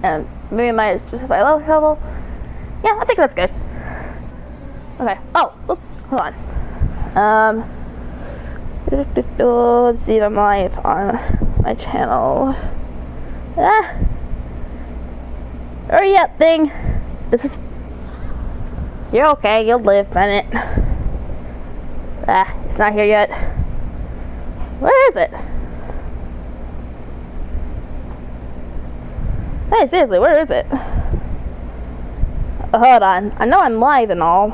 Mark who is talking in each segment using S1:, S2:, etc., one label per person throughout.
S1: and maybe my specific level. Yeah, I think that's good. Okay. Oh, oops. Hold on. Let's see if I'm live on my channel. Ah! Hurry up, thing. This is. You're okay. You'll live, Bennett. Ah, it's not here yet. Where is it? Hey, seriously, where is it? Hold on. I know I'm live and all.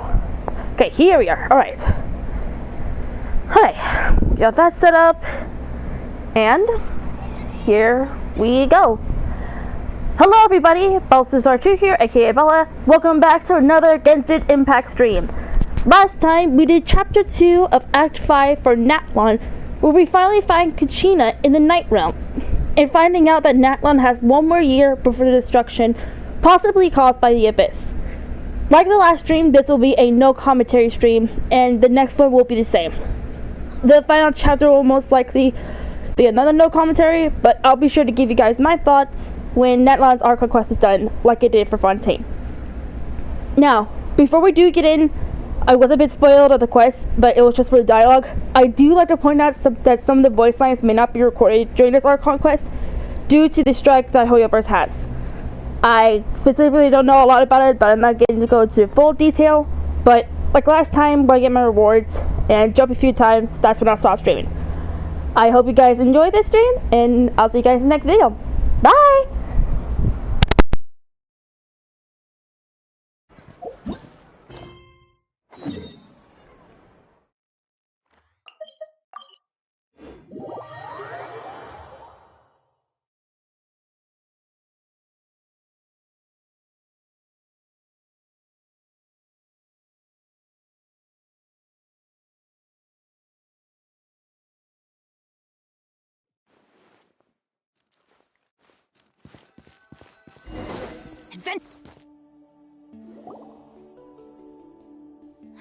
S1: Okay, here we are. Alright. Hi. Got that set up. And here we go. Hello everybody, Bella2 here, aka Bella. Welcome back to another Genshin Impact stream. Last time we did Chapter 2 of Act 5 for Natlan, where we finally find Kachina in the Night Realm, and finding out that Natlan has one more year before the destruction, possibly caused by the Abyss. Like the last stream, this will be a no commentary stream, and the next one will be the same. The final chapter will most likely be another no commentary, but I'll be sure to give you guys my thoughts when Natlan's Archon quest is done, like I did for Fontaine. Now, before we do get in, I was a bit spoiled of the quest, but it was just for the dialogue. I do like to point out that some of the voice lines may not be recorded during this Archon quest due to the strike that Hoyoverse has. I specifically don't know a lot about it, but I'm not getting to go into full detail. But like last time, when I get my rewards and jump a few times, that's when I'll stop streaming. I hope you guys enjoy this stream, and I'll see you guys in the next video. Bye!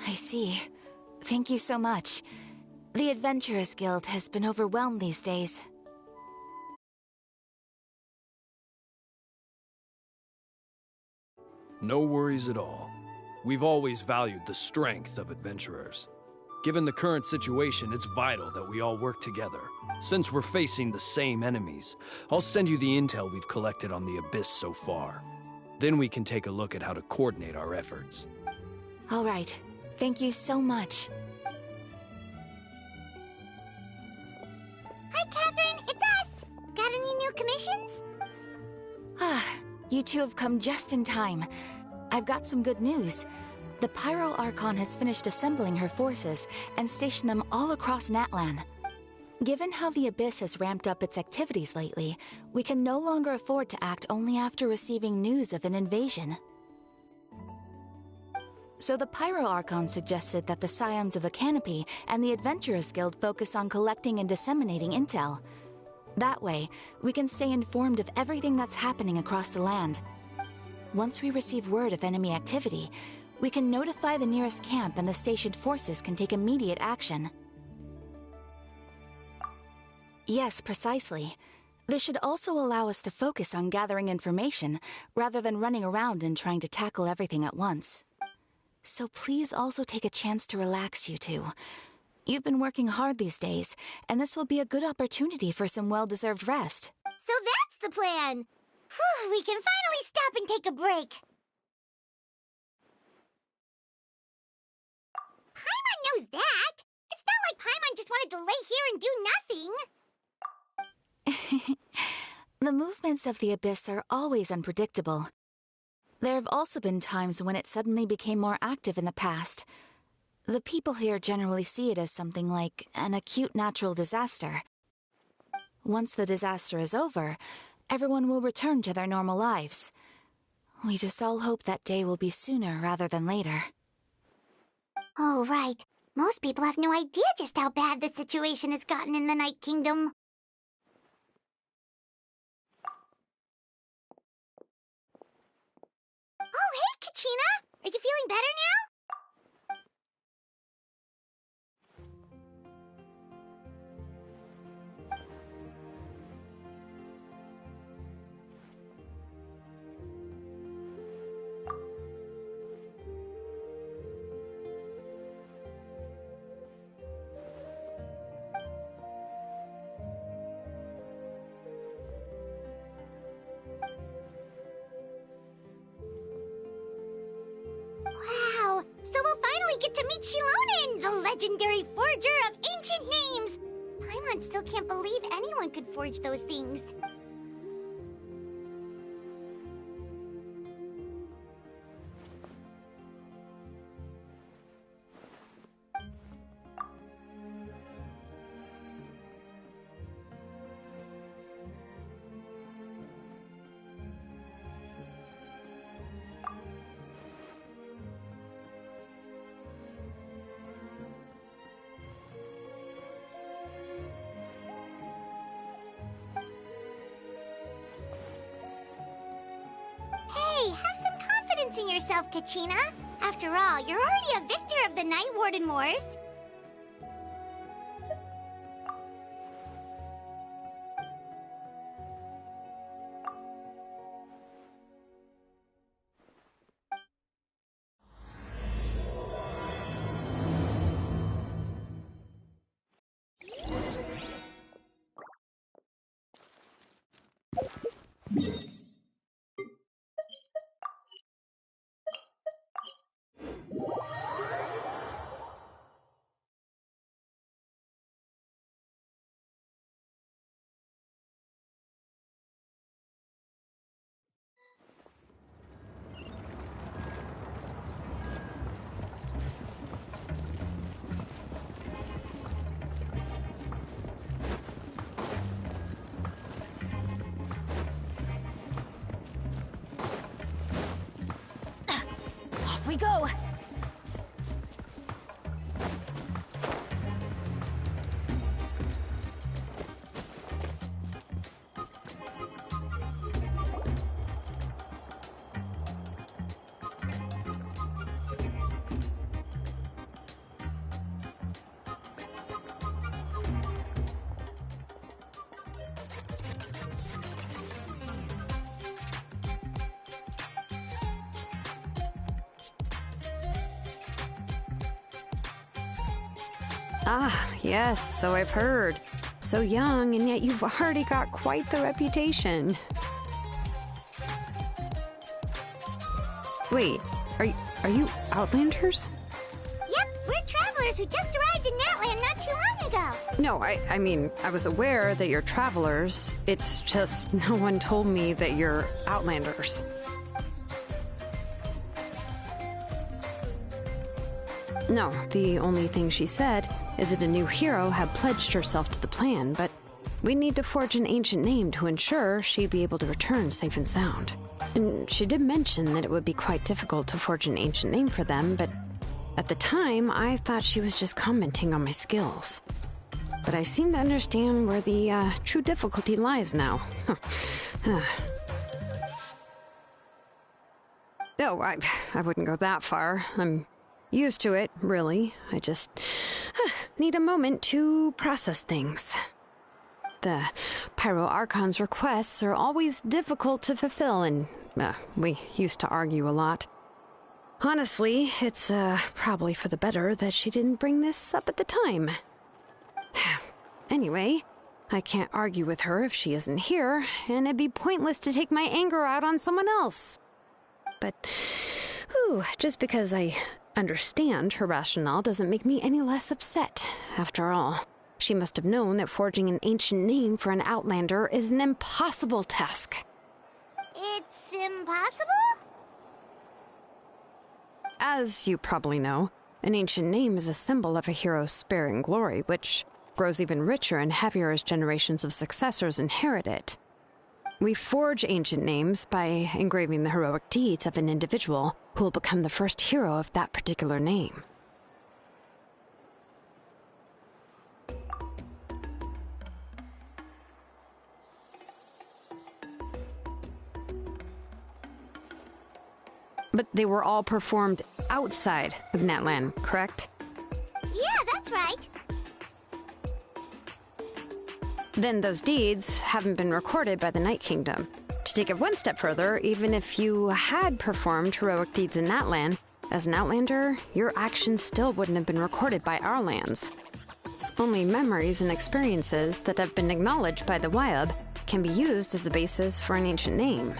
S2: I see. Thank you so much. The Adventurers Guild has been overwhelmed these days.
S3: No worries at all. We've always valued the strength of adventurers. Given the current situation, it's vital that we all work together. Since we're facing the same enemies, I'll send you the intel we've collected on the Abyss so far. Then we can take a look at how to coordinate our efforts.
S2: All right. Thank you so much.
S4: Hi, Catherine. It's us. Got any new commissions?
S2: You two have come just in time. I've got some good news. The Pyro Archon has finished assembling her forces and stationed them all across Natlan. Given how the Abyss has ramped up its activities lately, we can no longer afford to act only after receiving news of an invasion. So the Pyro Archon suggested that the Scions of the Canopy and the Adventurers Guild focus on collecting and disseminating intel. That way, we can stay informed of everything that's happening across the land. Once we receive word of enemy activity, we can notify the nearest camp and the stationed forces can take immediate action. Yes, precisely. This should also allow us to focus on gathering information rather than running around and trying to tackle everything at once. So please also take a chance to relax, you two. You've been working hard these days, and this will be a good opportunity for some well-deserved rest.
S4: So that's the plan. Whew, we can finally stop and take a break. Paimon knows that. It's not like Paimon just wanted to lay here and do nothing.
S2: The movements of the Abyss are always unpredictable. There have also been times when it suddenly became more active in the past. The people here generally see it as something like an acute natural disaster. Once the disaster is over, everyone will return to their normal lives. We just all hope that day will be sooner rather than later.
S4: Oh, right. Most people have no idea just how bad the situation has gotten in the Night Kingdom. Oh, hey, Kachina! Are you feeling better now? finally get to meet Shilonen, the legendary forger of ancient names! Paimon still can't believe anyone could forge those things. Hey, have some confidence in yourself, Kachina. After all, you're already a victor of the Night Warden Wars.
S2: Off we go!
S5: Ah, yes, so I've heard. So young, and yet you've already got quite the reputation. Wait, are you Outlanders?
S4: Yep, we're travelers who just arrived in Natland not too long ago.
S5: No, I mean, I was aware that you're travelers. It's just no one told me that you're Outlanders. No, the only thing she said is that a new hero had pledged herself to the plan, but we need to forge an ancient name to ensure she'd be able to return safe and sound. And she did mention that it would be quite difficult to forge an ancient name for them, but at the time, I thought she was just commenting on my skills. But I seem to understand where the true difficulty lies now. Oh, I wouldn't go that far. I'm used to it, really. I just need a moment to process things. The Pyro Archon's requests are always difficult to fulfill, and we used to argue a lot. Honestly, it's probably for the better that she didn't bring this up at the time. Anyway, I can't argue with her if she isn't here, and it'd be pointless to take my anger out on someone else. But, just because I understand her rationale doesn't make me any less upset. After all, she must have known that forging an ancient name for an Outlander is an impossible task.
S4: It's impossible?
S5: As you probably know, an ancient name is a symbol of a hero's spirit and glory, which grows even richer and heavier as generations of successors inherit it. We forge ancient names by engraving the heroic deeds of an individual who will become the first hero of that particular name. But they were all performed outside of Natlan, correct?
S4: Yeah, that's right.
S5: Then those deeds haven't been recorded by the Night Kingdom. To take it one step further, even if you had performed heroic deeds in Natlan, as an Outlander, your actions still wouldn't have been recorded by our lands. Only memories and experiences that have been acknowledged by the Wyab can be used as a basis for an ancient name.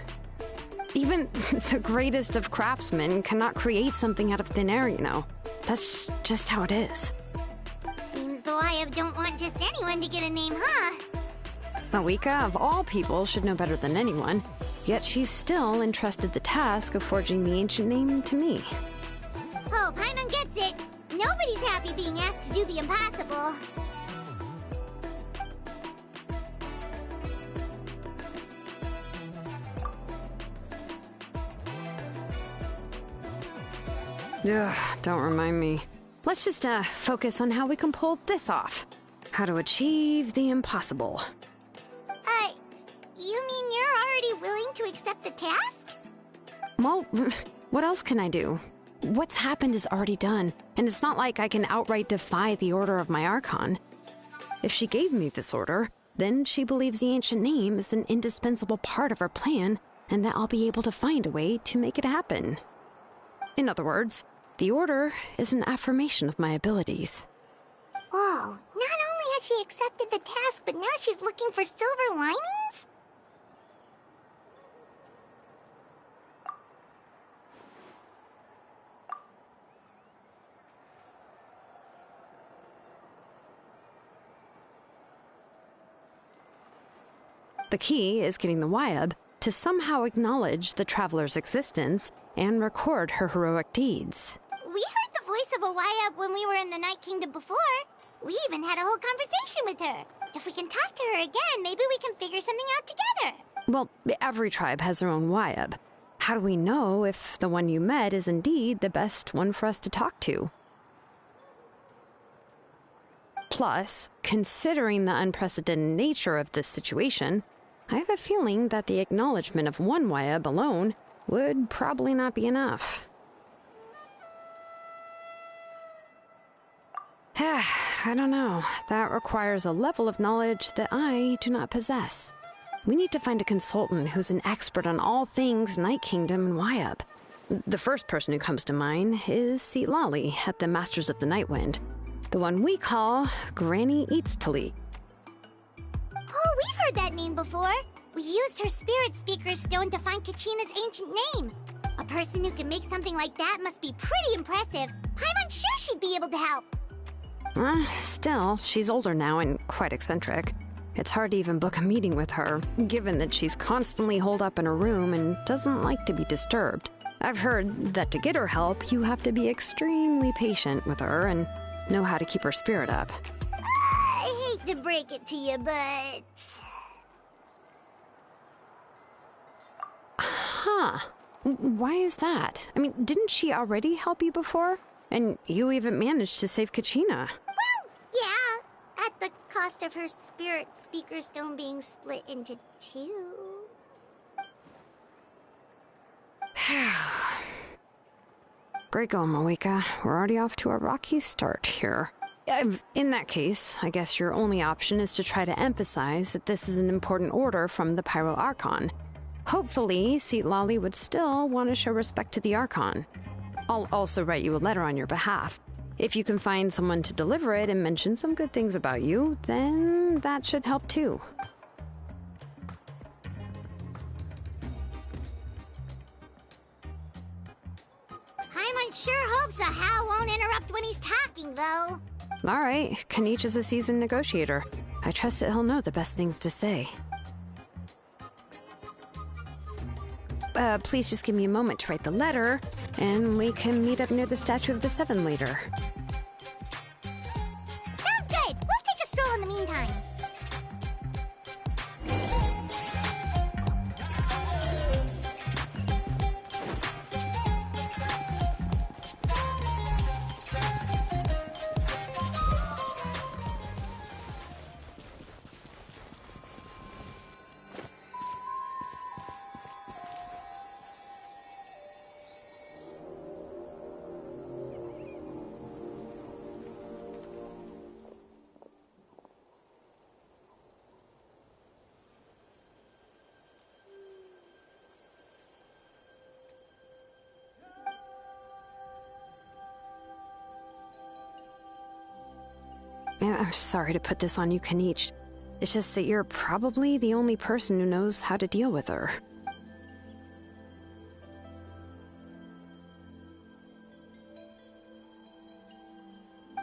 S5: Even the greatest of craftsmen cannot create something out of thin air, you know. That's just how it is.
S4: Seems the Wayab don't want just anyone to get a name, huh?
S5: Mawika, of all people, should know better than anyone. Yet she's still entrusted the task of forging the ancient name to me.
S4: Oh, Paimon gets it. Nobody's happy being asked to do the impossible.
S5: Ugh, don't remind me. Let's just, focus on how we can pull this off. How to achieve the impossible.
S4: You mean you're already willing to accept the task?
S5: Well, what else can I do? What's happened is already done, and it's not like I can outright defy the order of my Archon. If she gave me this order, then she believes the ancient name is an indispensable part of her plan, and that I'll be able to find a way to make it happen. In other words, the order is an affirmation of my abilities.
S4: Whoa, not only has she accepted the task, but now she's looking for silver linings?
S5: The key is getting the Wayab to somehow acknowledge the traveler's existence and record her heroic deeds.
S4: We heard the voice of a Wayab when we were in the Night Kingdom before. We even had a whole conversation with her. If we can talk to her again, maybe we can figure something out together.
S5: Well, every tribe has their own Wayab. How do we know if the one you met is indeed the best one for us to talk to? Plus, considering the unprecedented nature of this situation, I have a feeling that the acknowledgement of one Wayab alone would probably not be enough. I don't know. That requires a level of knowledge that I do not possess. We need to find a consultant who's an expert on all things Night Kingdom and Wayab. The first person who comes to mind is Lali at the Masters of the Nightwind, the one we call Granny Eatstali.
S4: Oh, we've heard that name before. We used her spirit speaker stone to find Kachina's ancient name. A person who can make something like that must be pretty impressive. I'm unsure she'd be able to help.
S5: Still, she's older now and quite eccentric. It's hard to even book a meeting with her, given that she's constantly holed up in her room and doesn't like to be disturbed. I've heard that to get her help, you have to be extremely patient with her and know how to keep her spirit up.
S4: I hate to break it to you, but...
S5: Huh. Why is that? I mean, didn't she already help you before? And you even managed to save Kachina.
S4: Well, yeah. At the cost of her spirit speaker stone being split into two.
S5: Great going, Mawika. We're already off to a rocky start here. In that case, I guess your only option is to try to emphasize that this is an important order from the Pyro Archon. Hopefully, Lali would still want to show respect to the Archon. I'll also write you a letter on your behalf. If you can find someone to deliver it and mention some good things about you, then that should help too.
S4: Paimon sure hopes a Hal won't interrupt when he's talking, though.
S5: All right, Kanich is a seasoned negotiator. I trust that he'll know the best things to say. Please just give me a moment to write the letter, and we can meet up near the Statue of the Seven later.
S4: Sounds good. We'll take a stroll in the meantime.
S5: I'm sorry to put this on you, Kanich. It's just that you're probably the only person who knows how to deal with her.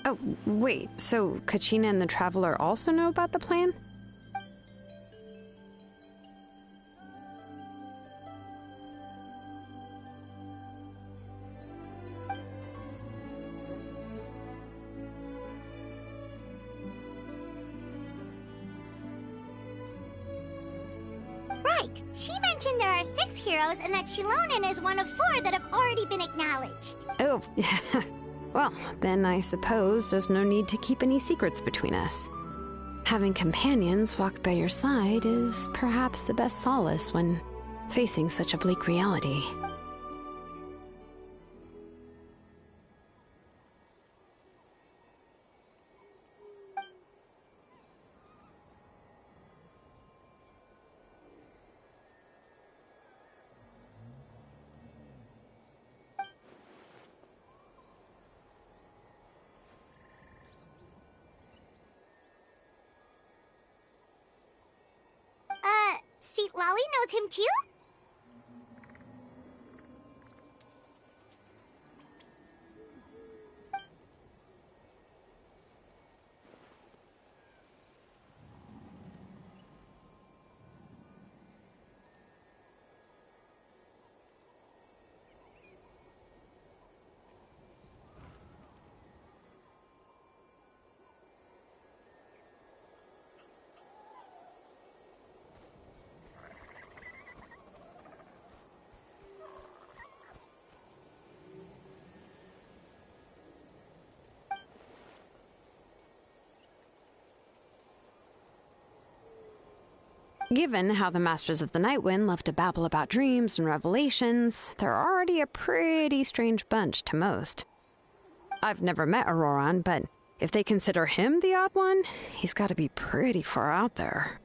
S5: Oh, wait, so Kachina and the Traveler also know about the plan?
S4: Right. She mentioned there are 6 heroes and that Shilonen is one of 4 that have already been acknowledged.
S5: Oh, well, then I suppose there's no need to keep any secrets between us. Having companions walk by your side is perhaps the best solace when facing such a bleak reality.
S4: Seat Lolly knows him too?
S5: Given how the Masters of the Nightwind love to babble about dreams and revelations, they're already a pretty strange bunch to most. I've never met Auroran, but if they consider him the odd one, he's got to be pretty far out there.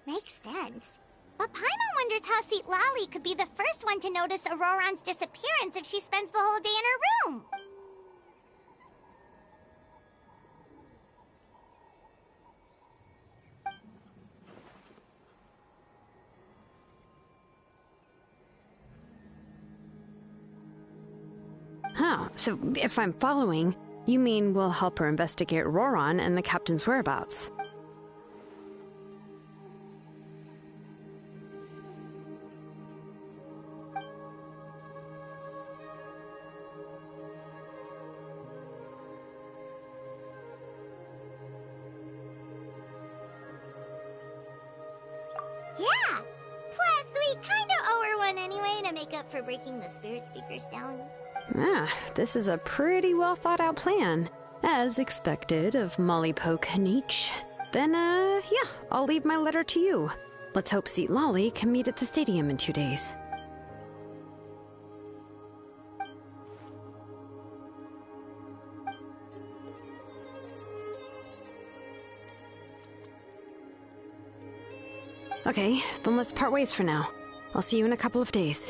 S4: Makes sense. But Paimon wonders how Seat Lolly could be the first one to notice Auroran's disappearance if she spends the whole day in her room.
S5: Huh, so if I'm following, you mean we'll help her investigate Auroran and the captain's whereabouts?
S4: Yeah! Plus, we kinda owe her one anyway to make up for breaking the spirit speakers down.
S5: Ah, this is a pretty well thought out plan. As expected of Molly Poke Nietzsche. Then, yeah, I'll leave my letter to you. Let's hope Seat Lolly can meet at the stadium in 2 days. Okay, then let's part ways for now. I'll see you in a couple of days.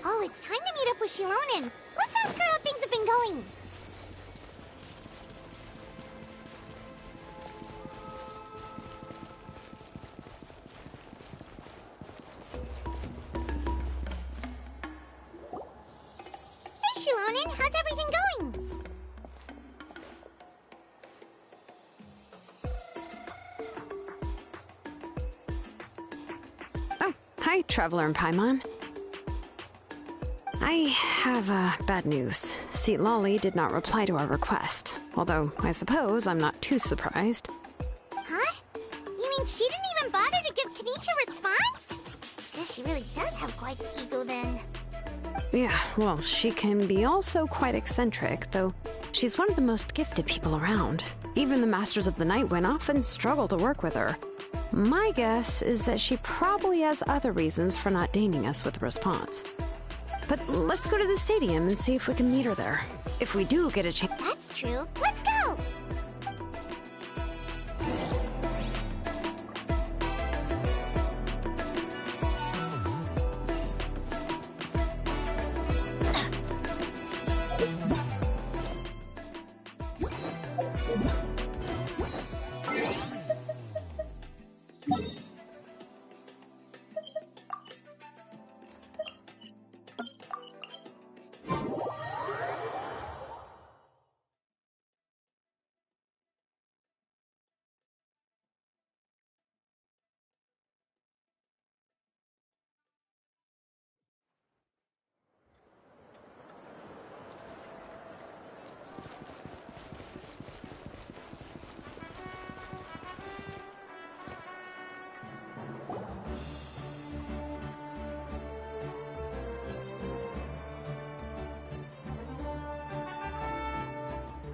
S4: Oh, it's time to meet up with Shilonen. Let's ask her how things have been going. Hey, Shilonen, how's everything going?
S5: Oh, hi, Traveler and Paimon. I have, bad news. Seat Lolly did not reply to our request. Although, I suppose I'm not too surprised.
S4: Huh? You mean she didn't even bother to give Kenichi a response? Guess she really does have quite the ego then.
S5: Yeah, well, she can be also quite eccentric, though she's one of the most gifted people around. Even the Masters of the Nightwind often struggle to work with her. My guess is that she probably has other reasons for not deigning us with a response. But let's go to the stadium and see if we can meet her there. If we do get a chance...
S4: That's true. Let's go!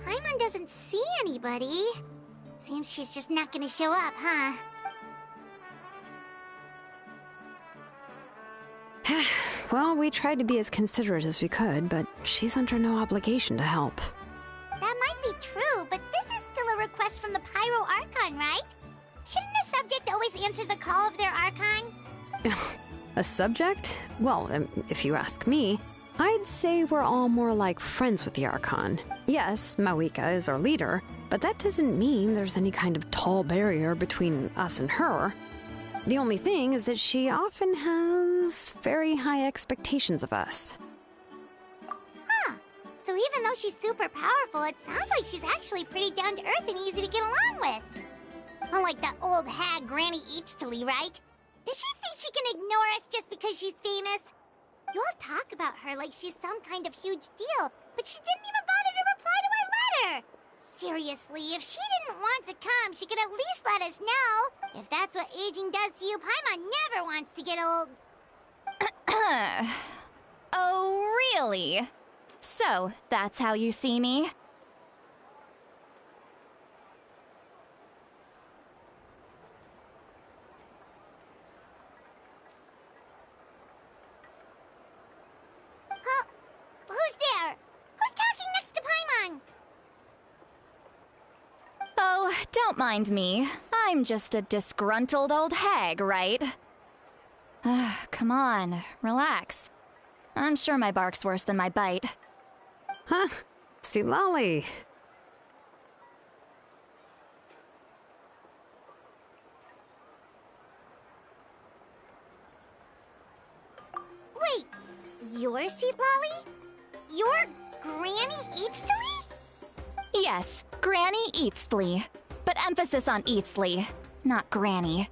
S4: Paimon doesn't see anybody. Seems she's just not gonna show up, huh?
S5: Well, we tried to be as considerate as we could, but she's under no obligation to help.
S4: That might be true, but this is still a request from the Pyro Archon, right? Shouldn't a subject always answer the call of their Archon?
S5: A subject? Well, if you ask me, I'd say we're all more like friends with the Archon. Yes, Mawika is our leader, but that doesn't mean there's any kind of tall barrier between us and her. The only thing is that she often has very high expectations of us.
S4: Huh. So even though she's super powerful, it sounds like she's actually pretty down to earth and easy to get along with. Unlike that old hag Granny Eachtley, right? Does she think she can ignore us just because she's famous? You all talk about her like she's some kind of huge deal, but she didn't even bother to reply to our letter! Seriously, if she didn't want to come, she could at least let us know. If that's what aging does to you, Paimon never wants to get old.
S6: Oh, really? So, that's how you see me?
S4: Who's there? Who's talking next to Paimon?
S6: Oh, don't mind me. I'm just a disgruntled old hag, right? Come on, relax. I'm sure my bark's worse than my bite.
S5: Huh? See, Lolly.
S4: Wait, you're Seat Lolly? You're Granny Eachtley?
S6: Yes, Granny Eastly. But emphasis on Eastly, not Granny.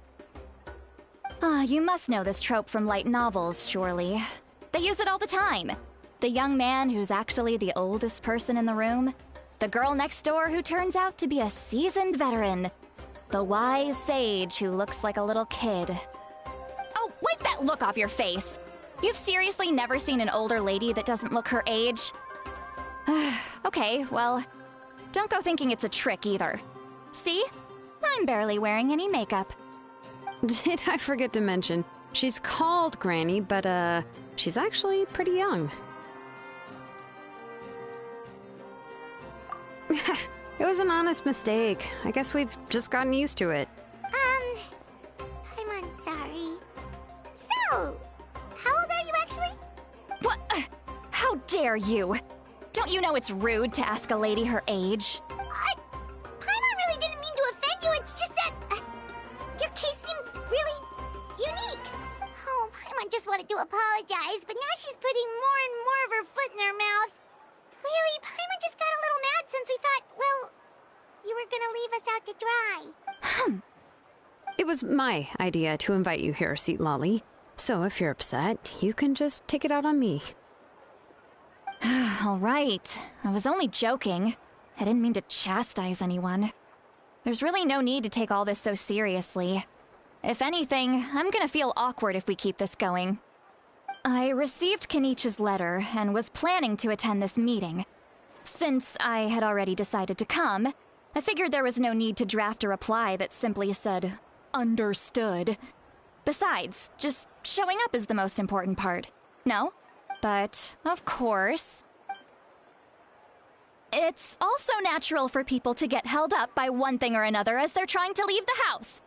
S6: You must know this trope from light novels, surely. They use it all the time. The young man who's actually the oldest person in the room. The girl next door who turns out to be a seasoned veteran. The wise sage who looks like a little kid. Oh, wipe that look off your face! You've seriously never seen an older lady that doesn't look her age? Okay, well, don't go thinking it's a trick either. See? I'm barely wearing any makeup.
S5: Did I forget to mention, she's called Granny, but, she's actually pretty young. It was an honest mistake. I guess we've just gotten used to it.
S4: I'm sorry. So, how old are you actually?
S6: What? How dare you? Don't you know it's rude to ask a lady her age?
S4: Paimon really didn't mean to offend you, it's just that... your case seems really unique. Oh, Paimon just wanted to apologize, but now she's putting more and more of her foot in her mouth. Really, Paimon just got a little mad since we thought, well, you were gonna leave us out to dry.
S5: It was my idea to invite you here, Seat Lolly. So if you're upset, you can just take it out on me.
S6: All right. I was only joking. I didn't mean to chastise anyone. There's really no need to take all this so seriously. If anything, I'm gonna feel awkward if we keep this going. I received Kenichi's letter and was planning to attend this meeting. Since I had already decided to come, I figured there was no need to draft a reply that simply said, understood. Besides, just showing up is the most important part. No? But, of course... It's also natural for people to get held up by one thing or another as they're trying to leave the house.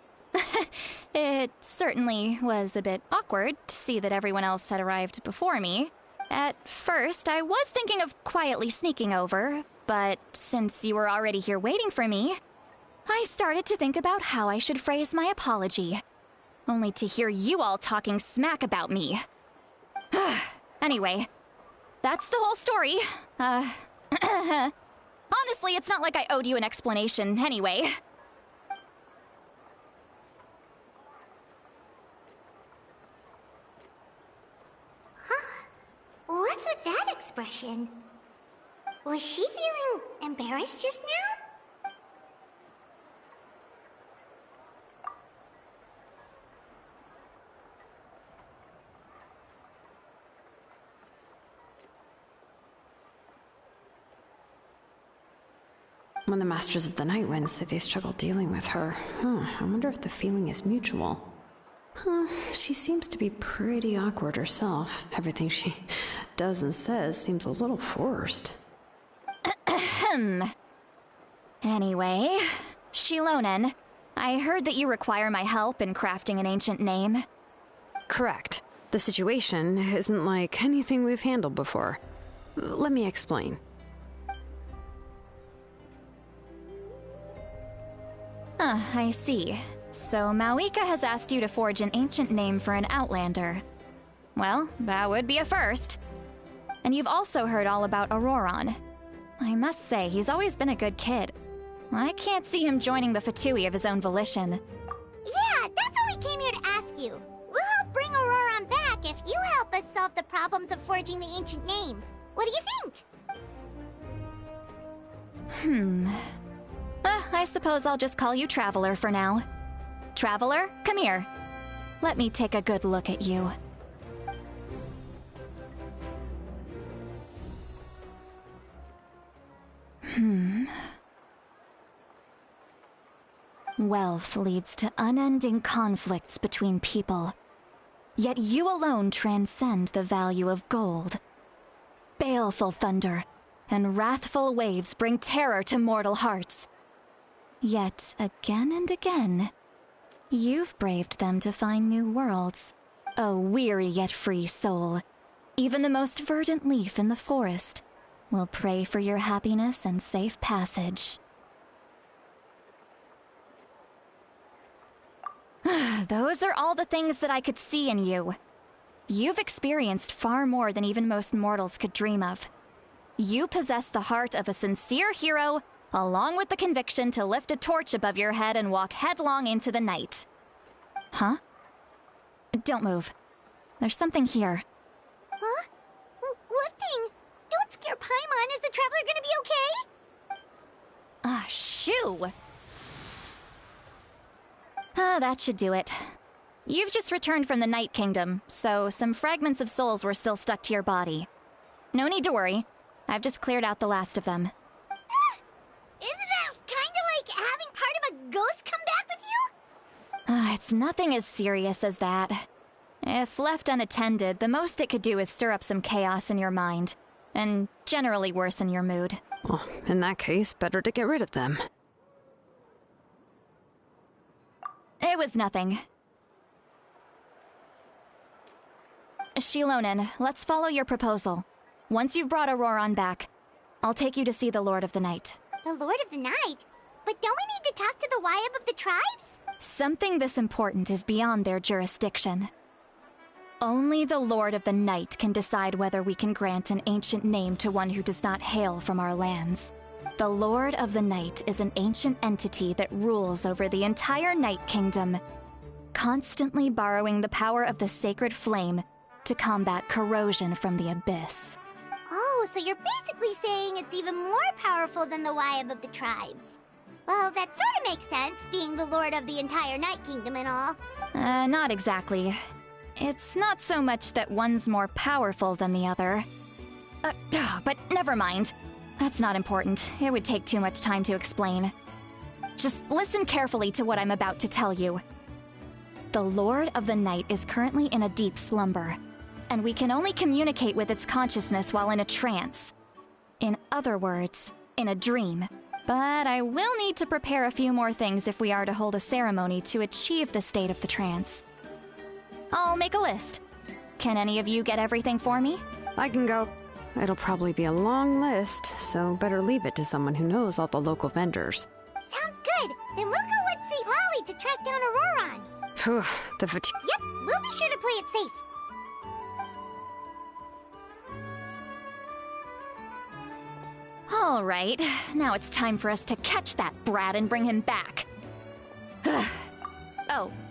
S6: It certainly was a bit awkward to see that everyone else had arrived before me. At first, I was thinking of quietly sneaking over, but since you were already here waiting for me, I started to think about how I should phrase my apology. Only to hear you all talking smack about me. Anyway, that's the whole story. Honestly, it's not like I owed you an explanation anyway.
S4: What's with that expression? Was she feeling embarrassed just now?
S5: When the Masters of the Night Wind say they struggle dealing with her, I wonder if the feeling is mutual. She seems to be pretty awkward herself. Everything she does and says seems a little forced.
S6: Anyway, Shilonen, I heard that you require my help in crafting an ancient name.
S5: Correct. The situation isn't like anything we've handled before. Let me explain.
S6: I see. So Mawika has asked you to forge an ancient name for an Outlander. Well, that would be a first. And you've also heard all about Auroron. I must say, he's always been a good kid. I can't see him joining the Fatui of his own volition.
S4: Yeah, that's why we came here to ask you. We'll help bring Auroron back if you help us solve the problems of forging the ancient name. What do you think?
S6: I suppose I'll just call you Traveler for now. Traveler, come here. Let me take a good look at you. Wealth leads to unending conflicts between people. Yet you alone transcend the value of gold. Baleful thunder and wrathful waves bring terror to mortal hearts. Yet again and again, you've braved them to find new worlds. A weary yet free soul. Even the most verdant leaf in the forest will pray for your happiness and safe passage. Those are all the things that I could see in you. You've experienced far more than even most mortals could dream of. You possess the heart of a sincere hero, along with the conviction to lift a torch above your head and walk headlong into the night. Huh? Don't move. There's something here.
S4: Huh? What thing? Don't scare Paimon. Is the Traveler gonna be okay?
S6: Shoo! That should do it. You've just returned from the Night Kingdom, so some fragments of souls were still stuck to your body. No need to worry. I've just cleared out the last of them.
S4: Isn't that kinda like having part of a ghost come back with you?
S6: It's nothing as serious as that. If left unattended, the most it could do is stir up some chaos in your mind, and generally worsen your mood.
S5: Well, in that case, better to get rid of them.
S6: It was nothing. Shilonen, let's follow your proposal. Once you've brought Auroron back, I'll take you to see the Lord of the Night.
S4: The Lord of the Night? But don't we need to talk to the Wyab of the tribes?
S6: Something this important is beyond their jurisdiction. Only the Lord of the Night can decide whether we can grant an ancient name to one who does not hail from our lands. The Lord of the Night is an ancient entity that rules over the entire Night Kingdom, constantly borrowing the power of the sacred flame to combat corrosion from the abyss.
S4: Oh, so you're basically saying it's even more powerful than the Wyab of the tribes. Well, that sort of makes sense, being the lord of the entire Night Kingdom and all.
S6: Not exactly. It's not so much that one's more powerful than the other. But never mind. That's not important. It would take too much time to explain. Just listen carefully to what I'm about to tell you. The Lord of the Night is currently in a deep slumber, and we can only communicate with its consciousness while in a trance. In other words, in a dream. But I will need to prepare a few more things if we are to hold a ceremony to achieve the state of the trance. I'll make a list. Can any of you get everything for me?
S5: I can go. It'll probably be a long list, so better leave it to someone who knows all the local vendors.
S4: Sounds good. Then we'll go with St. Lolly to track down Auroron.
S5: Phew, the fatigue.
S4: Yep, we'll be sure to play it safe.
S6: All right, now it's time for us to catch that brat and bring him back.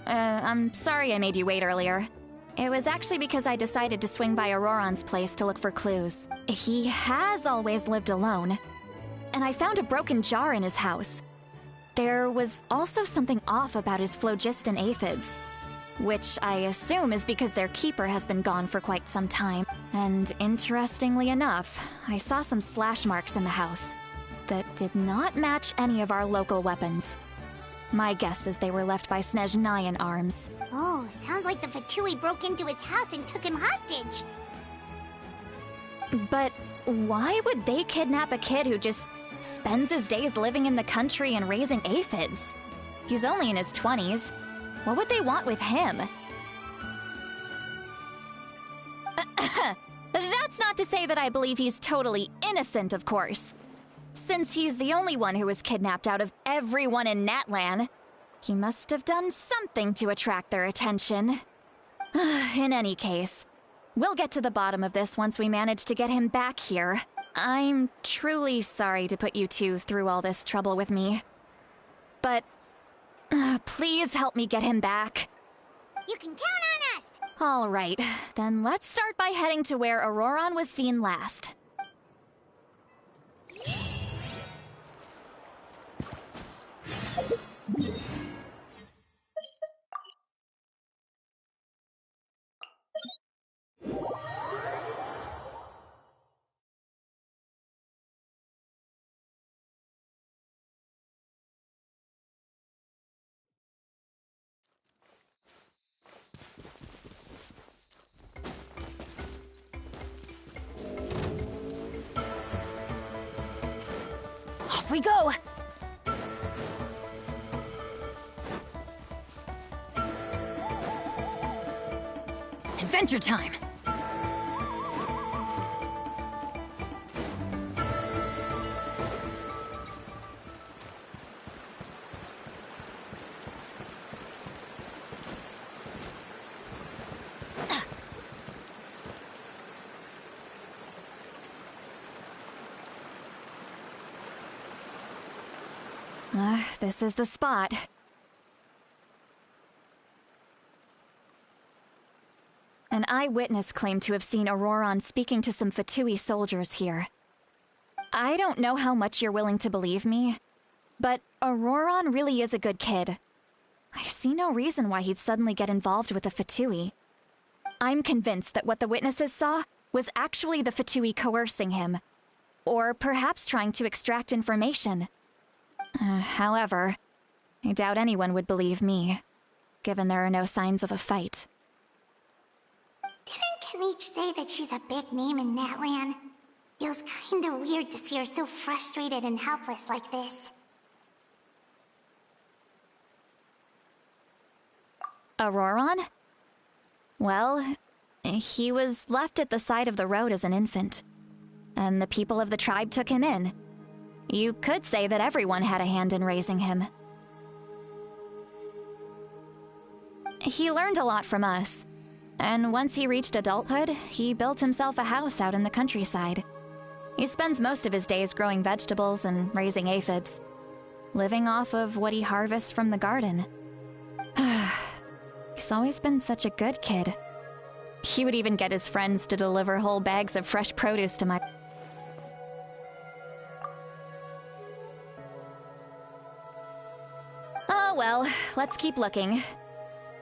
S6: I'm sorry I made you wait earlier. It was actually because I decided to swing by Auroron's place to look for clues. He has always lived alone, and I found a broken jar in his house. There was also something off about his phlogiston aphids, which I assume is because their keeper has been gone for quite some time. And interestingly enough, I saw some slash marks in the house that did not match any of our local weapons. My guess is they were left by Snezhnayan arms.
S4: Oh, sounds like the Fatui broke into his house and took him hostage.
S6: But why would they kidnap a kid who just spends his days living in the country and raising aphids? He's only in his 20s. What would they want with him? That's not to say that I believe he's totally innocent, of course. Since he's the only one who was kidnapped out of everyone in Natlan, he must have done something to attract their attention. In any case, we'll get to the bottom of this once we manage to get him back here. I'm truly sorry to put you two through all this trouble with me. But please help me get him back.
S4: You can count on us!
S6: All right, then let's start by heading to where Auroron was seen last. Off we go! Adventure time! This is the spot. An eyewitness claimed to have seen Auroron speaking to some Fatui soldiers here. I don't know how much you're willing to believe me, but Auroron really is a good kid. I see no reason why he'd suddenly get involved with the Fatui. I'm convinced that what the witnesses saw was actually the Fatui coercing him, or perhaps trying to extract information. However, I doubt anyone would believe me, given there are no signs of a fight.
S4: Didn't Kanich say that she's a big name in Natlan? Feels kinda weird to see her so frustrated and helpless like this.
S6: Auroron? Well, he was left at the side of the road as an infant, and the people of the tribe took him in. You could say that everyone had a hand in raising him. He learned a lot from us, and once he reached adulthood, he built himself a house out in the countryside. He spends most of his days growing vegetables and raising aphids, living off of what he harvests from the garden. He's always been such a good kid. He would even get his friends to deliver whole bags of fresh produce to my... Oh well, let's keep looking.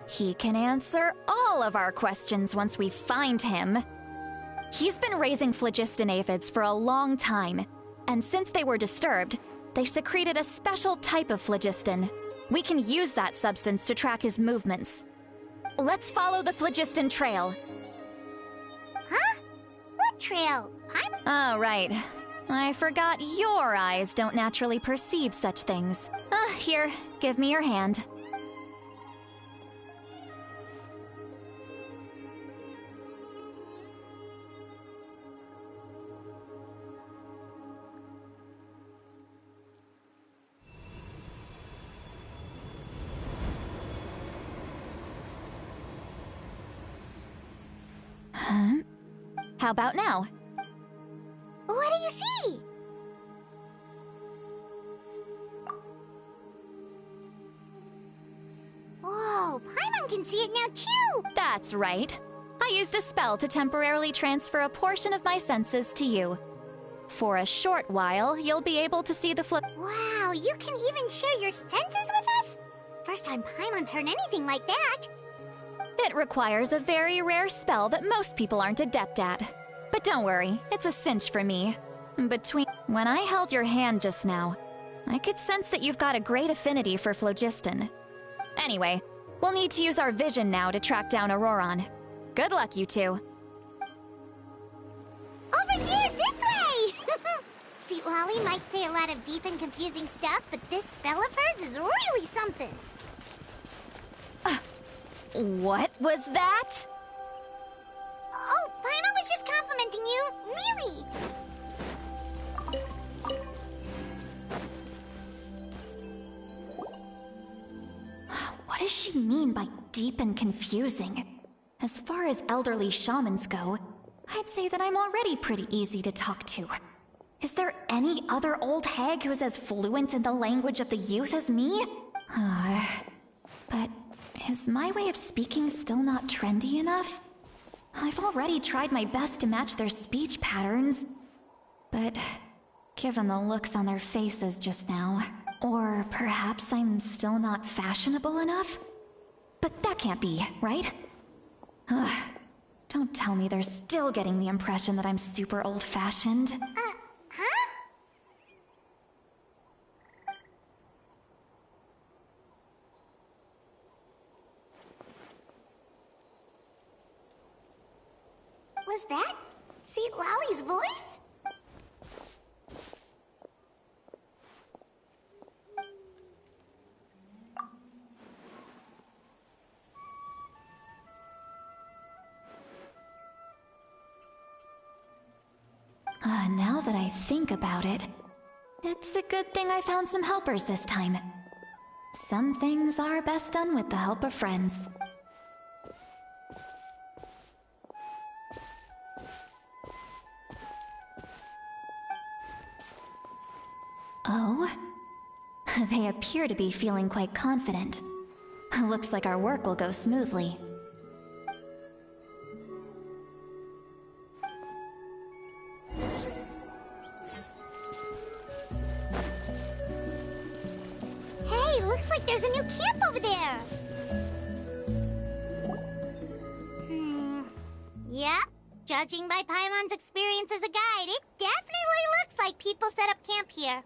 S6: He can answer all of our questions once we find him. He's been raising phlogiston aphids for a long time, and since they were disturbed, they secreted a special type of phlogiston. We can use that substance to track his movements. let's follow the Phlogiston Trail.
S4: Huh? What trail?
S6: Oh, right. I forgot your eyes don't naturally perceive such things. Here, give me your hand. Huh? How about now?
S4: What do you see? Whoa, Paimon can see it now too!
S6: That's right. I used a spell to temporarily transfer a portion of my senses to you. For a short while, you'll be able to see the
S4: Wow, you can even share your senses with us? First time Paimon's heard anything like that.
S6: It requires a very rare spell that most people aren't adept at. But don't worry, it's a cinch for me. When I held your hand just now, I could sense that you've got a great affinity for phlogiston. Anyway, we'll need to use our vision now to track down Auroron. Good luck, you two.
S4: Over here, this way! See, Lolly might say a lot of deep and confusing stuff, but this spell of hers is really something.
S6: What was that?
S4: Oh, Paimon was just complimenting you, really.
S6: What does she mean by deep and confusing? As far as elderly shamans go, I'd say that I'm already pretty easy to talk to. Is there any other old hag who's as fluent in the language of the youth as me? But is my way of speaking still not trendy enough? I've already tried my best to match their speech patterns. But given the looks on their faces just now, or perhaps I'm still not fashionable enough? But that can't be, right? Don't tell me they're still getting the impression that I'm super old-fashioned.
S4: Huh? Was that St. Lolly's voice?
S6: Now that I think about it, it's a good thing I found some helpers this time. Some things are best done with the help of friends. Oh? They appear to be feeling quite confident. Looks like our work will go smoothly.
S4: Hey, looks like there's a new camp over there. Yep. Judging by Paimon's experience as a guide, it definitely looks like people set up camp here.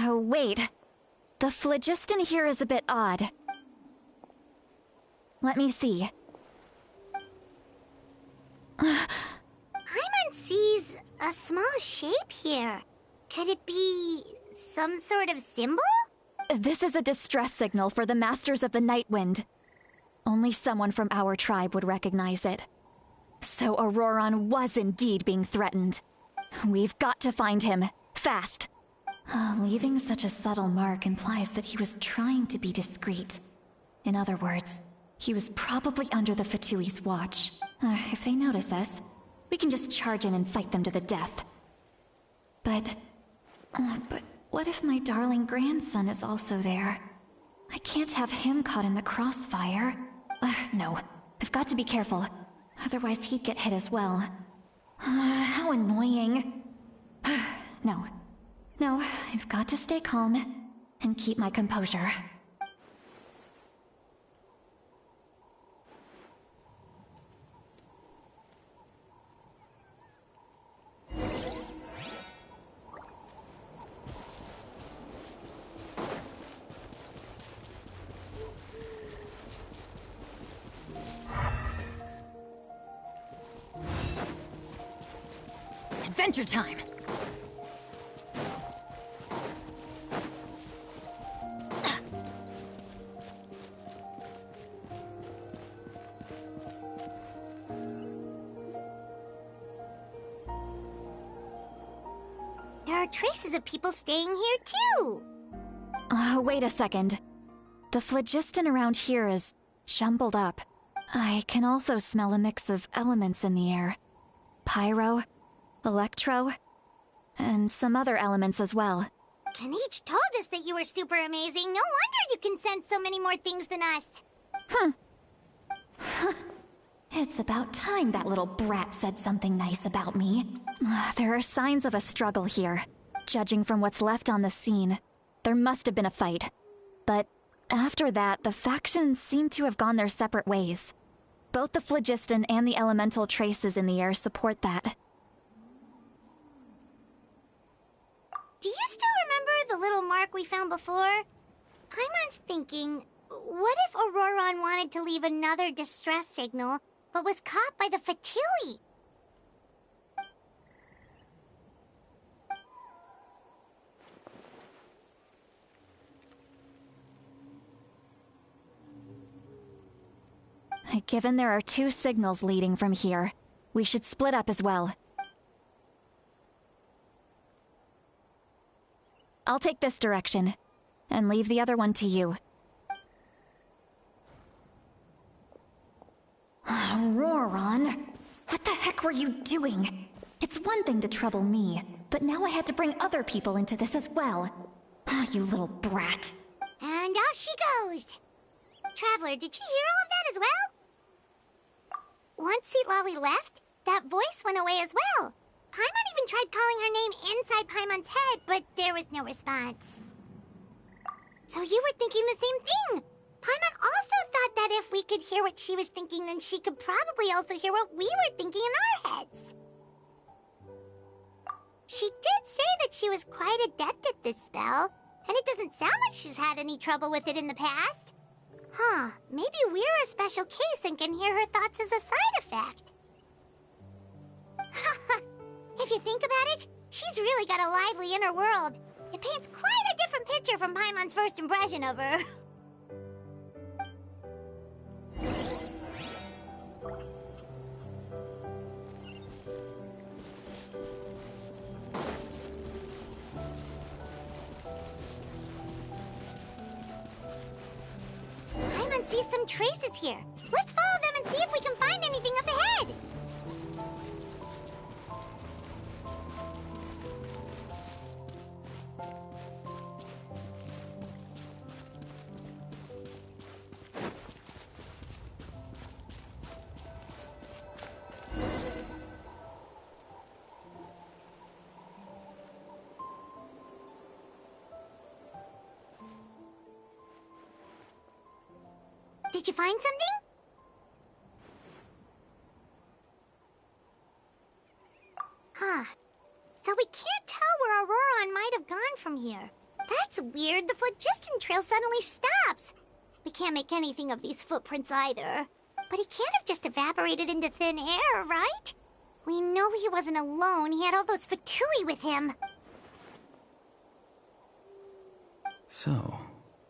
S6: Wait. The phlogiston here is a bit odd. Let me see.
S4: Paimon sees a small shape here. Could it be some sort of symbol?
S6: This is a distress signal for the Masters of the Night Wind. Only someone from our tribe would recognize it. So Auroron was indeed being threatened. We've got to find him. Fast. Leaving such a subtle mark implies that he was trying to be discreet. In other words, he was probably under the Fatui's watch. If they notice us, we can just charge in and fight them to the death. But what if my darling grandson is also there? I can't have him caught in the crossfire. No, I've got to be careful. Otherwise he'd get hit as well. How annoying. No, I've got to stay calm and keep my composure. adventure time!
S4: There are traces of people staying here, too.
S6: Wait a second. The phlogiston around here is jumbled up. I can also smell a mix of elements in the air. Pyro, electro, and some other elements as well.
S4: Kaniche told us that you were super amazing. No wonder you can sense so many more things than us.
S6: It's about time that little brat said something nice about me. There are signs of a struggle here. Judging from what's left on the scene, there must have been a fight. But after that, the factions seem to have gone their separate ways. Both the phlogiston and the elemental traces in the air support that.
S4: Do you still remember the little mark we found before? Paimon's thinking, what if Auroron wanted to leave another distress signal, but was caught by the Fatui?
S6: Given there are 2 signals leading from here, we should split up as well. I'll take this direction, and leave the other one to you. Auroron! What the heck were you doing? It's one thing to trouble me, but now I had to bring other people into this as well. You little brat.
S4: And off she goes! Traveler, did you hear all of that as well? Once Seatlolly left, that voice went away as well. Paimon even tried calling her name inside Paimon's head, but there was no response. So you were thinking the same thing! Paimon also thought that if we could hear what she was thinking, then she could probably also hear what we were thinking in our heads. She did say that she was quite adept at this spell, and it doesn't sound like she's had any trouble with it in the past. Huh, maybe we're a special case and can hear her thoughts as a side effect. If you think about it, she's really got a lively inner world. It paints quite a different picture from Paimon's first impression of her. Paimon sees some traces here. Let's follow them and see if we can find anything up ahead. Did you find something? Huh. So we can't tell where Auroron might have gone from here. That's weird. The phlogiston trail suddenly stops. We can't make anything of these footprints either. But he can't have just evaporated into thin air, right? We know he wasn't alone. He had all those Fatui with him.
S7: So,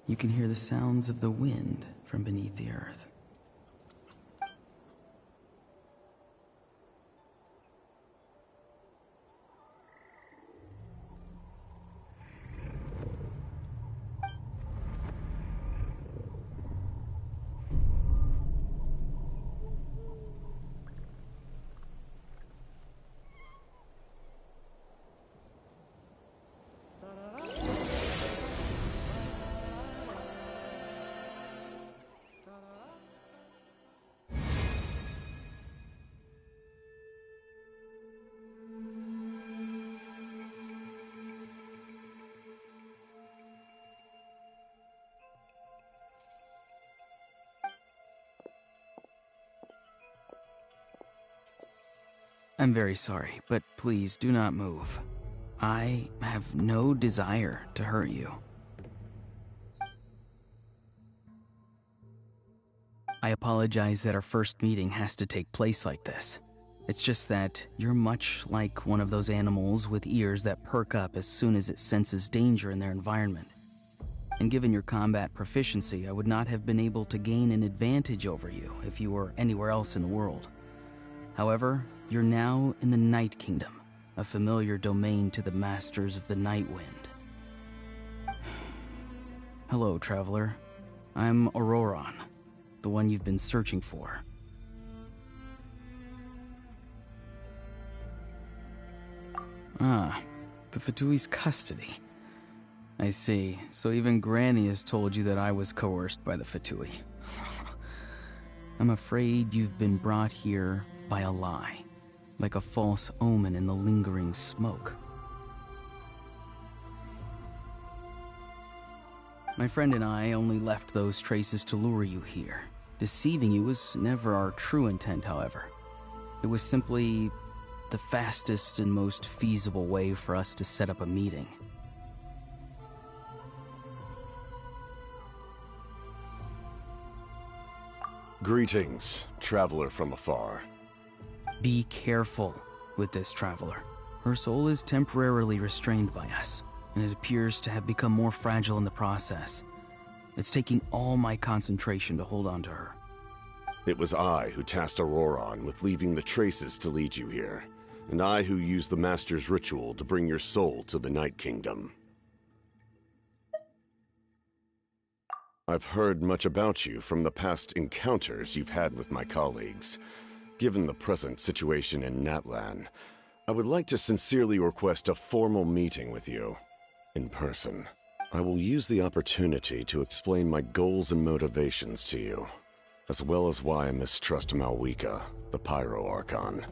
S7: you can hear the sounds of the wind from beneath the earth. I'm very sorry, but please do not move. I have no desire to hurt you. I apologize that our first meeting has to take place like this. It's just that you're much like one of those animals with ears that perk up as soon as it senses danger in their environment. And given your combat proficiency, I would not have been able to gain an advantage over you if you were anywhere else in the world. However, you're now in the Night Kingdom, a familiar domain to the Masters of the Night Wind. Hello, traveler. I'm Auroron, the one you've been searching for. Ah, the Fatui's custody. I see. So even Granny has told you that I was coerced by the Fatui. I'm afraid you've been brought here by a lie, like a false omen in the lingering smoke. My friend and I only left those traces to lure you here. Deceiving you was never our true intent, however. It was simply the fastest and most feasible way for us to set up a meeting.
S8: Greetings, traveler from afar.
S7: Be careful with this traveler. Her soul is temporarily restrained by us, and it appears to have become more fragile in the process. It's taking all my concentration to hold on to her.
S8: It was I who tasked Auroron with leaving the traces to lead you here, and I who used the Master's ritual to bring your soul to the Night Kingdom. I've heard much about you from the past encounters you've had with my colleagues. Given the present situation in Natlan, I would like to sincerely request a formal meeting with you, in person. I will use the opportunity to explain my goals and motivations to you, as well as why I mistrust Malwika, the Pyro Archon.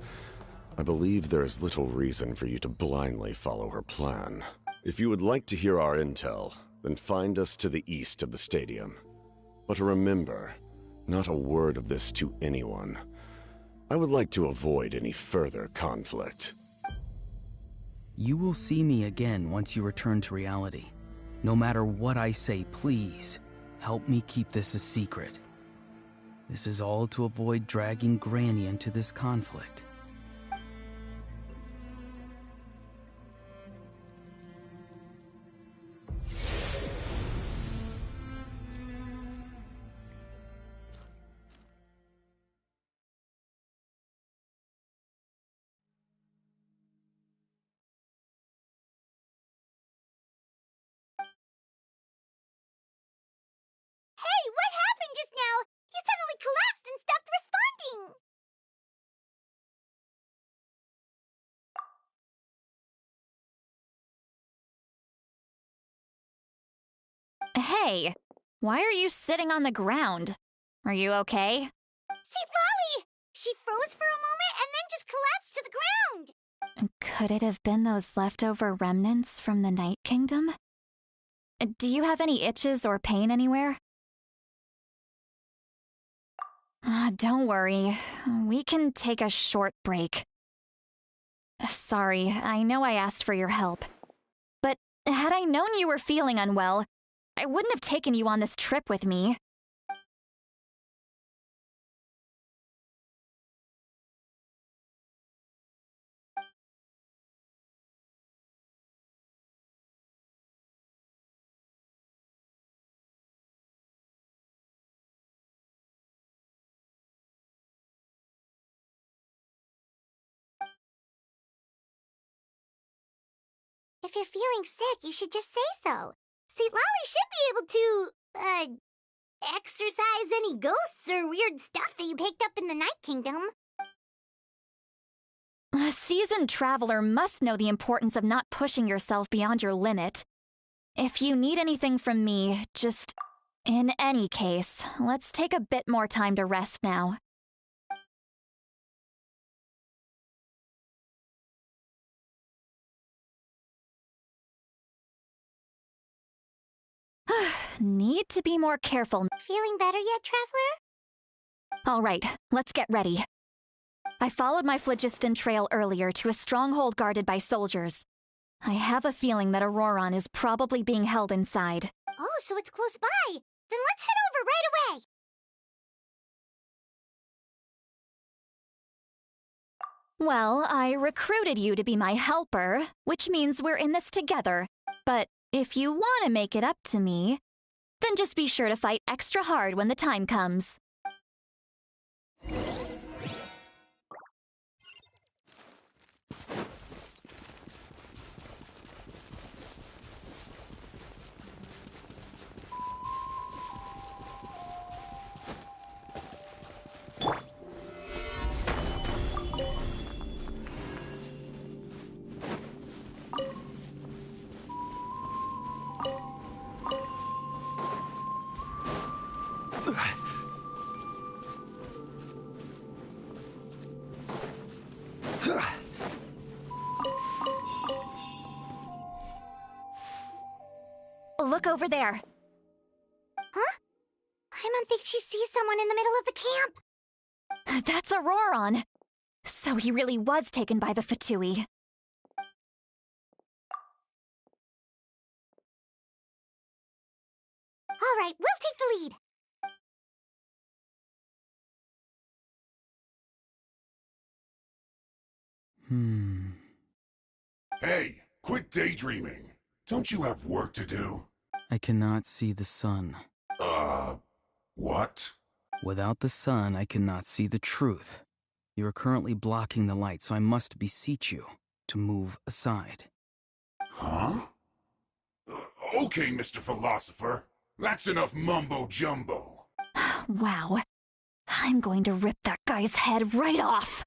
S8: I believe there is little reason for you to blindly follow her plan. If you would like to hear our intel, then find us to the east of the stadium. But remember, not a word of this to anyone. I would like to avoid any further conflict.
S7: You will see me again once you return to reality. No matter what I say, please, help me keep this a secret. This is all to avoid dragging Granny into this conflict.
S4: Hey, what happened just now? You suddenly collapsed and stopped responding!
S6: Hey, why are you sitting on the ground? Are you okay?
S4: See, Lolly! She froze for a moment and then just collapsed to the ground!
S6: Could it have been those leftover remnants from the Night Kingdom? Do you have any itches or pain anywhere? Don't worry. We can take a short break. Sorry, I know I asked for your help. But had I known you were feeling unwell, I wouldn't have taken you on this trip with me.
S4: If you're feeling sick, you should just say so. See, Lolly should be able to, exorcise any ghosts or weird stuff that you picked up in the Night Kingdom.
S6: A seasoned traveler must know the importance of not pushing yourself beyond your limit. If you need anything from me, just... In any case, let's take a bit more time to rest now. Need to be more careful.
S4: Feeling better yet, Traveler?
S6: All right, let's get ready. I followed my phlogiston trail earlier to a stronghold guarded by soldiers. I have a feeling that Auroron is probably being held inside.
S4: Oh, so it's close by. Then let's head over right away.
S6: Well, I recruited you to be my helper, which means we're in this together. But if you want to make it up to me, then just be sure to fight extra hard when the time comes. Look over there.
S4: Huh? Paimon thinks she sees someone in the middle of the camp.
S6: That's Auroron. So he really was taken by the Fatui.
S4: All right, we'll take the lead.
S9: Hey, quit daydreaming. Don't you have work to do?
S7: I cannot see the sun.
S9: What?
S7: Without the sun, I cannot see the truth. You are currently blocking the light, so I must beseech you to move aside.
S9: Huh? Okay, Mr. Philosopher. That's enough mumbo-jumbo.
S6: Wow. I'm going to rip that guy's head right off.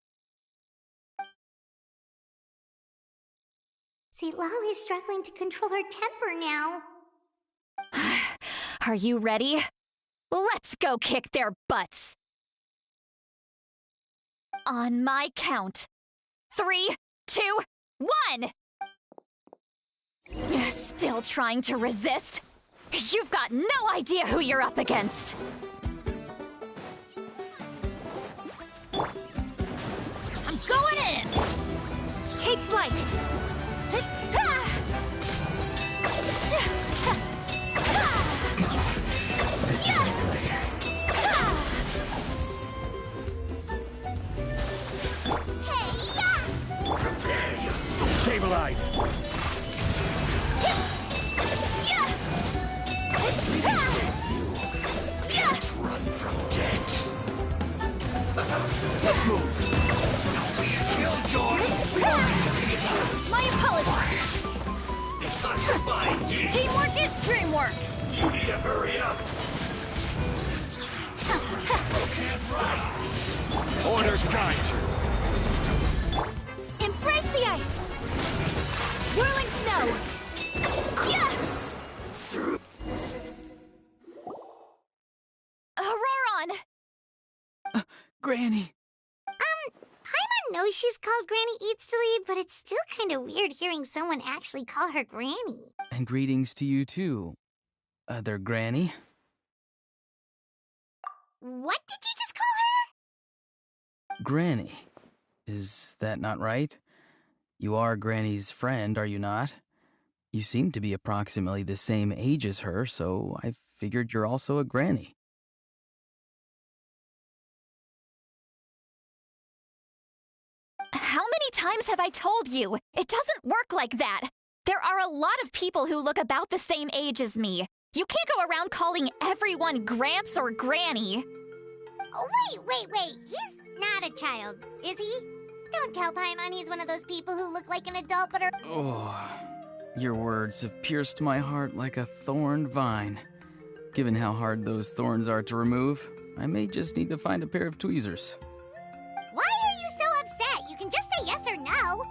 S4: See, Lolly's struggling to control her temper now.
S6: Are you ready? Let's go kick their butts. On my count. 3, 2, 1! Still trying to resist? You've got no idea who you're up against. I'm going in! Take flight!
S10: This isn't good.
S9: Prepare yourself.
S10: Stabilize!
S9: Please save you. Can't run from death.
S10: Let's move!
S9: Don't be a killjoy. We don't need to be here.
S6: My apologies!
S9: It's not fine here.
S6: Teamwork is dreamwork!
S9: You need to hurry up. Can't run.
S10: Order guide
S6: Embrace the ice! Whirling snow!
S9: Yes. Through.
S6: Auroron!
S7: Granny!
S4: Paimon knows she's called Granny Eatsley, but it's still kind of weird hearing someone actually call her Granny.
S7: And greetings to you too, other Granny.
S4: What did you just call her?
S7: Granny. Is that not right? You are Granny's friend, are you not? You seem to be approximately the same age as her, so I figured you're also a Granny.
S6: How many times have I told you? It doesn't work like that. There are a lot of people who look about the same age as me. You can't go around calling everyone Gramps or Granny.
S4: Oh, wait. He's not a child, is he? Don't tell Paimon he's one of those people who look like an adult but are...
S7: Oh, your words have pierced my heart like a thorned vine. Given how hard those thorns are to remove, I may just need to find a pair of tweezers.
S4: Why are you so upset? You can just say yes or no.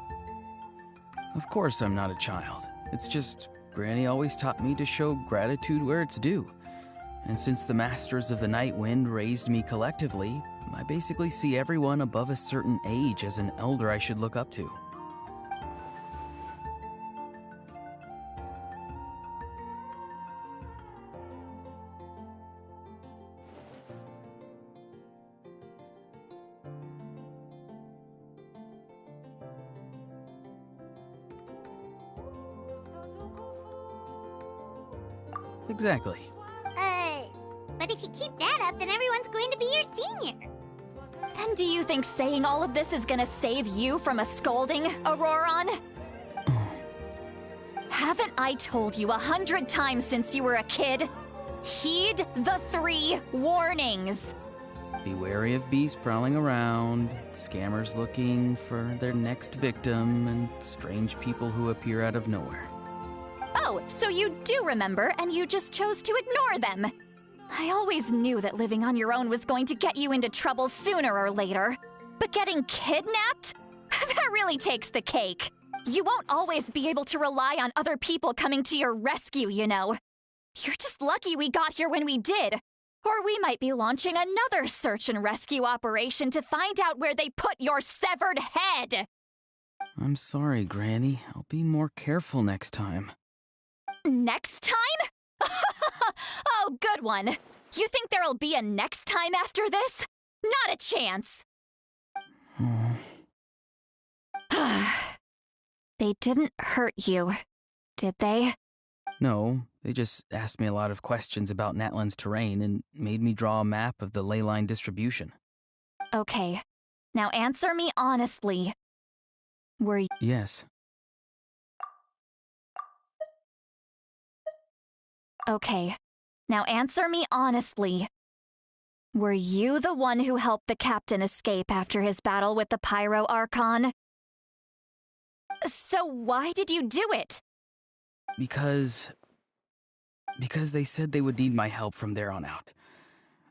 S7: Of course I'm not a child. It's just, Granny always taught me to show gratitude where it's due. And since the Masters of the Night Wind raised me collectively, I basically see everyone above a certain age as an elder I should look up to. Exactly.
S4: But if you keep that up, then everyone's going to be your senior.
S6: And do you think saying all of this is gonna save you from a scolding, Auroron? Haven't I told you 100 times since you were a kid? Heed the 3 warnings.
S7: Be wary of beasts prowling around, scammers looking for their next victim, and strange people who appear out of nowhere.
S6: Oh, so you do remember, and you just chose to ignore them. I always knew that living on your own was going to get you into trouble sooner or later. But getting kidnapped? That really takes the cake. You won't always be able to rely on other people coming to your rescue, you know. You're just lucky we got here when we did. Or we might be launching another search and rescue operation to find out where they put your severed head.
S7: I'm sorry, Granny. I'll be more careful next time.
S6: Next time? Oh, good one. You think there'll be a next time after this? Not a chance. They didn't hurt you, did they?
S7: No, they just asked me a lot of questions about Natlan's terrain and made me draw a map of the ley line distribution.
S6: Okay, now answer me honestly. Were you...
S7: Yes.
S6: Okay, now answer me honestly. Were you the one who helped the captain escape after his battle with the Pyro Archon? So why did you do it?
S7: Because they said they would need my help from there on out.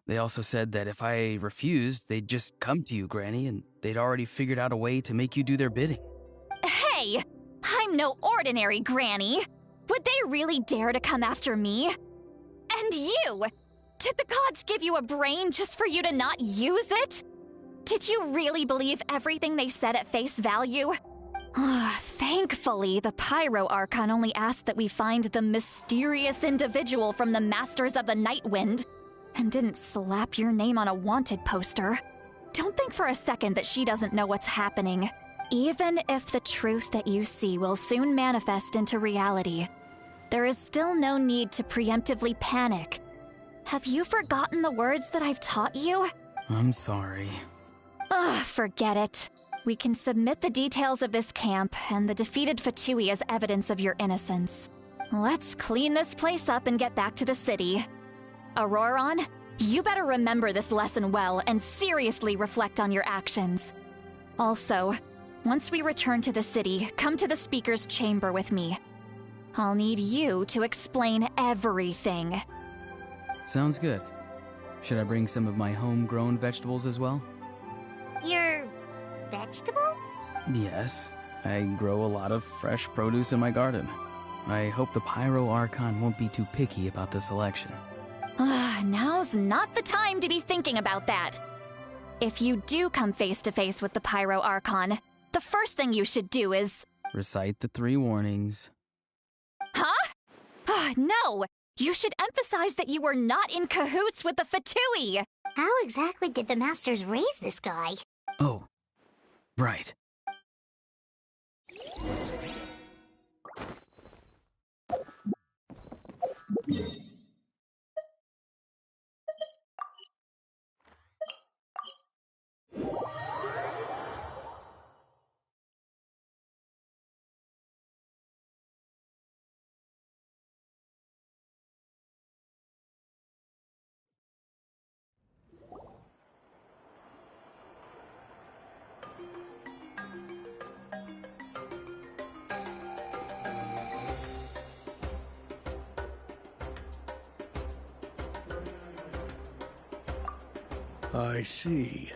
S7: They also said that if I refused, they'd just come to you, Granny, and they'd already figured out a way to make you do their bidding.
S6: Hey! I'm no ordinary Granny! Would they really dare to come after me? And you! Did the gods give you a brain just for you to not use it? Did you really believe everything they said at face value? Thankfully, the Pyro Archon only asked that we find the mysterious individual from the Masters of the Night Wind, and didn't slap your name on a wanted poster. Don't think for a second that she doesn't know what's happening. Even if the truth that you see will soon manifest into reality, there is still no need to preemptively panic. Have you forgotten the words that I've taught you?
S7: I'm sorry.
S6: Forget it. We can submit the details of this camp and the defeated Fatui as evidence of your innocence. Let's clean this place up and get back to the city. Auroron, you better remember this lesson well and seriously reflect on your actions. Also, once we return to the city, come to the speaker's chamber with me. I'll need you to explain everything.
S7: Sounds good. Should I bring some of my homegrown vegetables as well?
S4: Your vegetables?
S7: Yes. I grow a lot of fresh produce in my garden. I hope the Pyro Archon won't be too picky about the selection.
S6: Now's not the time to be thinking about that. If you do come face to face with the Pyro Archon, the first thing you should do is...
S7: Recite the 3 warnings.
S6: Huh? No! You should emphasize that you were not in cahoots with the Fatui!
S4: How exactly did the Masters raise this guy?
S7: Oh, right.
S10: I see.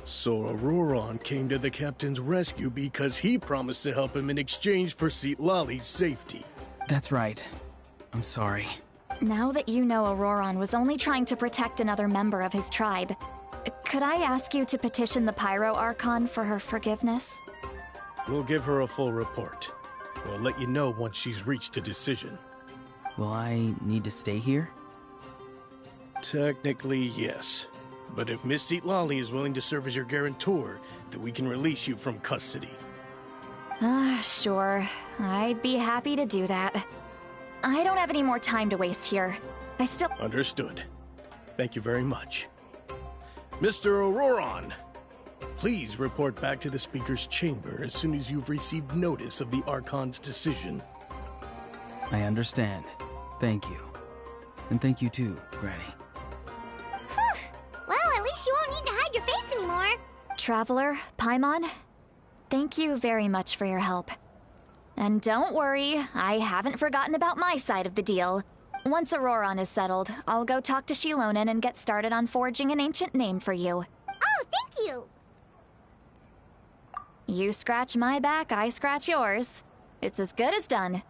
S10: So Auroron came to the captain's rescue because he promised to help him in exchange for Citlali's safety.
S7: That's right. I'm sorry.
S6: Now that you know Auroron was only trying to protect another member of his tribe, could I ask you to petition the Pyro Archon for her forgiveness?
S10: We'll give her a full report. We'll let you know once she's reached a decision.
S7: Will I need to stay here?
S10: Technically, yes. But if Miss Citlali is willing to serve as your guarantor, then we can release you from custody.
S6: Sure. I'd be happy to do that. I don't have any more time to waste here. I still...
S10: Understood. Thank you very much. Mr. Auroron, Please report back to the Speaker's chamber as soon as you've received notice of the Archon's decision.
S7: I understand. Thank you. And thank you too, Granny.
S4: Well, at least you won't need to hide your face anymore.
S6: Traveler, Paimon, thank you very much for your help. And don't worry, I haven't forgotten about my side of the deal. Once Auroron is settled, I'll go talk to Shilonen and get started on forging an ancient name for you.
S4: Oh, thank you!
S6: You scratch my back, I scratch yours. It's as good as done.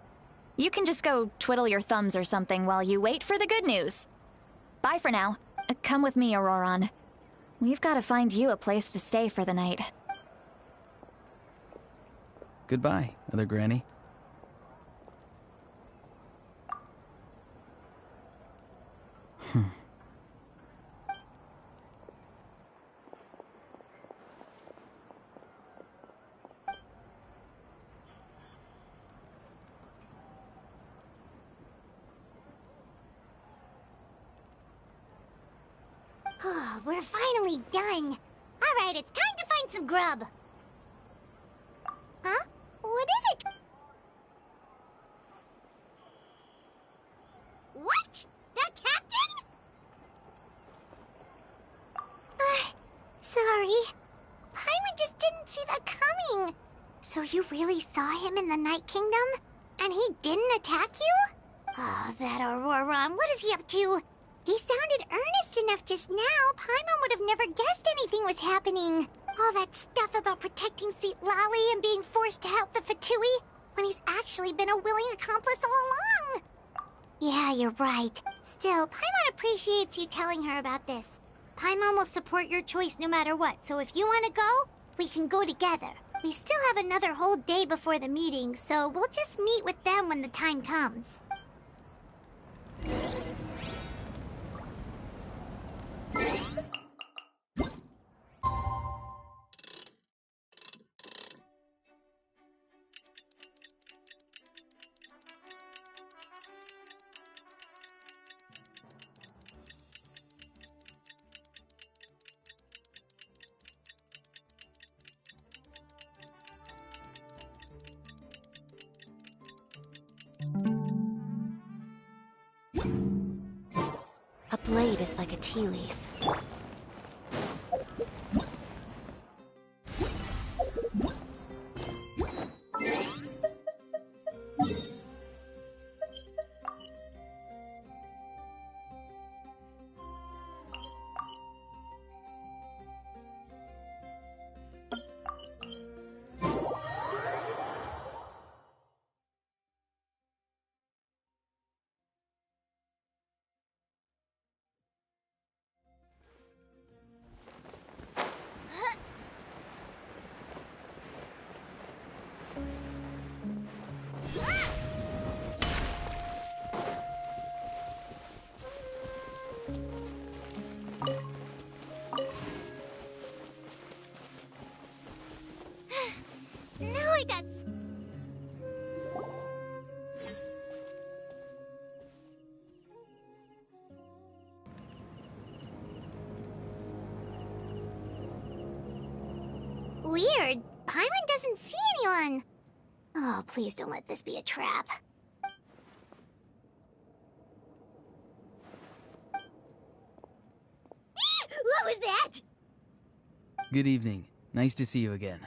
S6: You can just go twiddle your thumbs or something while you wait for the good news. Bye for now. Come with me, Auroron. We've got to find you a place to stay for the night.
S7: Goodbye, Other Granny.
S4: We're finally done. Alright, it's time to find some grub. Huh? What is it? What? That captain? Sorry. Paimon just didn't see that coming. So you really saw him in the Night Kingdom? And he didn't attack you? Oh, that Auroron, what is he up to? He sounded earnest enough just now. Paimon would have never guessed anything was happening. All that stuff about protecting Seat Lally and being forced to help the Fatui, when he's actually been a willing accomplice all along. Yeah, you're right. Still, Paimon appreciates you telling her about this. Paimon will support your choice no matter what, so if you want to go, we can go together. We still have another whole day before the meeting, so we'll just meet with them when the time comes.
S6: A blade is like a tea leaf. Now I got... Weird. Paimon doesn't see anyone. Oh, please don't let this be a trap. What was that?
S7: Good evening. Nice to see you again.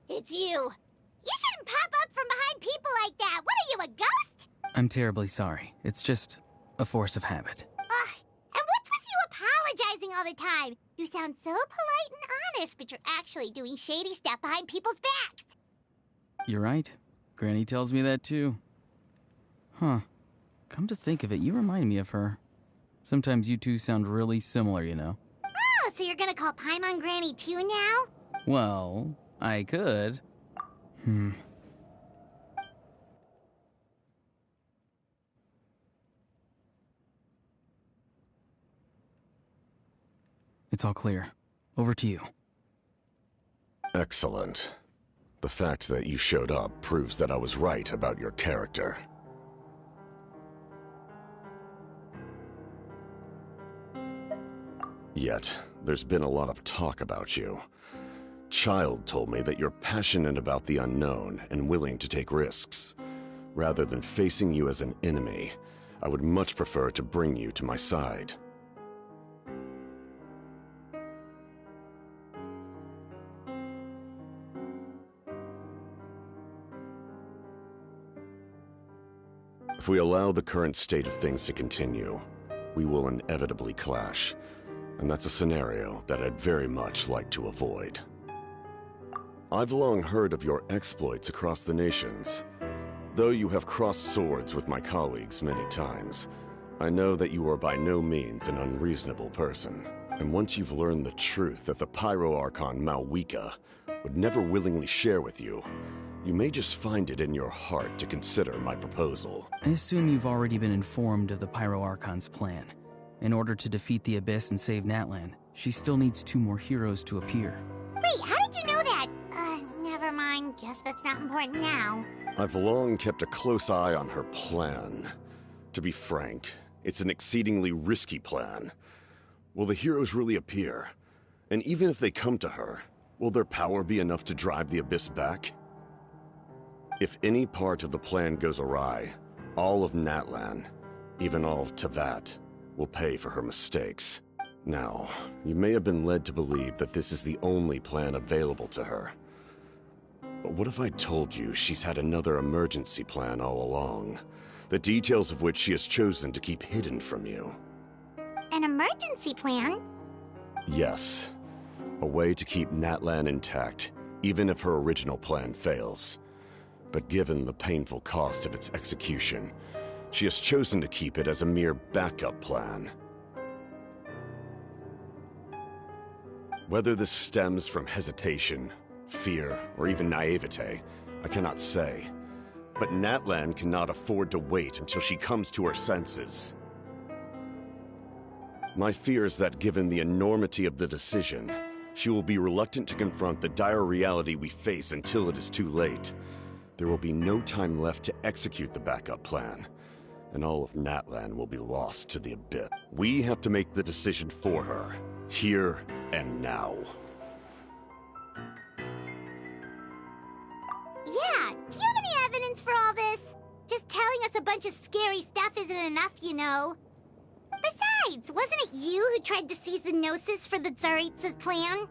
S4: It's you. You shouldn't pop up from behind people like that. What are you, a ghost?
S7: I'm terribly sorry. It's just a force of habit.
S4: And what's with you apologizing all the time? You sound so polite and honest, but you're actually doing shady stuff behind people's backs.
S7: You're right. Granny tells me that too. Huh. Come to think of it, you remind me of her. Sometimes you two sound really similar, you know.
S4: Oh, so you're gonna call Paimon Granny too now?
S7: Well, I could. It's all clear. Over to you.
S8: Excellent. The fact that you showed up proves that I was right about your character. Yet, There's been a lot of talk about you. Child told me that you're passionate about the unknown and willing to take risks. Rather than facing you as an enemy, I would much prefer to bring you to my side. If we allow the current state of things to continue, we will inevitably clash, and that's a scenario that I'd very much like to avoid. I've long heard of your exploits across the nations. Though you have crossed swords with my colleagues many times, I know that you are by no means an unreasonable person. And once you've learned the truth that the Pyro Archon Malwika would never willingly share with you, you may just find it in your heart to consider my proposal.
S7: I assume you've already been informed of the Pyro Archon's plan. In order to defeat the Abyss and save Natlan, she still needs 2 more heroes to appear.
S4: Wait, how did you know that? Never mind. Guess that's not important now.
S8: I've long kept a close eye on her plan. To be frank, it's an exceedingly risky plan. Will the heroes really appear? And even if they come to her, will their power be enough to drive the Abyss back? If any part of the plan goes awry, all of Natlan, even all of Tevat, will pay for her mistakes. Now, you may have been led to believe that this is the only plan available to her. But what if I told you she's had another emergency plan all along, the details of which she has chosen to keep hidden from you?
S4: An emergency plan?
S8: Yes. A way to keep Natlan intact, even if her original plan fails. But given the painful cost of its execution, she has chosen to keep it as a mere backup plan. Whether this stems from hesitation, fear, or even naivete, I cannot say. But Natlan cannot afford to wait until she comes to her senses. My fear is that given the enormity of the decision, she will be reluctant to confront the dire reality we face until it is too late. There will be no time left to execute the backup plan, and all of Natlan will be lost to the Abyss. We have to make the decision for her, here and now.
S4: Yeah, do you have any evidence for all this? Just telling us a bunch of scary stuff isn't enough, you know. Besides, wasn't it you who tried to seize the Gnosis for the Tsaritsa's plan?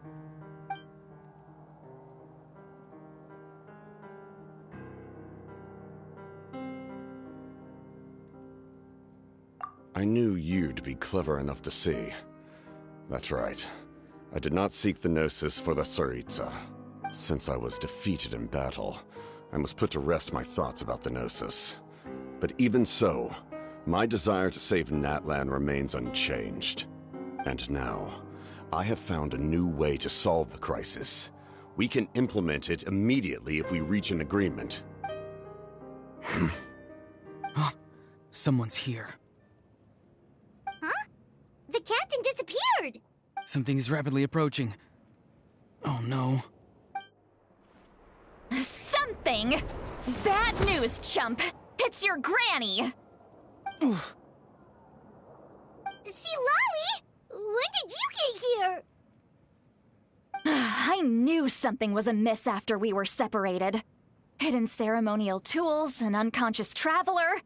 S8: I knew you'd be clever enough to see. That's right. I did not seek the Gnosis for the Tsaritsa. Since I was defeated in battle, I must put to rest my thoughts about the Gnosis. But even so, my desire to save Natlan remains unchanged. And now, I have found a new way to solve the crisis. We can implement it immediately if we reach an agreement.
S7: Someone's here.
S4: Huh? The captain disappeared!
S7: Something is rapidly approaching. Oh no.
S6: Something? Bad news, chump! It's your granny!
S4: See, Lolly? When did you get here?
S6: I knew something was amiss after we were separated. Hidden ceremonial tools, an unconscious traveler.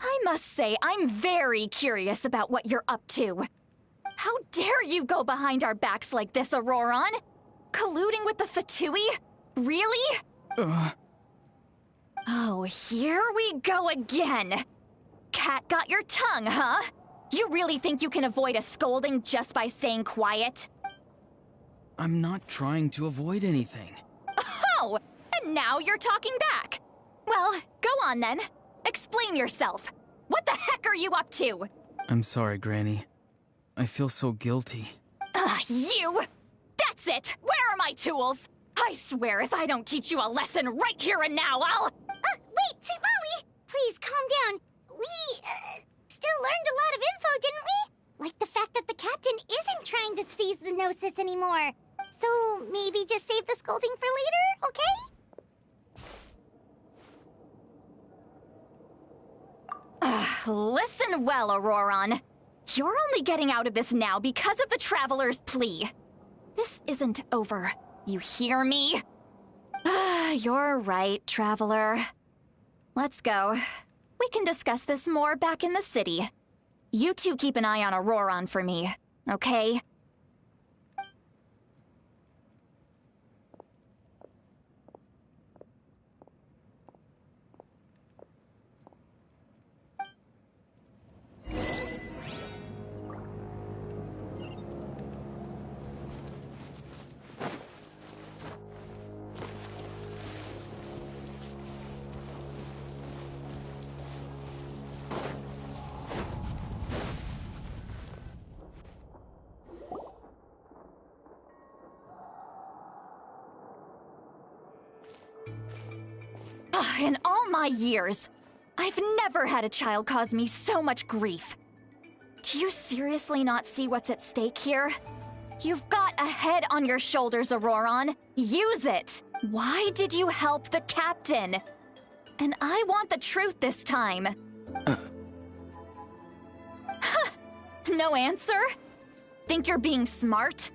S6: I must say, I'm very curious about what you're up to. How dare you go behind our backs like this, Auroron? Colluding with the Fatui? Really? Oh, here we go again. Cat got your tongue, huh? You really think you can avoid a scolding just by staying quiet?
S7: I'm not trying to avoid anything.
S6: Oh, and now you're talking back. Well, go on then. Explain yourself. What the heck are you up to?
S7: I'm sorry, Granny. I feel so guilty.
S6: You! That's it! Where are my tools? I swear if I don't teach you a lesson right here and now, I'll...
S4: Wait, see, Lolly! Please, calm down. We, still learned a lot of info, didn't we? Like the fact that the captain isn't trying to seize the Gnosis anymore. So, maybe just save the scolding for later, okay?
S6: Listen well, Auroron. You're only getting out of this now because of the Traveler's plea. This isn't over. You hear me? You're right, Traveler. Let's go. We can discuss this more back in the city. You two keep an eye on Auroron for me, okay? In all my years, I've never had a child cause me so much grief. Do you seriously not see what's at stake here? You've got a head on your shoulders, Auroron. Use it! Why did you help the captain? And I want the truth this time. No answer? Think you're being smart?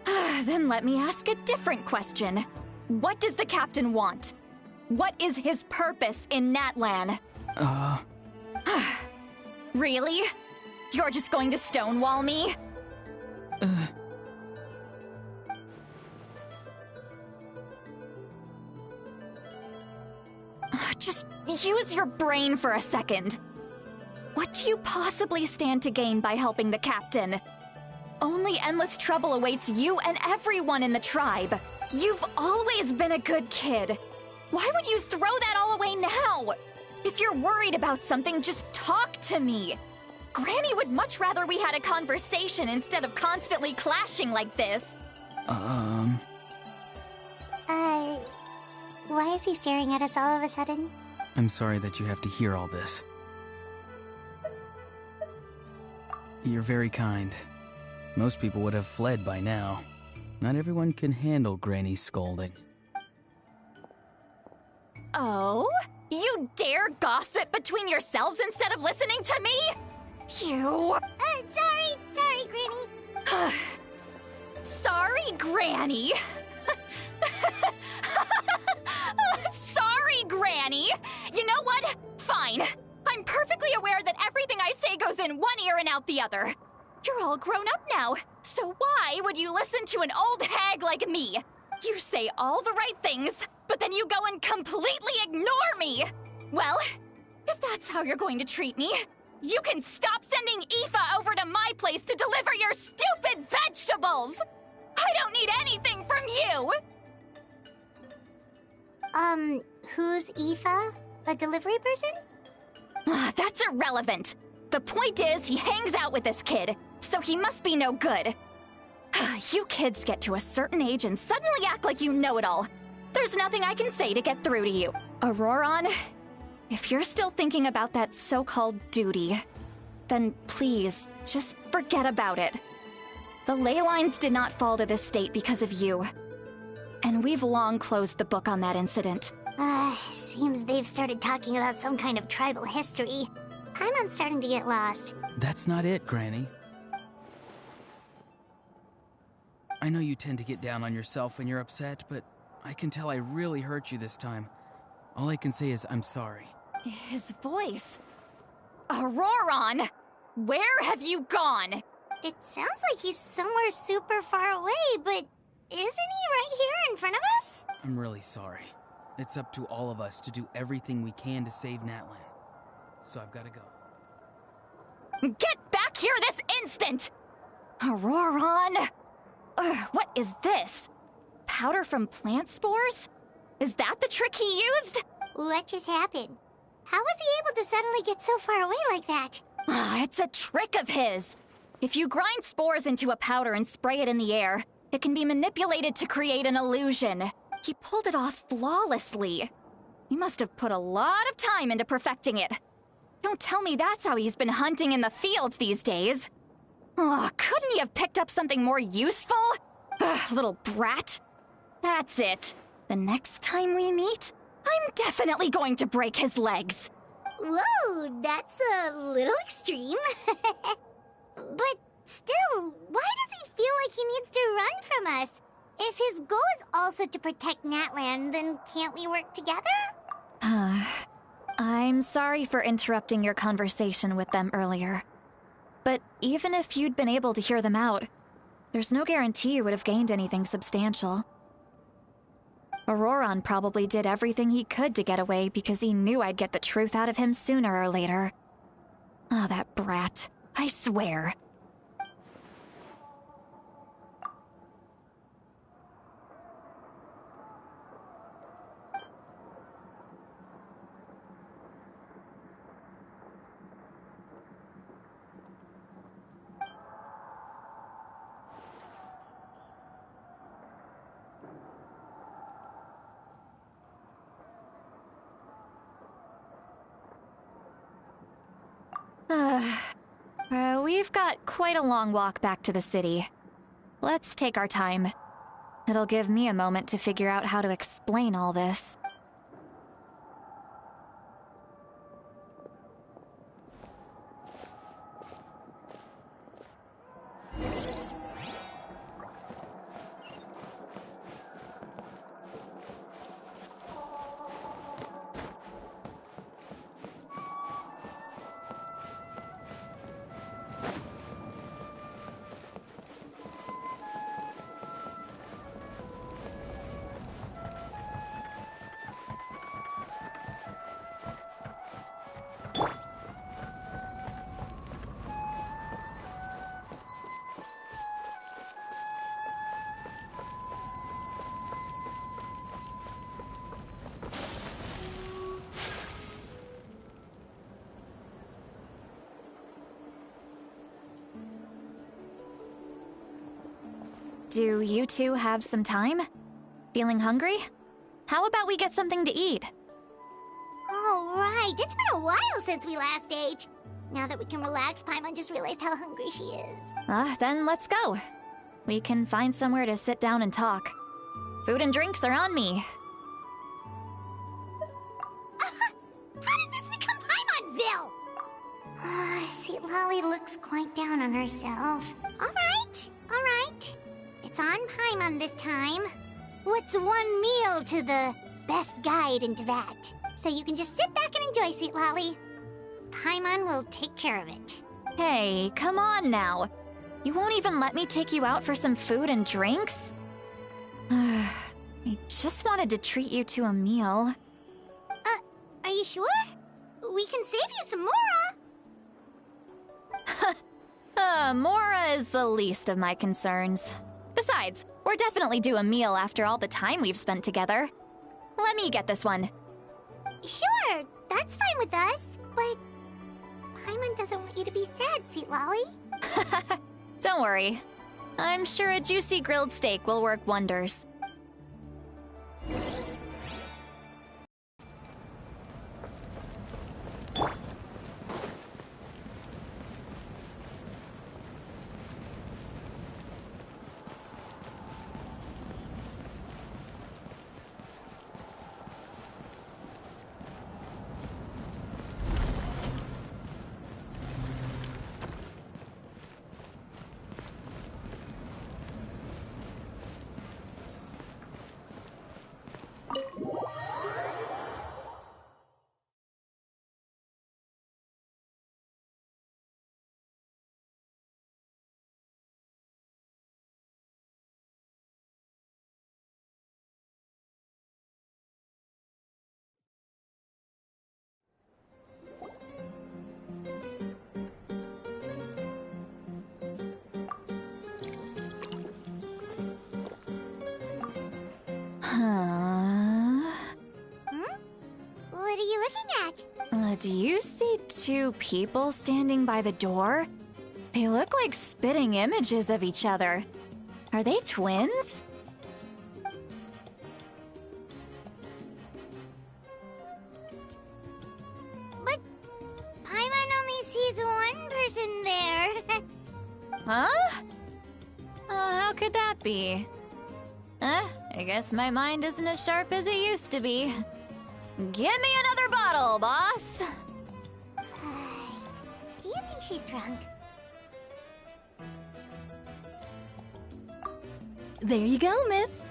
S6: Then let me ask a different question. What does the captain want? What is his purpose in Natlan? Really? You're just going to stonewall me? Just use your brain for a second. What do you possibly stand to gain by helping the captain? Only endless trouble awaits you and everyone in the tribe. You've always been a good kid. Why would you throw that all away now? If you're worried about something, just talk to me. Granny would much rather we had a conversation instead of constantly clashing like this.
S4: Why is he staring at us all of a sudden?
S7: I'm sorry that you have to hear all this. You're very kind. Most people would have fled by now. Not everyone can handle Granny's scolding.
S6: Oh? You dare gossip between yourselves instead of listening to me? You...
S4: Sorry, Granny.
S6: Sorry, Granny. Sorry, Granny. You know what? Fine. I'm perfectly aware that everything I say goes in one ear and out the other. You're all grown up now, so why would you listen to an old hag like me? You say all the right things, but then you go and completely ignore me! Well, if that's how you're going to treat me, you can stop sending Aoife over to my place to deliver your stupid vegetables! I don't need anything from you!
S4: Who's Aoife? A delivery person?
S6: That's irrelevant. The point is, he hangs out with this kid, so he must be no good. You kids get to a certain age and suddenly act like you know it all. There's nothing I can say to get through to you. Auroron, if you're still thinking about that so-called duty, then please, just forget about it. The ley lines did not fall to this state because of you. And we've long closed the book on that incident.
S4: Seems they've started talking about some kind of tribal history. I'm starting to get lost.
S7: That's not it, Granny. I know you tend to get down on yourself when you're upset, but I can tell I really hurt you this time. All I can say is I'm sorry.
S6: His voice. Auroron! Where have you gone?
S4: It sounds like he's somewhere super far away, but isn't he right here in front of us?
S7: I'm really sorry. It's up to all of us to do everything we can to save Natlan. So I've got to go.
S6: Get back here this instant! Auroron! What is this? Powder from plant spores? Is that the trick he used?
S4: What just happened? How was he able to suddenly get so far away like that?
S6: It's a trick of his. If you grind spores into a powder and spray it in the air, it can be manipulated to create an illusion. He pulled it off flawlessly. He must have put a lot of time into perfecting it. Don't tell me that's how he's been hunting in the fields these days. Couldn't he have picked up something more useful? Little brat. That's it. The next time we meet, I'm definitely going to break his legs.
S4: Whoa, that's a little extreme. But still, why does he feel like he needs to run from us? If his goal is also to protect Natlan, then can't we work together?
S6: I'm sorry for interrupting your conversation with them earlier. But even if you'd been able to hear them out, there's no guarantee you would have gained anything substantial. Auroron probably did everything he could to get away because he knew I'd get the truth out of him sooner or later. Ah, that brat. I swear. We've got quite a long walk back to the city. Let's take our time. It'll give me a moment to figure out how to explain all this. Do you two have some time? Feeling hungry? How about we get something to eat?
S4: Oh, right. It's been a while since we last ate. Now that we can relax, Paimon just realized how hungry she is.
S6: Then let's go. We can find somewhere to sit down and talk. Food and drinks are on me.
S4: How did this become Paimonville? Sweet Lolly looks quite down on herself. All right. It's on Paimon this time. What's one meal to the best guide into that? So you can just sit back and enjoy, Sweet Lolly. Paimon will take care of it.
S6: Hey, come on now. You won't even let me take you out for some food and drinks? I just wanted to treat you to a meal.
S4: Are you sure? We can save you some Mora.
S6: Mora is the least of my concerns. Besides, we're definitely due a meal after all the time we've spent together. Let me get this one.
S4: Sure, that's fine with us, but Paimon doesn't want you to be sad, Sweet Lolly.
S6: Don't worry. I'm sure a juicy grilled steak will work wonders.
S4: What are you looking at?
S6: Do you see two people standing by the door? They look like spitting images of each other. Are they twins?
S4: But Paimon only sees one person there.
S6: Huh? How could that be? I guess my mind isn't as sharp as it used to be. Give me another bottle, boss!
S4: she's drunk.
S11: There you go, miss.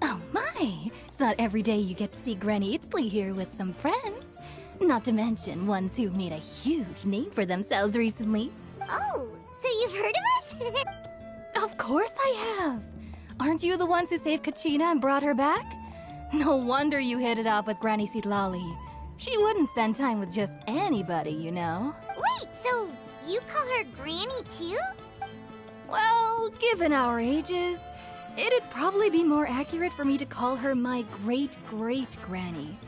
S11: Oh my, it's not every day you get to see Granny Itzley here with some friends. Not to mention ones who've made a huge name for themselves recently.
S4: Oh, so you've heard of us?
S11: Of course I have. Aren't you the ones who saved Kachina and brought her back? No wonder you hit it off with Granny Citlali. She wouldn't spend time with just anybody, you know.
S4: Wait, so you call her Granny too?
S11: Well, given our ages, it'd probably be more accurate for me to call her my great-great-granny.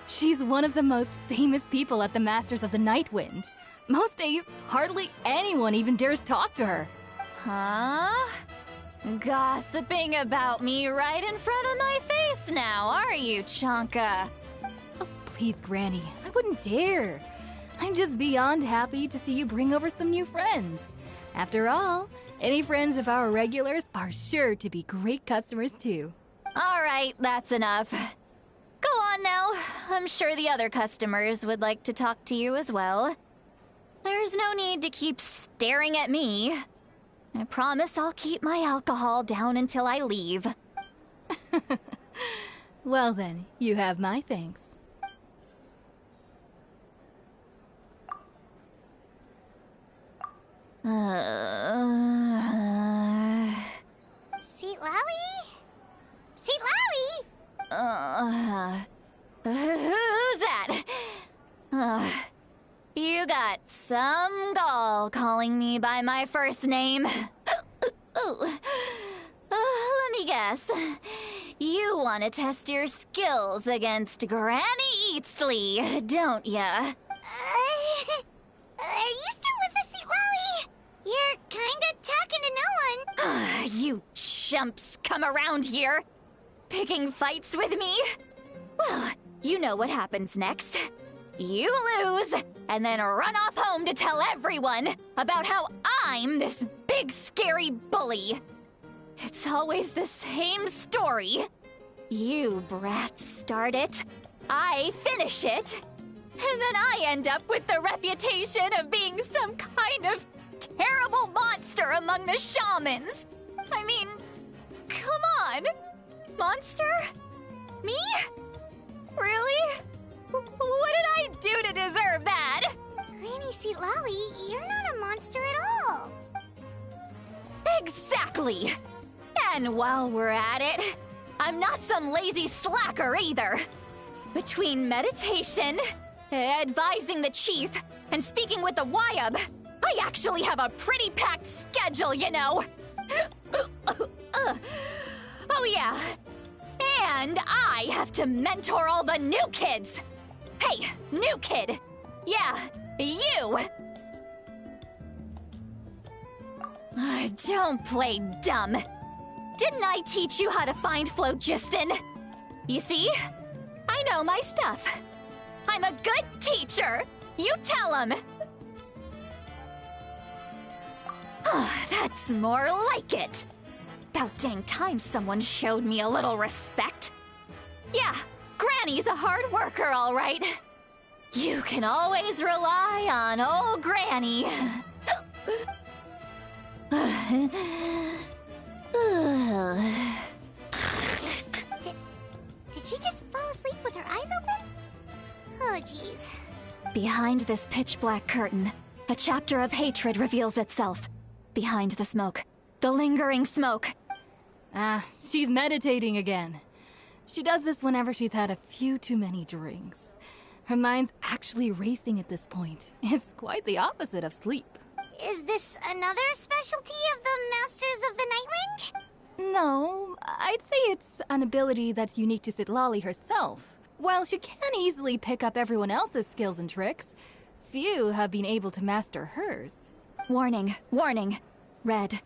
S11: She's one of the most famous people at the Masters of the Nightwind. Most days, hardly anyone even dares talk to her.
S6: Huh? Gossiping about me right in front of my face now, are you, Chonka?
S11: Oh, please, Granny, I wouldn't dare. I'm just beyond happy to see you bring over some new friends. After all, any friends of our regulars are sure to be great customers too.
S6: All right, that's enough. Go on now. I'm sure the other customers would like to talk to you as well. There's no need to keep staring at me. I promise I'll keep my alcohol down until I leave.
S11: Well then, you have my thanks.
S4: Seat Lally? Seat Lally?
S6: Who's that? You got some gall calling me by my first name. Let me guess. You want to test your skills against Granny Eatsley, don't ya?
S4: Are you still with us, Seat Lally? You're kinda talking to no one.
S6: You chumps come around here, picking fights with me? Well, you know what happens next. You lose, and then run off home to tell everyone about how I'm this big scary bully. It's always the same story. You brats start it, I finish it, and then I end up with the reputation of being some kind of terrible monster among the shamans. I mean, come on. Monster? Me? Really? What did I do to deserve that?
S4: Granny Seat Lally, you're not a monster at all.
S6: Exactly. And while we're at it, I'm not some lazy slacker either. Between meditation, advising the chief, and speaking with the Wyab, I actually have a pretty packed schedule, you know. Oh yeah. And I have to mentor all the new kids. Hey, new kid. Yeah, you. Don't play dumb. Didn't I teach you how to find phlogiston? You see? I know my stuff. I'm a good teacher. You tell him. That's more like it. About dang time someone showed me a little respect. Yeah, Granny's a hard worker, all right. You can always rely on old Granny.
S4: Did she just fall asleep with her eyes open? Oh, jeez.
S6: Behind this pitch-black curtain, a chapter of hatred reveals itself. Behind the smoke. The lingering smoke.
S11: Ah, she's meditating again. She does this whenever she's had a few too many drinks. Her mind's actually racing at this point. It's quite the opposite of sleep.
S4: Is this another specialty of the Masters of the Nightwind?
S11: No, I'd say it's an ability that's unique to Citlali herself. While she can easily pick up everyone else's skills and tricks, few have been able to master hers.
S6: Warning, warning. Red,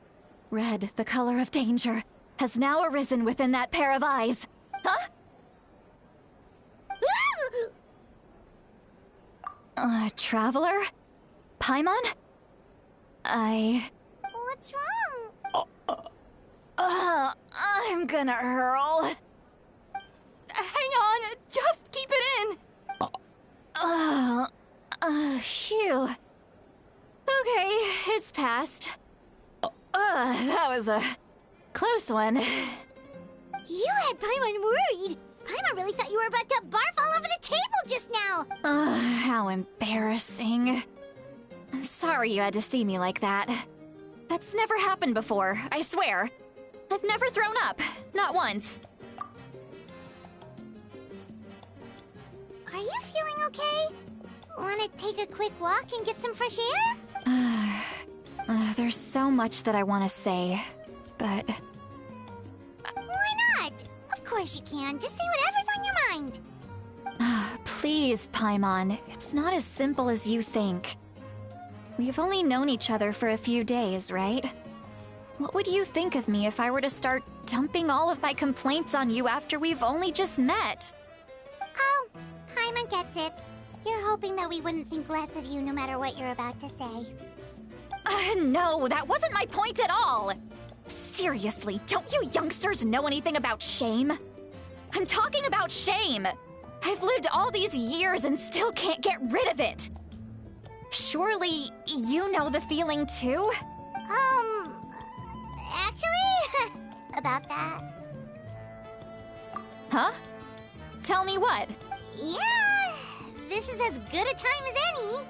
S6: the color of danger, has now arisen within that pair of eyes. Huh? Traveler? Paimon?
S4: What's wrong?
S6: I'm gonna hurl.
S11: Hang on, just keep it in.
S6: Phew. Okay, it's passed. That was a close one.
S4: You had Paimon worried. Paimon really thought you were about to barf all over the table just now.
S6: How embarrassing. I'm sorry you had to see me like that. That's never happened before, I swear. I've never thrown up. Not once.
S4: Are you feeling okay? Wanna take a quick walk and get some fresh air?
S6: There's so much that I want to say, but...
S4: Why not? Of course you can. Just say whatever's on your mind.
S6: Please, Paimon. It's not as simple as you think. We've only known each other for a few days, right? What would you think of me if I were to start dumping all of my complaints on you after we've only just met?
S4: Oh, Paimon gets it. You're hoping that we wouldn't think less of you no matter what you're about to say.
S6: No, that wasn't my point at all! Seriously, don't you youngsters know anything about shame? I'm talking about shame! I've lived all these years and still can't get rid of it! Surely, you know the feeling too?
S4: Actually, about that.
S6: Huh? Tell me what?
S4: Yeah, this is as good a time as any.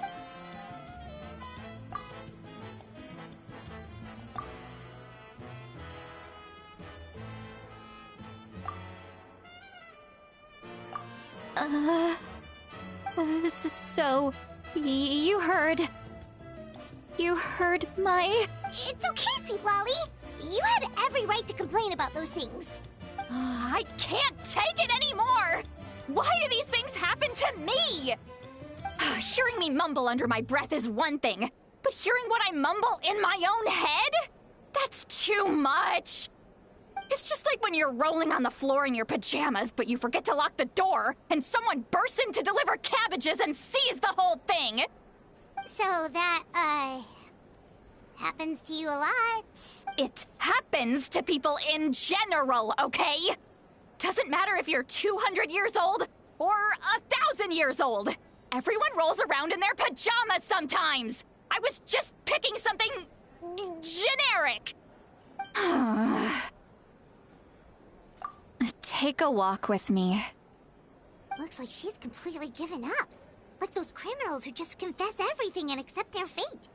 S6: So... You heard my...
S4: It's okay, Sweet Lolly. You had every right to complain about those things.
S6: I can't take it anymore! Why do these things happen to me? Hearing me mumble under my breath is one thing, but hearing what I mumble in my own head? That's too much! It's just like when you're rolling on the floor in your pajamas, but you forget to lock the door, and someone bursts in to deliver cabbages and sees the whole thing!
S4: So that, happens to you a lot.
S6: It happens to people in general, okay? Doesn't matter if you're 200 years old or 1,000 years old. Everyone rolls around in their pajamas sometimes. I was just picking something generic. Take a walk with me.
S4: Looks like she's completely given up. Like those criminals who just confess everything and accept their fate.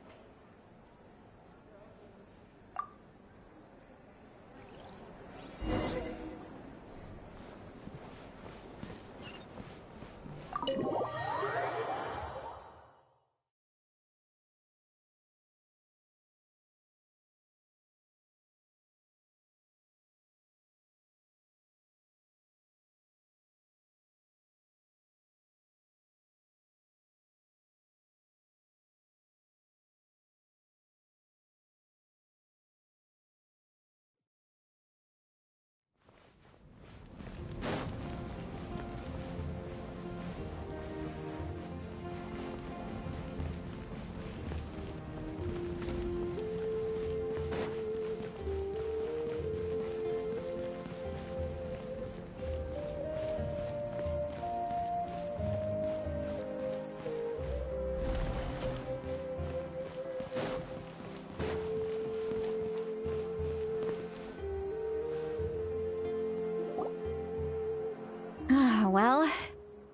S6: Well,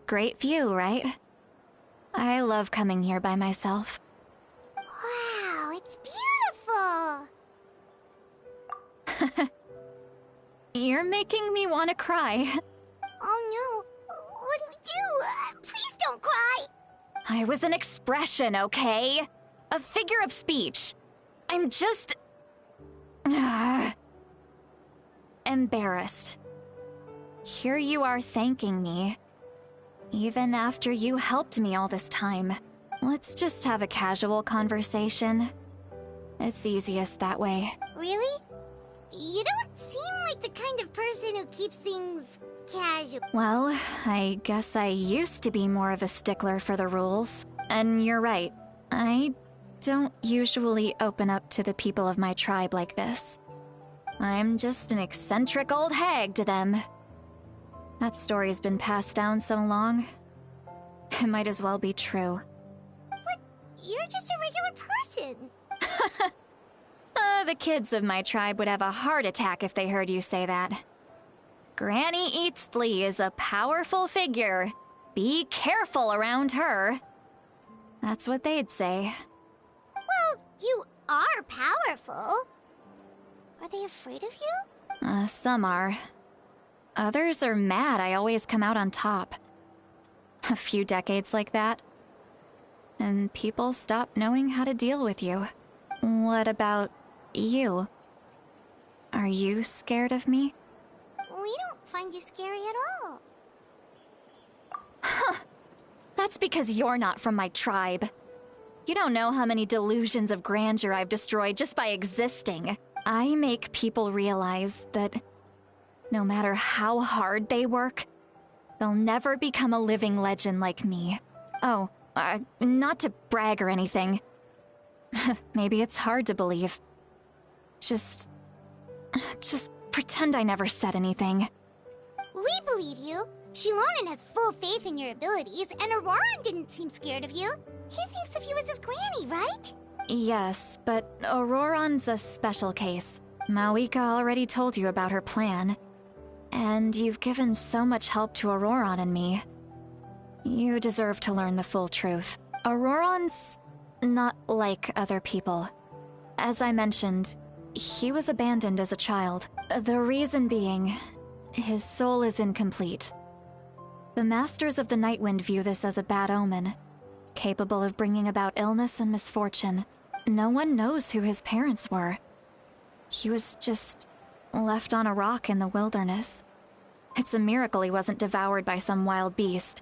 S6: great view, right? I love coming here by myself.
S4: Wow, it's beautiful!
S6: You're making me want to cry.
S4: Oh no, what do we do? Please don't cry!
S6: I was an expression, okay? A figure of speech. I'm just... embarrassed. Here you are thanking me. Even after you helped me all this time. Let's just have a casual conversation. It's easiest that way.
S4: Really? You don't seem like the kind of person who keeps things casual.
S6: Well, I guess I used to be more of a stickler for the rules. And you're right. I don't usually open up to the people of my tribe like this. I'm just an eccentric old hag to them. That story's been passed down so long, it might as well be true.
S4: You're just a regular person.
S6: The kids of my tribe would have a heart attack if they heard you say that. Granny Eatsley is a powerful figure. Be careful around her. That's what they'd say.
S4: Well, you are powerful. Are they afraid of you?
S6: Some are. Others are mad I always come out on top. A few decades like that, and people stop knowing how to deal with you. What about you? Are you scared of me?
S4: We don't find you scary at all.
S6: Huh. That's because you're not from my tribe. You don't know how many delusions of grandeur I've destroyed just by existing. I make people realize that no matter how hard they work, they'll never become a living legend like me. Oh, not to brag or anything. Maybe it's hard to believe. Just pretend I never said anything.
S4: We believe you. Shilonen has full faith in your abilities, and Auroran didn't seem scared of you. He thinks of you as his granny, right?
S6: Yes, but Auroran's a special case. Mawika already told you about her plan. And you've given so much help to Auroran and me. You deserve to learn the full truth. Auroran's not like other people. As I mentioned, he was abandoned as a child. The reason being, his soul is incomplete. The Masters of the Nightwind view this as a bad omen, capable of bringing about illness and misfortune. No one knows who his parents were. He was just left on a rock in the wilderness. It's a miracle he wasn't devoured by some wild beast.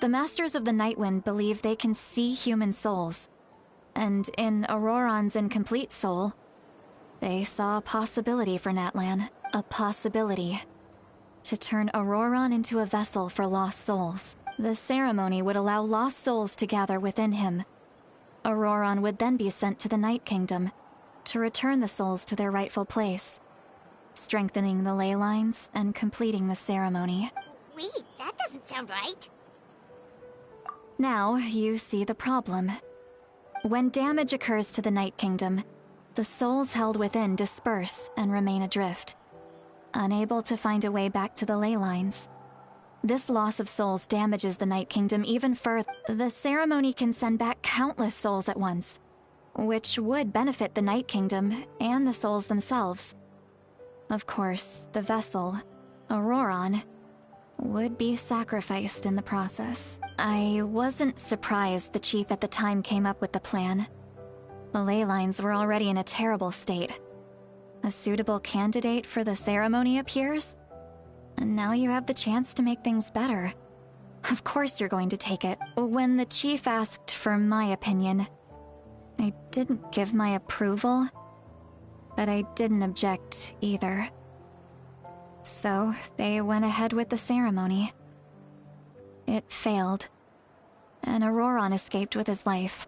S6: The Masters of the Nightwind believe they can see human souls, and in Auroran's incomplete soul, they saw a possibility for Natlan. A possibility to turn Auroran into a vessel for lost souls. The ceremony would allow lost souls to gather within him. Auroran would then be sent to the Night Kingdom to return the souls to their rightful place, strengthening the ley lines and completing the ceremony.
S4: Wait, that doesn't sound right.
S6: Now you see the problem. When damage occurs to the Night Kingdom, the souls held within disperse and remain adrift, unable to find a way back to the ley lines. This loss of souls damages the Night Kingdom even further. The ceremony can send back countless souls at once, which would benefit the Night Kingdom and the souls themselves. Of course, the vessel, Auroran, would be sacrificed in the process. I wasn't surprised the chief at the time came up with the plan. The ley lines were already in a terrible state. A suitable candidate for the ceremony appears, and now you have the chance to make things better. Of course you're going to take it. When the chief asked for my opinion, I didn't give my approval, but I didn't object either. So they went ahead with the ceremony. It failed, and Auroran escaped with his life.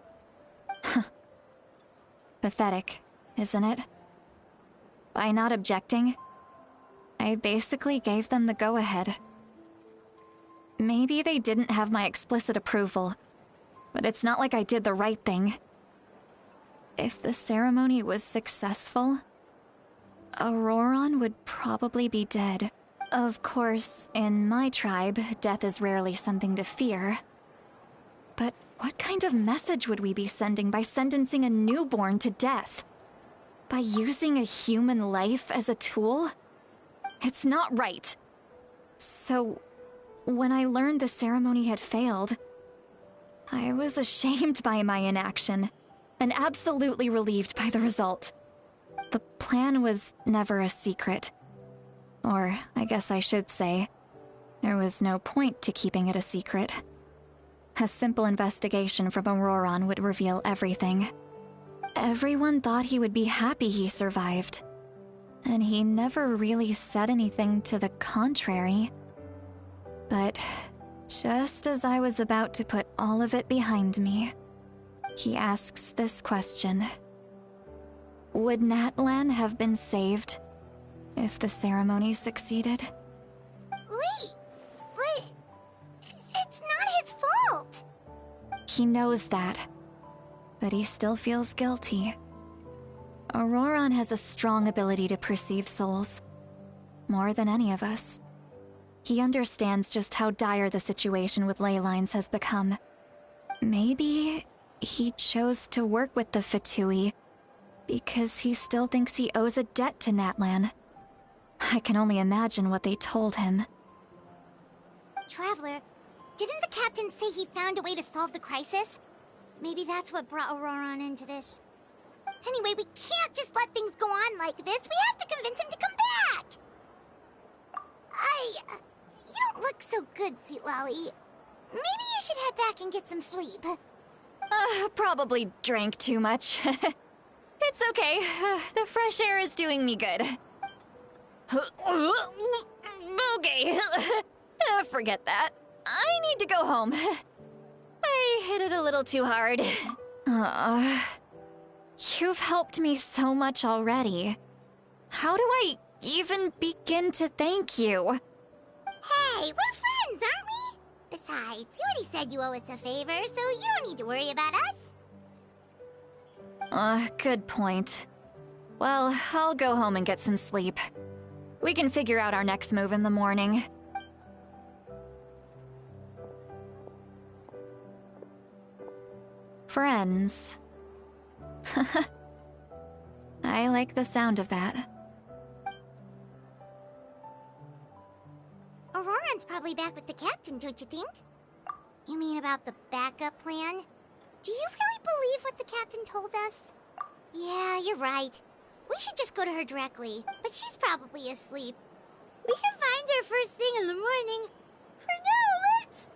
S6: Pathetic, isn't it? By not objecting, I basically gave them the go-ahead. Maybe they didn't have my explicit approval, but it's not like I did the right thing. If the ceremony was successful, Auroran would probably be dead. Of course, in my tribe, death is rarely something to fear. But what kind of message would we be sending by sentencing a newborn to death? By using a human life as a tool? It's not right. So, when I learned the ceremony had failed, I was ashamed by my inaction, and absolutely relieved by the result. The plan was never a secret. Or, I guess I should say, there was no point to keeping it a secret. A simple investigation from Auroran would reveal everything. Everyone thought he would be happy he survived, and he never really said anything to the contrary. But just as I was about to put all of it behind me, he asks this question. Would Natlan have been saved if the ceremony succeeded?
S4: Wait, but it's not his fault.
S6: He knows that. but he still feels guilty. Auroron has a strong ability to perceive souls. More than any of us. He understands just how dire the situation with ley lines has become. Maybe he chose to work with the Fatui because he still thinks he owes a debt to Natlan. I can only imagine what they told him.
S4: Traveler, didn't the captain say he found a way to solve the crisis? Maybe that's what brought Auroron into this. Anyway, we can't just let things go on like this. We have to convince him to come back! You don't look so good, Sweet Lolly. Maybe you should head back and get some sleep.
S6: Probably drank too much. It's okay. The fresh air is doing me good. Okay. Forget that. I need to go home. I hit it a little too hard. You've helped me so much already. How do I even begin to thank you?
S4: Hey, we're friends, aren't we? Besides, you already said you owe us a favor, so you don't need to worry about us.
S6: Good point. Well, I'll go home and get some sleep. We can figure out our next move in the morning. Friends. I like the sound of that.
S4: Auroron's probably back with the captain, don't you think? You mean about the backup plan? Do you really believe what the captain told us? Yeah, you're right. We should just go to her directly, but she's probably asleep. We can find her first thing in the morning. For now, let's...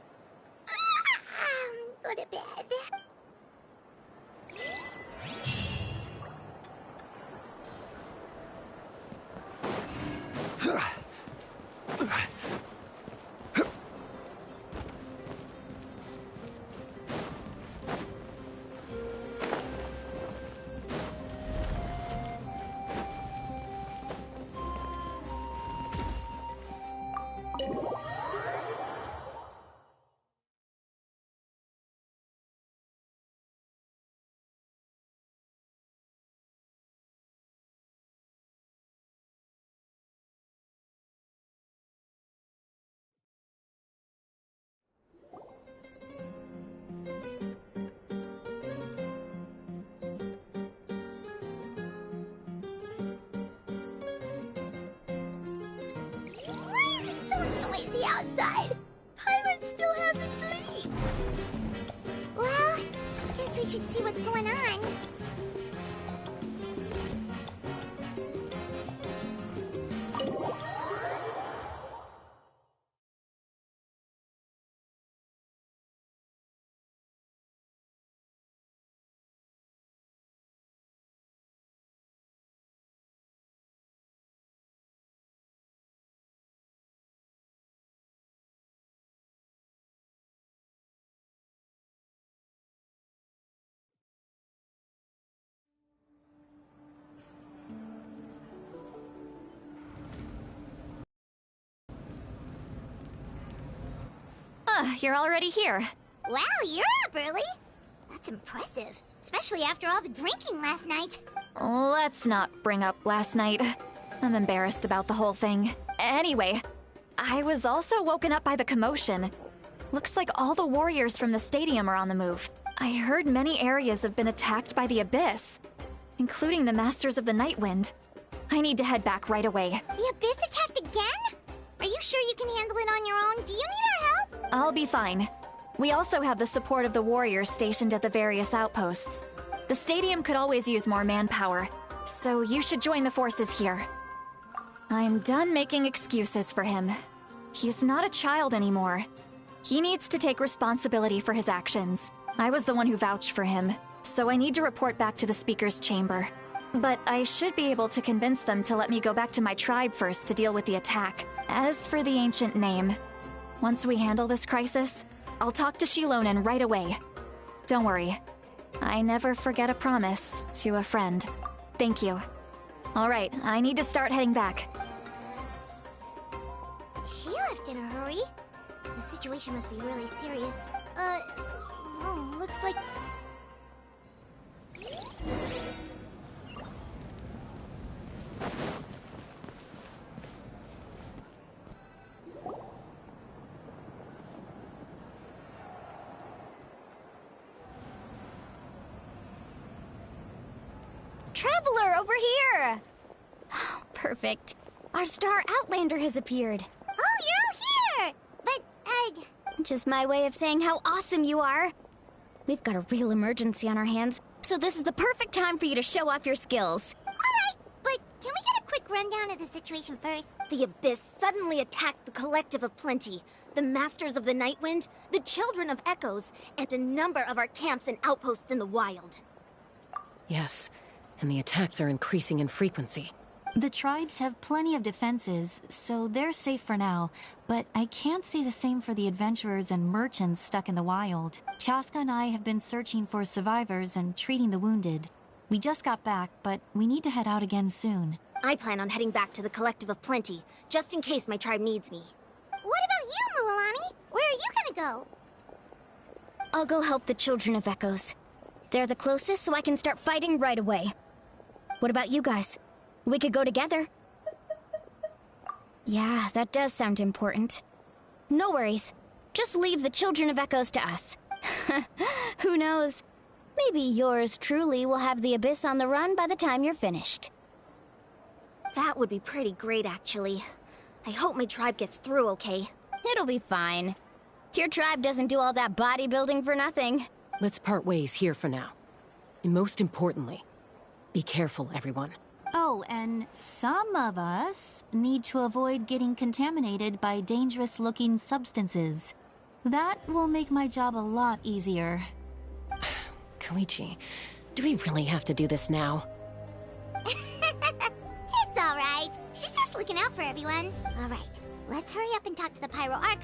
S4: go to bed. Outside. Pirates still haven't sleep. Well, guess we should see what's going on.
S6: You're already here.
S4: Wow, you're up early. That's impressive, especially after all the drinking last night.
S6: Let's not bring up last night. I'm embarrassed about the whole thing. Anyway, I was also woken up by the commotion. Looks like all the warriors from the stadium are on the move. I heard many areas have been attacked by the Abyss, including the Masters of the Nightwind. I need to head back right away.
S4: The Abyss attacked again? Are you sure you can handle it on your own? Do you need our help?
S6: I'll be fine. We also have the support of the warriors stationed at the various outposts. The stadium could always use more manpower, so you should join the forces here. I'm done making excuses for him. He's not a child anymore. He needs to take responsibility for his actions. I was the one who vouched for him, so I need to report back to the Speaker's Chamber. But I should be able to convince them to let me go back to my tribe first to deal with the attack. As for the ancient name, once we handle this crisis, I'll talk to Shilonen right away. Don't worry. I never forget a promise to a friend. Thank you. Alright, I need to start heading back.
S4: She left in a hurry. The situation must be really serious. Looks like...
S6: Traveler, over here! Perfect. Our star Outlander has appeared.
S4: Oh, you're all here! But,
S6: Just my way of saying how awesome you are. We've got a real emergency on our hands, so this is the perfect time for you to show off your skills.
S4: alright, but can we get a quick rundown of the situation first?
S12: The Abyss suddenly attacked the Collective of Plenty, the Masters of the Nightwind, the Children of Echoes, and a number of our camps and outposts in the wild.
S13: Yes, and the attacks are increasing in frequency.
S2: The tribes have plenty of defenses, so they're safe for now, but I can't say the same for the adventurers and merchants stuck in the wild. Chaska and I have been searching for survivors and treating the wounded. We just got back, but we need to head out again soon.
S12: I plan on heading back to the Collective of Plenty, just in case my tribe needs me.
S4: What about you, Mualani? Where are you gonna go?
S6: I'll go help the Children of Echoes. They're the closest, so I can start fighting right away. What about you guys? We could go together. Yeah, that does sound important. No worries. Just leave the Children of Echoes to us. Who knows? Maybe yours truly will have the Abyss on the run by the time you're finished.
S12: That would be pretty great, actually. I hope my tribe gets through okay.
S6: It'll be fine. Your tribe doesn't do all that bodybuilding for nothing.
S13: Let's part ways here for now. And most importantly, be careful, everyone.
S2: Oh, and some of us need to avoid getting contaminated by dangerous-looking substances. That will make my job a lot easier.
S13: Koichi, do we really have to do this now?
S4: It's alright. She's just looking out for everyone. Alright, let's hurry up and talk to the Pyro Arc.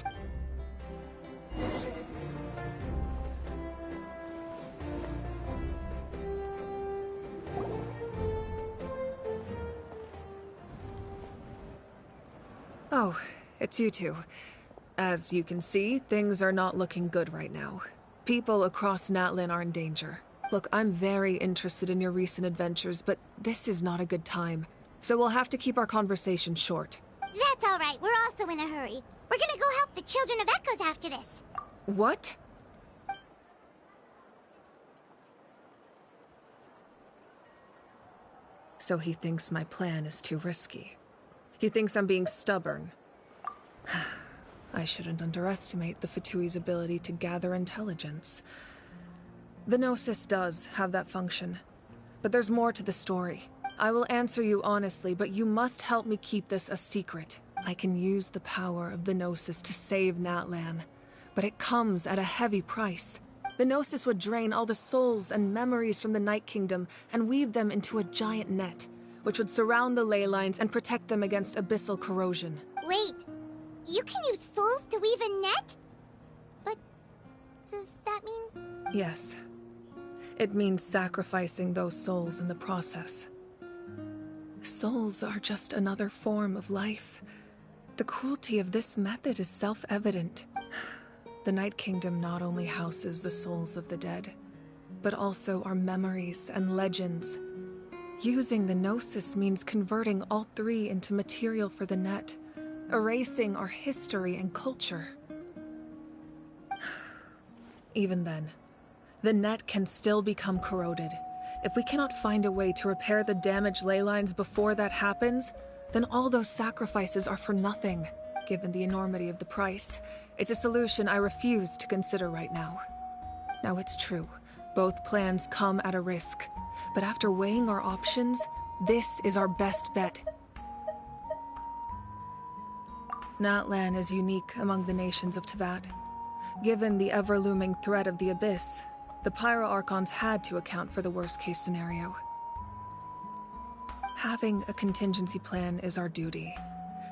S14: Oh, it's you two. As you can see, things are not looking good right now. People across Natlan are in danger. Look, I'm very interested in your recent adventures, but this is not a good time. So we'll have to keep our conversation short.
S4: That's alright, we're also in a hurry. We're gonna go help the Children of Echoes after this.
S14: What? So he thinks my plan is too risky. He thinks I'm being stubborn. I shouldn't underestimate the Fatui's ability to gather intelligence. The Gnosis does have that function, but there's more to the story. I will answer you honestly, but you must help me keep this a secret. I can use the power of the Gnosis to save Natlan, but it comes at a heavy price. The Gnosis would drain all the souls and memories from the Night Kingdom and weave them into a giant net, which would surround the ley lines and protect them against abyssal corrosion.
S4: Wait, you can use souls to weave a net? But does that mean...
S14: Yes. It means sacrificing those souls in the process. Souls are just another form of life. The cruelty of this method is self-evident. The Night Kingdom not only houses the souls of the dead, but also our memories and legends. Using the Gnosis means converting all three into material for the net, erasing our history and culture. Even then, the net can still become corroded. If we cannot find a way to repair the damaged ley lines before that happens, then all those sacrifices are for nothing. Given the enormity of the price, it's a solution I refuse to consider right now. Now it's true, both plans come at a risk, but after weighing our options, this is our best bet. Natlan is unique among the nations of Teyvat. Given the ever-looming threat of the Abyss, the Pyro Archons had to account for the worst-case scenario. Having a contingency plan is our duty,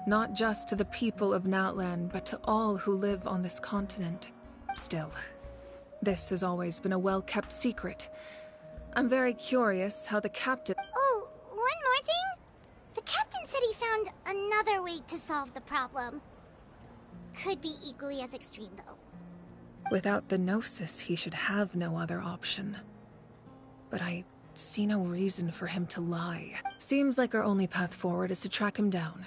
S14: not just to the people of Natlan, but to all who live on this continent. Still, this has always been a well-kept secret. I'm very curious how the captain—
S4: Oh, one more thing? The captain said he found another way to solve the problem. Could be equally as extreme, though.
S14: Without the Gnosis, he should have no other option. But I see no reason for him to lie. Seems like our only path forward is to track him down.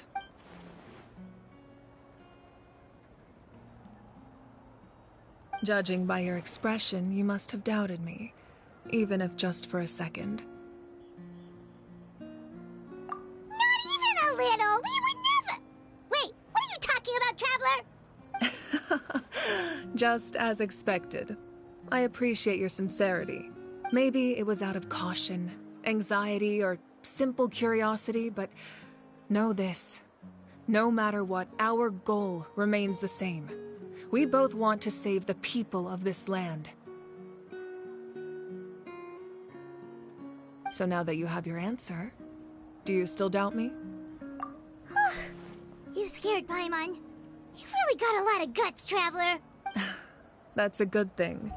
S14: Judging by your expression, you must have doubted me, even if just for a second. Just as expected. I appreciate your sincerity. Maybe it was out of caution, anxiety, or simple curiosity, but know this. No matter what, our goal remains the same. We both want to save the people of this land. So now that you have your answer, do you still doubt me?
S4: You scared Paimon. You've really got a lot of guts, Traveler.
S14: That's a good thing.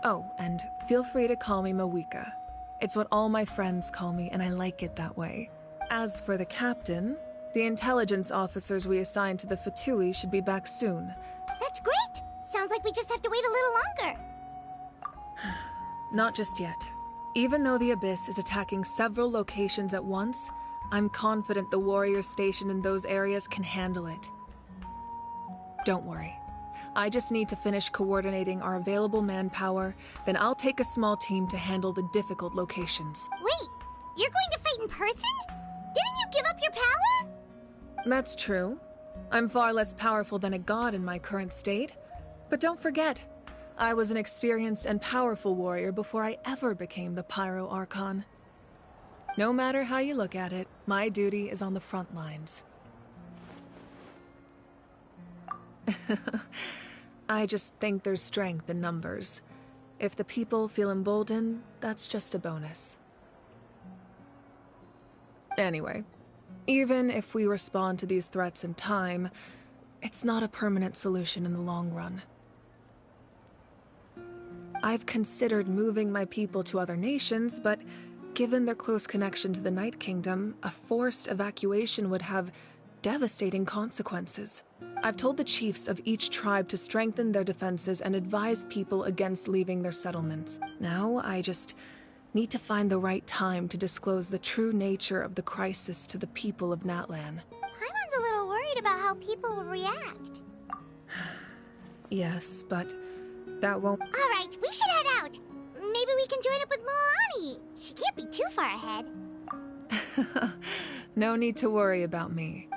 S14: Oh, and feel free to call me Mawika. It's what all my friends call me, and I like it that way. As for the captain, the intelligence officers we assigned to the Fatui should be back soon.
S4: That's great! Sounds like we just have to wait a little longer.
S14: Not just yet. Even though the Abyss is attacking several locations at once, I'm confident the warriors stationed in those areas can handle it. Don't worry. I just need to finish coordinating our available manpower, then I'll take a small team to handle the difficult locations.
S4: Wait, you're going to fight in person? Didn't you give up your power?
S14: That's true. I'm far less powerful than a god in my current state. But don't forget, I was an experienced and powerful warrior before I ever became the Pyro Archon. No matter how you look at it, my duty is on the front lines. I just think there's strength in numbers. If the people feel emboldened, that's just a bonus. Anyway, even if we respond to these threats in time, it's not a permanent solution in the long run. I've considered moving my people to other nations, but given their close connection to the Night Kingdom, a forced evacuation would have devastating consequences. I've told the chiefs of each tribe to strengthen their defenses and advise people against leaving their settlements. Now, I just need to find the right time to disclose the true nature of the crisis to the people of Natlan.
S4: Paimon's a little worried about how people will react.
S14: Yes, but that won't—
S4: Alright, we should head out. Maybe we can join up with Milani. She can't be too far ahead.
S14: No need to worry about me.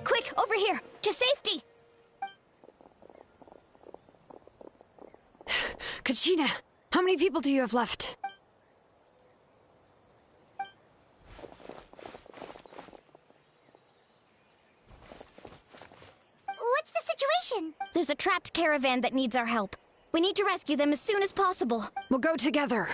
S6: Quick, over here! To safety!
S5: Kachina, how many people do you have left?
S4: What's the situation?
S6: There's a trapped caravan that needs our help. We need to rescue them as soon as possible.
S5: We'll go together.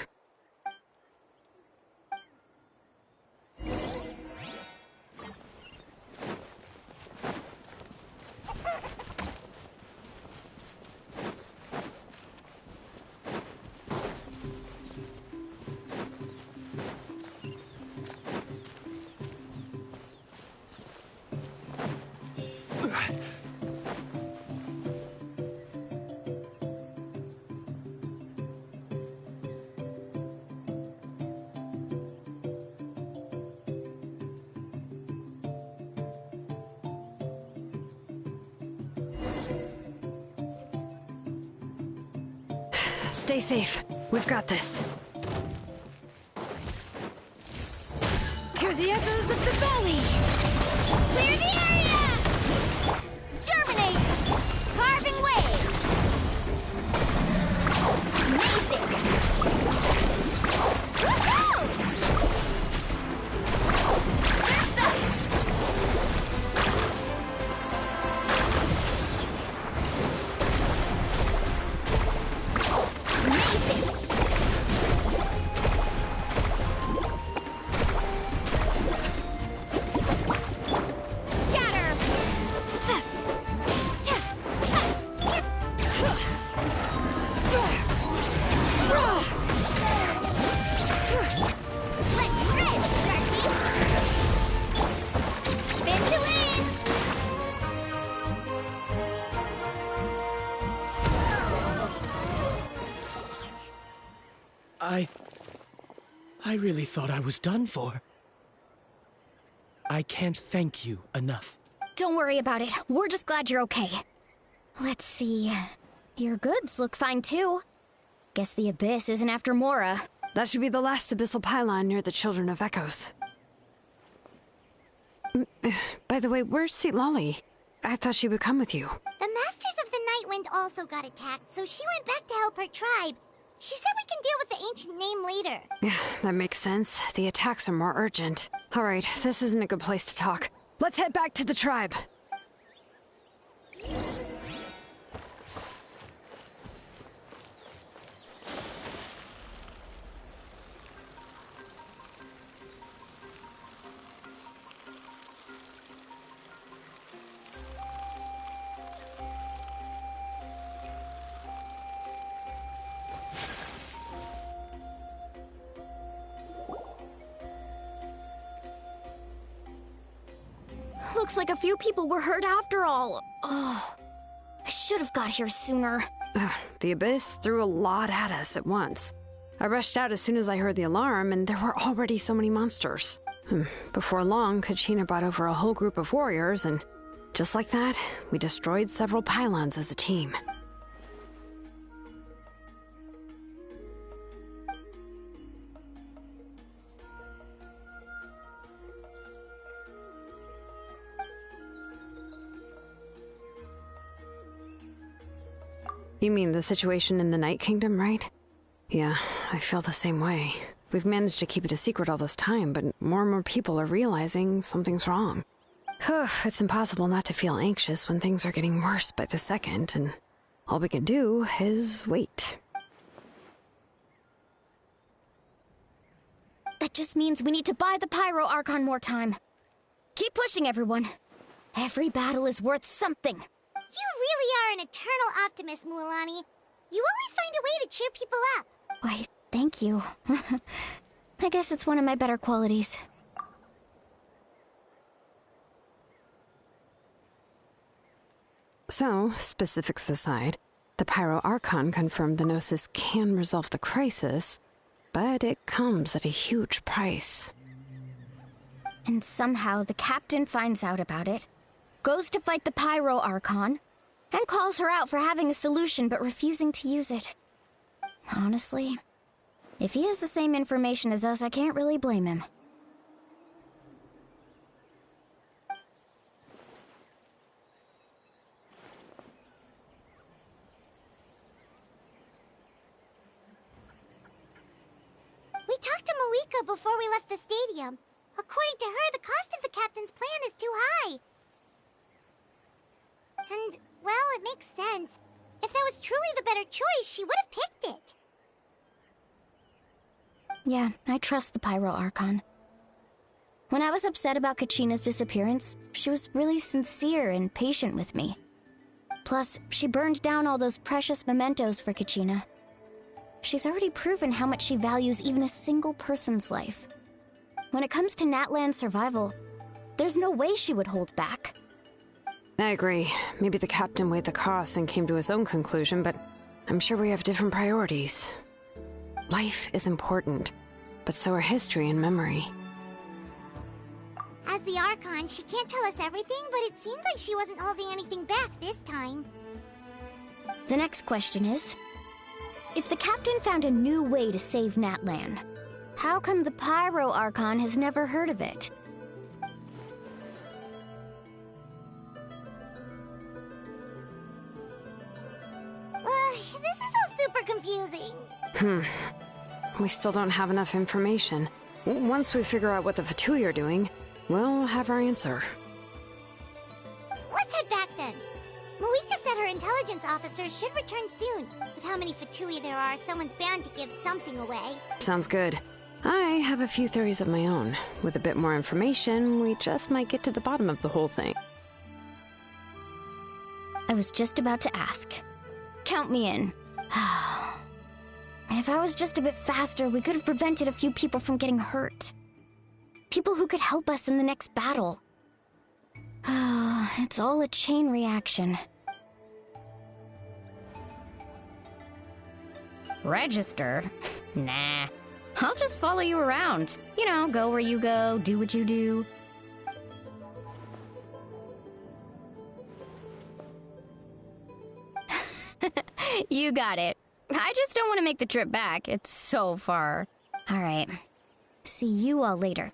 S5: Stay safe. We've got this. Hear the echoes of the valley!
S4: Clear the area! Germinate! Carving waves! Amazing! Woohoo! Surf's up! Scatter!
S10: I really thought I was done for. I can't thank you enough.
S12: Don't worry about it. We're just glad you're okay. Let's see. Your goods look fine too. Guess the Abyss isn't after Mora.
S5: That should be the last abyssal pylon near the Children of Echoes. By the way, where's Lolly? I thought she would come with you.
S4: The Masters of the Nightwind also got attacked, so she went back to help her tribe. She said we can deal with the ancient name later.
S5: Yeah, that makes sense. The attacks are more urgent. Alright, this isn't a good place to talk. Let's head back to the tribe.
S12: Looks like a few people were hurt after all. Oh, I should have got here sooner.
S5: The Abyss threw a lot at us at once. I rushed out as soon as I heard the alarm, and there were already so many monsters. Before long, Kachina brought over a whole group of warriors, and just like that, we destroyed several pylons as a team. You mean the situation in the Night Kingdom, right? Yeah, I feel the same way. We've managed to keep it a secret all this time, but more and more people are realizing something's wrong. It's impossible not to feel anxious when things are getting worse by the second, and all we can do is wait.
S12: That just means we need to buy the Pyro Archon more time. Keep pushing, everyone. Every battle is worth something.
S4: You really are an eternal optimist, Mualani. You always find a way to cheer people up.
S12: Why, thank you. I guess it's one of my better qualities.
S5: So, specifics aside, the Pyro Archon confirmed the Gnosis can resolve the crisis, but it comes at a huge price.
S12: And somehow the captain finds out about it, goes to fight the Pyro Archon, and calls her out for having a solution but refusing to use it. Honestly, if he has the same information as us, I can't really blame him.
S4: We talked to Moika before we left the stadium. According to her, the cost of the captain's plan is too high. And, well, it makes sense. If that was truly the better choice, she would have picked it.
S12: Yeah, I trust the Pyro Archon. When I was upset about Kachina's disappearance, she was really sincere and patient with me. Plus, she burned down all those precious mementos for Kachina. She's already proven how much she values even a single person's life. When it comes to Natlan's survival, there's no way she would hold back.
S5: I agree. Maybe the captain weighed the costs and came to his own conclusion, but I'm sure we have different priorities. Life is important, but so are history and memory.
S4: As the Archon, she can't tell us everything, but it seems like she wasn't holding anything back this time.
S12: The next question is, if the captain found a new way to save Natlan, how come the Pyro Archon has never heard of it?
S4: This is all super confusing.
S5: We still don't have enough information. Once we figure out what the Fatui are doing, we'll have our answer.
S4: Let's head back then. Moika said her intelligence officers should return soon. With how many Fatui there are, someone's bound to give something away.
S5: Sounds good. I have a few theories of my own. With a bit more information, we just might get to the bottom of the whole thing.
S12: I was just about to ask. Count me in. If I was just a bit faster, we could have prevented a few people from getting hurt. People who could help us in the next battle. It's all a chain reaction. Register? Nah. I'll just follow you around. You know, go where you go, do what you do. You got it. I just don't want to make the trip back. It's so far. Alright. See you all later.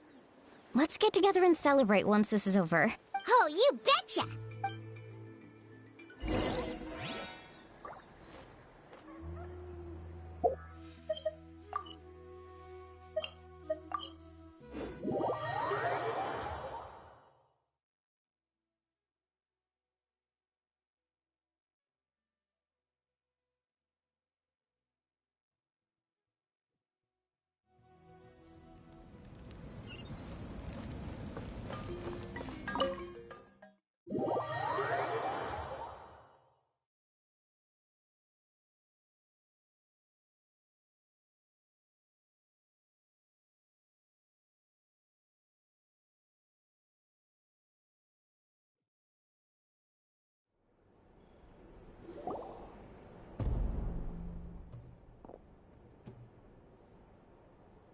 S12: Let's get together and celebrate once this is over.
S4: Oh, you betcha!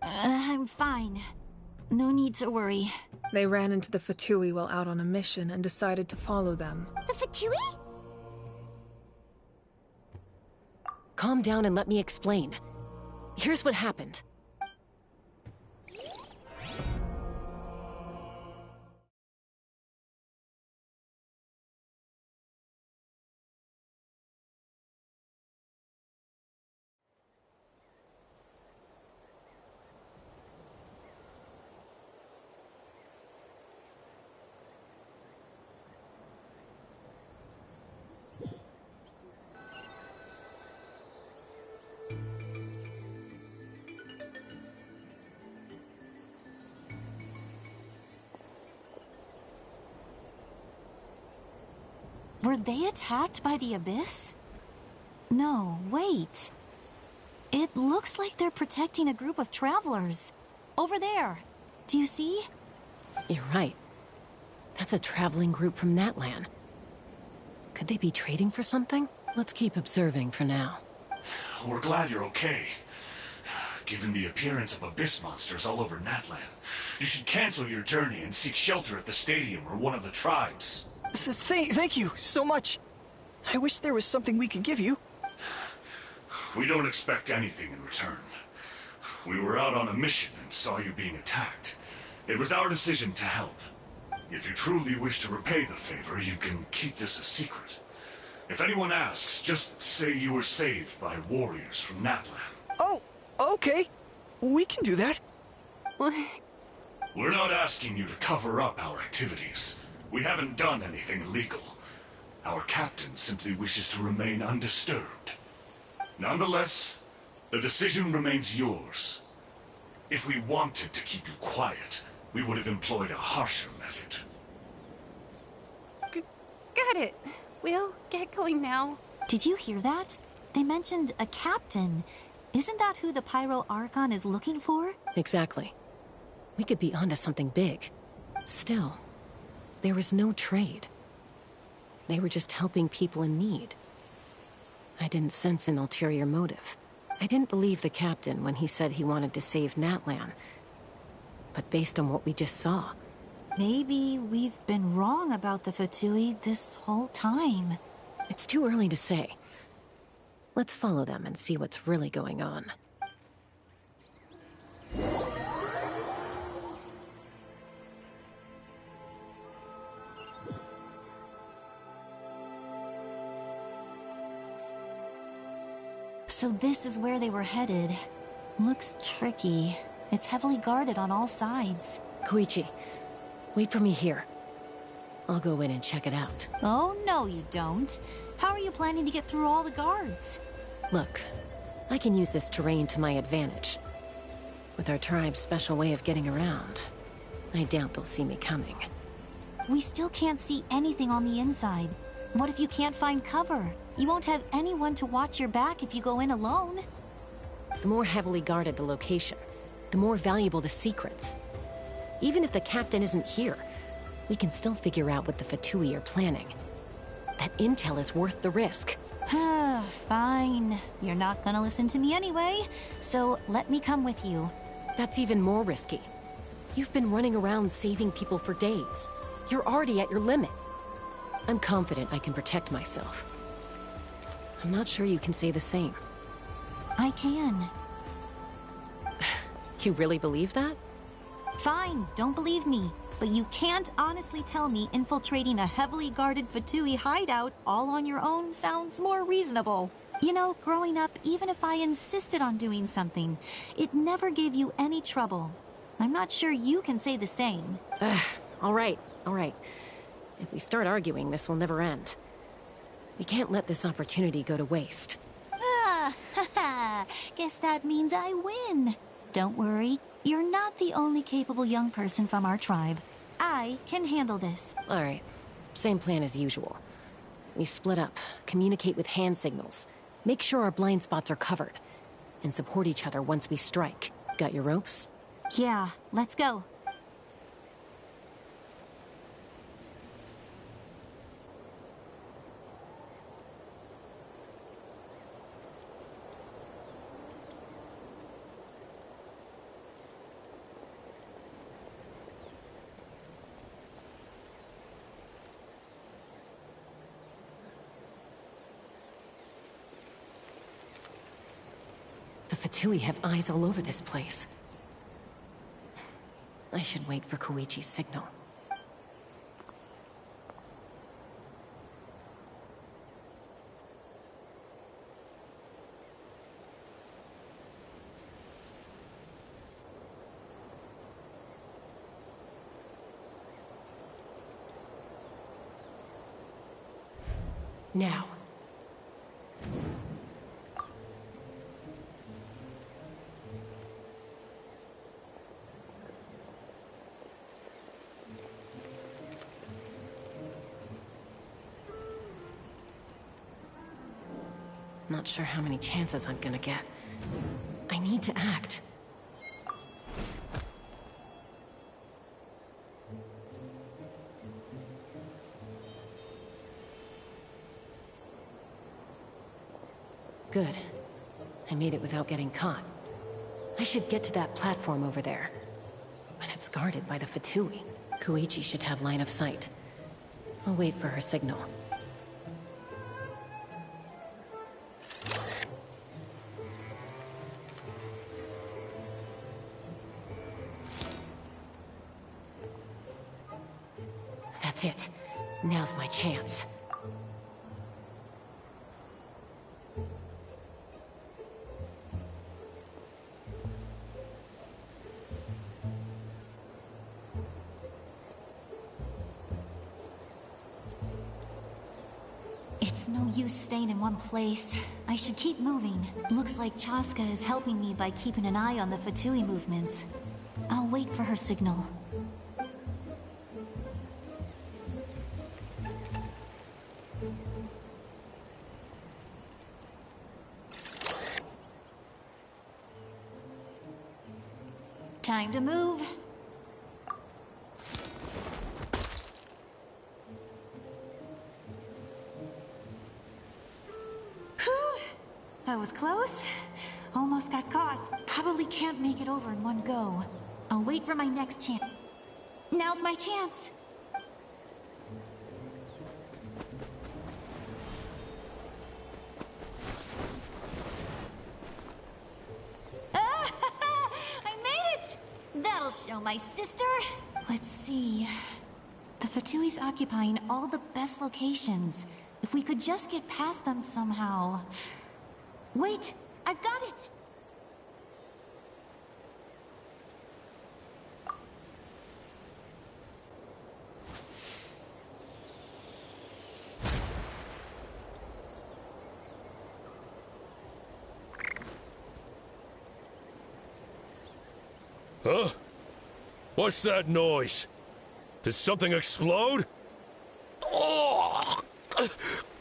S2: I'm fine. No need to worry.
S14: They ran into the Fatui while out on a mission and decided to follow them.
S4: The Fatui?
S13: Calm down and let me explain. Here's what happened.
S2: Were they attacked by the Abyss? No, wait. It looks like they're protecting a group of travelers. Over there. Do you see?
S13: You're right. That's a traveling group from Natlan. Could they be trading for something? Let's keep observing for now.
S9: We're glad you're okay. Given the appearance of abyss monsters all over Natlan, you should cancel your journey and seek shelter at the stadium or one of the tribes.
S15: Thank you so much. I wish there was something we could give you.
S9: We don't expect anything in return. We were out on a mission and saw you being attacked. It was our decision to help. If you truly wish to repay the favor, you can keep this a secret. If anyone asks, just say you were saved by warriors from Natlan.
S15: Oh, okay. We can do that.
S9: We're not asking you to cover up our activities. We haven't done anything illegal. Our captain simply wishes to remain undisturbed. Nonetheless, the decision remains yours. If we wanted to keep you quiet, we would have employed a harsher method.
S16: Got it. We'll get going now.
S2: Did you hear that? They mentioned a captain. Isn't that who the Pyro Archon is looking for?
S13: Exactly. We could be onto something big. Still, there was no trade. They were just helping people in need. I didn't sense an ulterior motive. I didn't believe the captain when he said he wanted to save Natlan. But based on what we just saw...
S2: Maybe we've been wrong about the Fatui this whole time.
S13: It's too early to say. Let's follow them and see what's really going on.
S2: So this is where they were headed. Looks tricky. It's heavily guarded on all sides.
S13: Koichi, wait for me here. I'll go in and check it out.
S2: Oh, no you don't. How are you planning to get through all the guards?
S13: Look, I can use this terrain to my advantage. With our tribe's special way of getting around, I doubt they'll see me coming.
S2: We still can't see anything on the inside. What if you can't find cover? You won't have anyone to watch your back if you go in alone.
S13: The more heavily guarded the location, the more valuable the secrets. Even if the captain isn't here, we can still figure out what the Fatui are planning. That intel is worth the risk.
S2: Fine. You're not gonna listen to me anyway, so let me come with you.
S13: That's even more risky. You've been running around saving people for days. You're already at your limit. I'm confident I can protect myself. I'm not sure you can say the same.
S2: I can.
S13: You really believe that?
S2: Fine, don't believe me. But you can't honestly tell me infiltrating a heavily guarded Fatui hideout all on your own sounds more reasonable. You know, growing up, even if I insisted on doing something, it never gave you any trouble. I'm not sure you can say the same.
S13: All right. If we start arguing, this will never end. We can't let this opportunity go to waste.
S2: Guess that means I win. Don't worry, you're not the only capable young person from our tribe. I can handle this.
S13: All right. Same plan as usual. We split up, communicate with hand signals, make sure our blind spots are covered, and support each other once we strike. Got your ropes?
S2: Yeah, let's go.
S13: The Fatui have eyes all over this place. I should wait for Koichi's signal. Now. Not sure how many chances I'm gonna get. I need to act. Good. I made it without getting caught. I should get to that platform over there. But it's guarded by the Fatui. Koichi should have line of sight. I'll wait for her signal. That's it. Now's my chance.
S2: It's no use staying in one place. I should keep moving. Looks like Chaska is helping me by keeping an eye on the Fatui movements. I'll wait for her signal. Time to move. Whew. That was close. Almost got caught. Probably can't make it over in one go. I'll wait for my next chance. Now's my chance. That'll show my sister. Let's see. The Fatui's occupying all the best locations. If we could just get past them somehow. Wait, I've got it!
S17: Huh? What's that noise? Did something explode? Oh,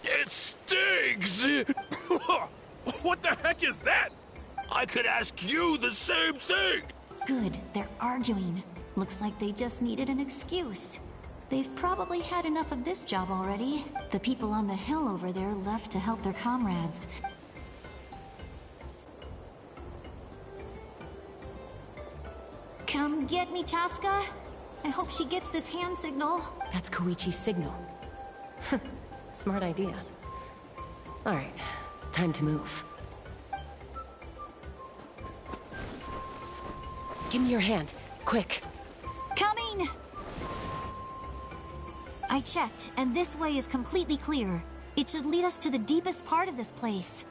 S17: it stings!
S18: What the heck is that? I could ask you the same thing!
S2: Good, they're arguing. Looks like they just needed an excuse.
S19: They've probably had enough of this job already. The people on the hill over there left to help their comrades. Come get me, Chaska. I hope she gets this hand signal.
S13: That's Koichi's signal. Smart idea. Alright, time to move. Give me your hand, quick.
S19: Coming! I checked, and this way is completely clear. It should lead us to the deepest part of this place.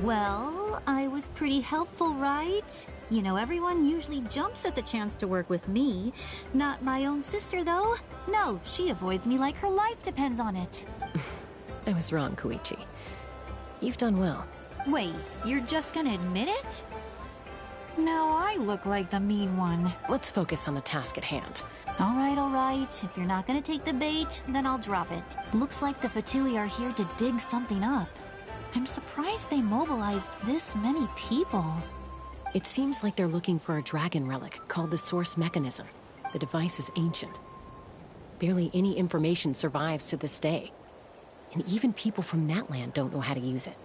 S19: Well, I was pretty helpful, right? You know, everyone usually jumps at the chance to work with me. Not my own sister, though. No, she avoids me like her life depends on it.
S13: I was wrong, Koichi. You've done well.
S19: Wait, you're just gonna admit it? Now I look like the mean one.
S13: Let's focus on the task at hand.
S19: All right. If you're not gonna take the bait, then I'll drop it. Looks like the Fatui are here to dig something up. I'm surprised they mobilized this many people.
S13: It seems like they're looking for a dragon relic called the Source Mechanism. The device is ancient. Barely any information survives to this day. And even people from Natlan don't know how to use it.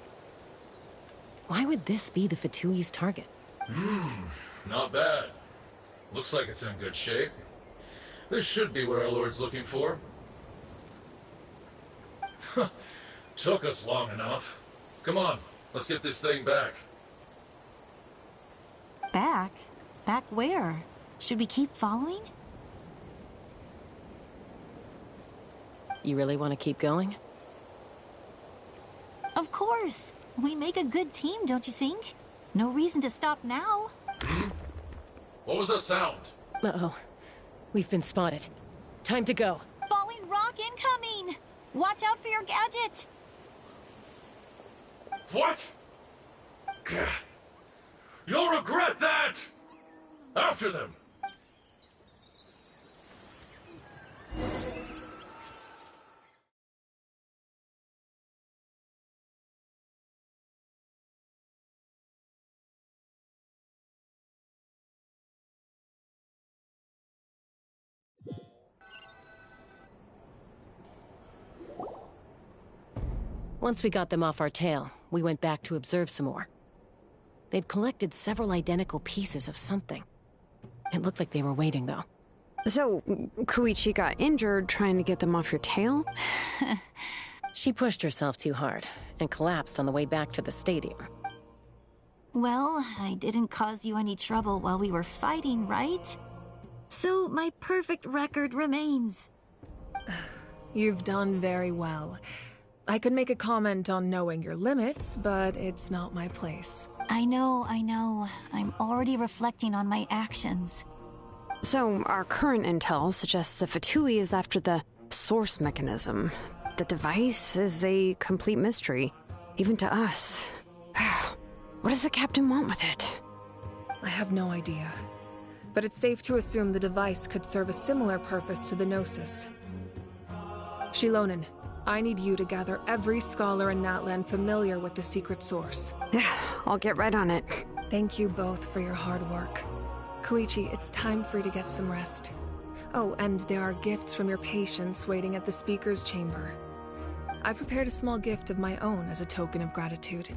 S13: Why would this be the Fatui's target?
S20: Not bad. Looks like it's in good shape. This should be what our Lord's looking for. Took us long enough. Come on, let's get this thing back.
S19: Back? Back where? Should we keep following?
S13: You really want to keep going?
S19: Of course. We make a good team, don't you think? No reason to stop now.
S20: What was that sound?
S13: Uh-oh. We've been spotted. Time to go.
S19: Falling rock incoming! Watch out for your gadget!
S20: What? You'll regret that! After them!
S13: Once we got them off our tail, we went back to observe some more. They'd collected several identical pieces of something. It looked like they were waiting, though.
S5: So, Koichi got injured trying to get them off your tail?
S13: She pushed herself too hard and collapsed on the way back to the stadium.
S19: Well, I didn't cause you any trouble while we were fighting, right? So my perfect record remains.
S14: You've done very well. I could make a comment on knowing your limits, but it's not my place.
S19: I know. I'm already reflecting on my actions.
S5: So, our current intel suggests the Fatui is after the Source Mechanism. The device is a complete mystery, even to us. What does the captain want with it?
S14: I have no idea. But it's safe to assume the device could serve a similar purpose to the Gnosis. Shilonen, I need you to gather every scholar in Natlan familiar with the secret source.
S5: Yeah, I'll get right on it.
S14: Thank you both for your hard work. Koichi, it's time for you to get some rest. Oh, and there are gifts from your patients waiting at the speaker's chamber. I've prepared a small gift of my own as a token of gratitude.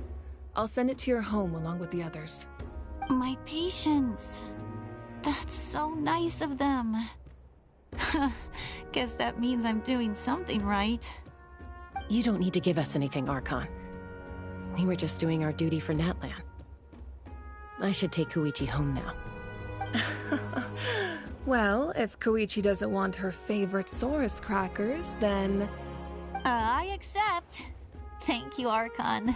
S14: I'll send it to your home along with the others.
S19: My patients. That's so nice of them. Guess that means I'm doing something right.
S13: You don't need to give us anything, Archon. We were just doing our duty for Natlan. I should take Koichi home now.
S14: Well, if Koichi doesn't want her favorite Saurus crackers, then...
S19: I accept. Thank you, Archon.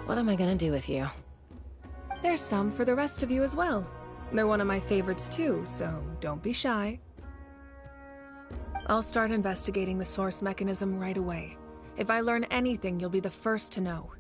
S13: What am I gonna do with you?
S14: There's some for the rest of you as well. They're one of my favorites too, so don't be shy. I'll start investigating the Source Mechanism right away. If I learn anything, you'll be the first to know.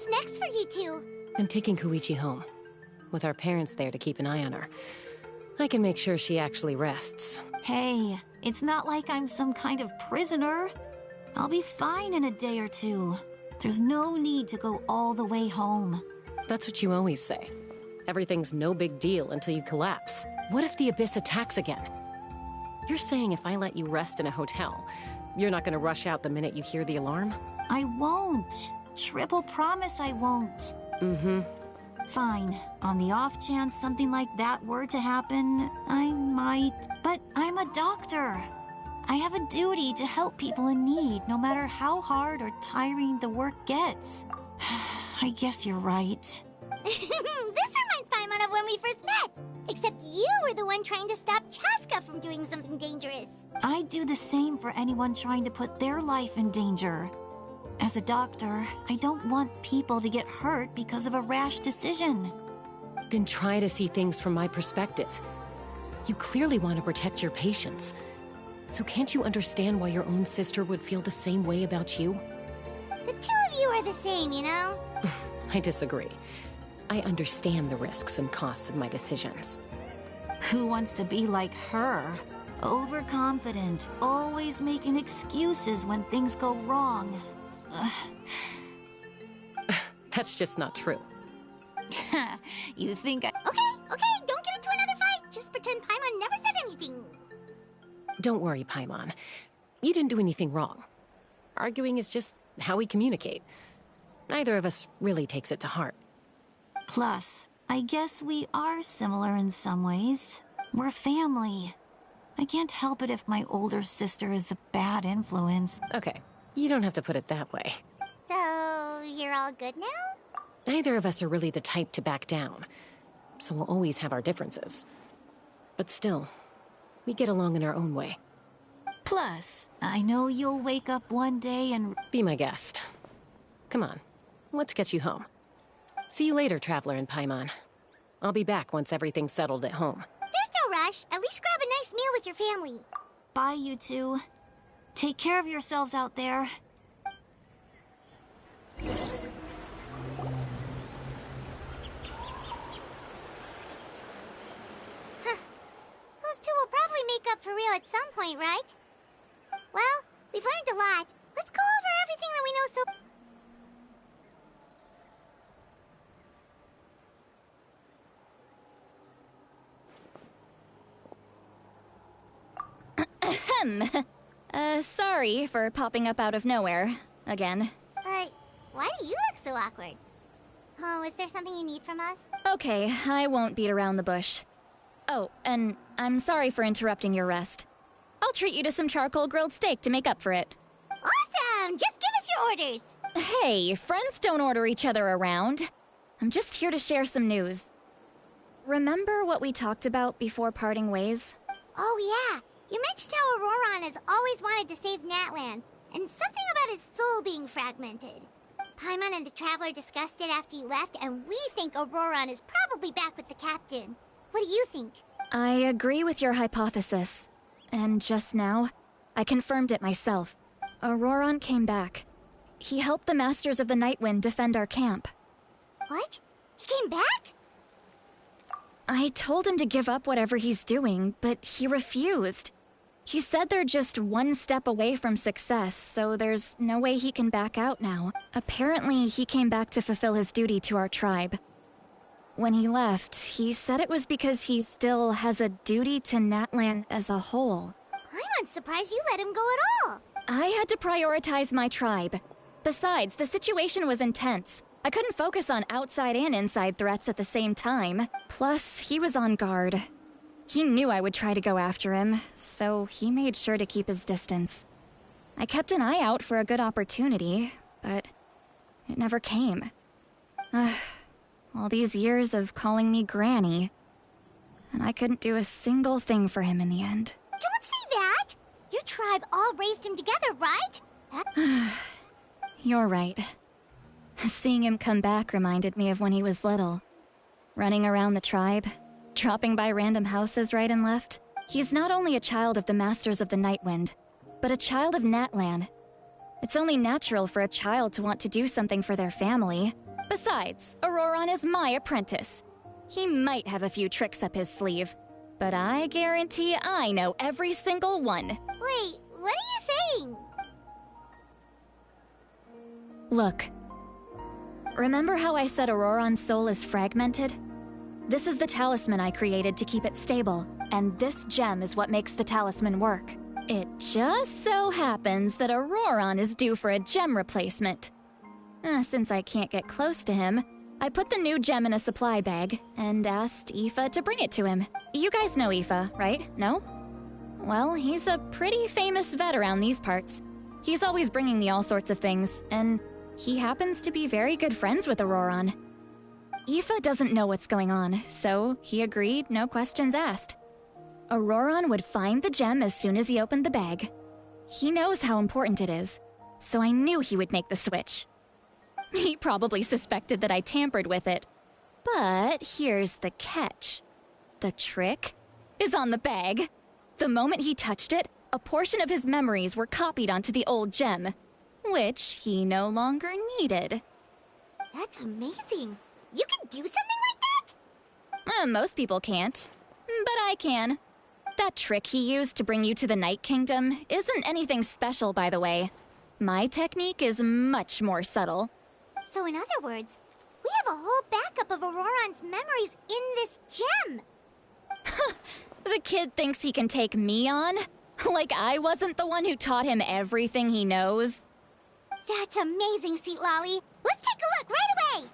S4: What's next for you two?
S13: I'm taking Koichi home. With our parents there to keep an eye on her. I can make sure she actually rests.
S19: Hey, it's not like I'm some kind of prisoner. I'll be fine in a day or two. There's no need to go all the way home.
S13: That's what you always say. Everything's no big deal until you collapse. What if the Abyss attacks again? You're saying if I let you rest in a hotel, you're not gonna rush out the minute you hear the alarm?
S19: I won't. Triple promise I won't.
S13: Mm-hmm.
S19: Fine. On the off chance something like that were to happen, I might. But I'm a doctor. I have a duty to help people in need, no matter how hard or tiring the work gets. I guess you're right.
S4: This reminds Paimon of when we first met. Except you were the one trying to stop Chaska from doing something dangerous.
S19: I'd do the same for anyone trying to put their life in danger. As a doctor, I don't want people to get hurt because of a rash decision.
S13: Then try to see things from my perspective. You clearly want to protect your patients. So can't you understand why your own sister would feel the same way about you?
S4: The two of you are the same, you know?
S13: I disagree. I understand the risks and costs of my decisions.
S19: Who wants to be like her? Overconfident, always making excuses when things go wrong.
S13: That's just not true.
S19: You think I...
S4: Okay, don't get into another fight. Just pretend Paimon never said anything.
S13: Don't worry, Paimon. You didn't do anything wrong. Arguing is just how we communicate. Neither of us really takes it to heart.
S19: Plus, I guess we are similar in some ways. We're family. I can't help it if my older sister is a bad influence.
S13: Okay, you don't have to put it that way.
S4: So, you're all good now?
S13: Neither of us are really the type to back down, so we'll always have our differences. But still, we get along in our own way.
S19: Plus, I know you'll wake up one day and...
S13: Be my guest. Come on, let's get you home. See you later, Traveler and Paimon. I'll be back once everything's settled at home.
S4: There's no rush. At least grab a nice meal with your family.
S19: Bye, you two. Take care of yourselves out there.
S4: Those two will probably make up for real at some point, right? Well, we've learned a lot. Let's go over everything that we know so...
S6: Sorry for popping up out of nowhere. Again.
S4: Why do you look so awkward? Oh, is there something you need from us?
S6: Okay, I won't beat around the bush. Oh, and I'm sorry for interrupting your rest. I'll treat you to some charcoal grilled steak to make up for it.
S4: Awesome! Just give us your orders!
S6: Hey, friends don't order each other around. I'm just here to share some news. Remember what we talked about before parting ways?
S4: Oh yeah, you mentioned how Auroron has always wanted to save Natlan, and something about his soul being fragmented. Paimon and the Traveler discussed it after you left, and we think Auroron is probably back with the Captain. What do you think?
S6: I agree with your hypothesis. And just now, I confirmed it myself. Auroron came back. He helped the Masters of the Nightwind defend our camp.
S4: What? He came back?
S6: I told him to give up whatever he's doing, but he refused. He said they're just one step away from success, so there's no way he can back out now. Apparently, he came back to fulfill his duty to our tribe. When he left, he said it was because he still has a duty to Natlan as a whole.
S4: I'm surprised you let him go at all.
S6: I had to prioritize my tribe. Besides, the situation was intense. I couldn't focus on outside and inside threats at the same time. Plus, he was on guard. He knew I would try to go after him, so he made sure to keep his distance. I kept an eye out for a good opportunity, but it never came. All these years of calling me Granny, and I couldn't do a single thing for him in the end.
S4: Don't say that! Your tribe all raised him together, right?
S6: You're right. Seeing him come back reminded me of when he was little. Running around the tribe, dropping by random houses right and left. He's not only a child of the Masters of the Nightwind, but a child of Natlan. It's only natural for a child to want to do something for their family. Besides, Auroron is my apprentice. He might have a few tricks up his sleeve, but I guarantee I know every single one.
S4: Wait, what are you saying?
S6: Look. Remember how I said Auroron's soul is fragmented? This is the talisman I created to keep it stable, and this gem is what makes the talisman work. It just so happens that Auroron is due for a gem replacement. Since I can't get close to him, I put the new gem in a supply bag and asked Aoife to bring it to him. You guys know Aoife, right? No? Well, he's a pretty famous vet around these parts. He's always bringing me all sorts of things, and he happens to be very good friends with Auroron. Aoife doesn't know what's going on, so he agreed, no questions asked. Auroron would find the gem as soon as he opened the bag. He knows how important it is, so I knew he would make the switch. He probably suspected that I tampered with it. But here's the catch. The trick is on the bag. The moment he touched it, a portion of his memories were copied onto the old gem, which he no longer needed.
S4: That's amazing. You can do something like that?
S6: Most people can't, but I can. That trick he used to bring you to the Night Kingdom isn't anything special, by the way. My technique is much more subtle.
S4: So in other words, we have a whole backup of Auroron's memories in this gem.
S6: The kid thinks he can take me on? Like I wasn't the one who taught him everything he knows?
S4: That's amazing, Seat Lolly. Let's take a look right away.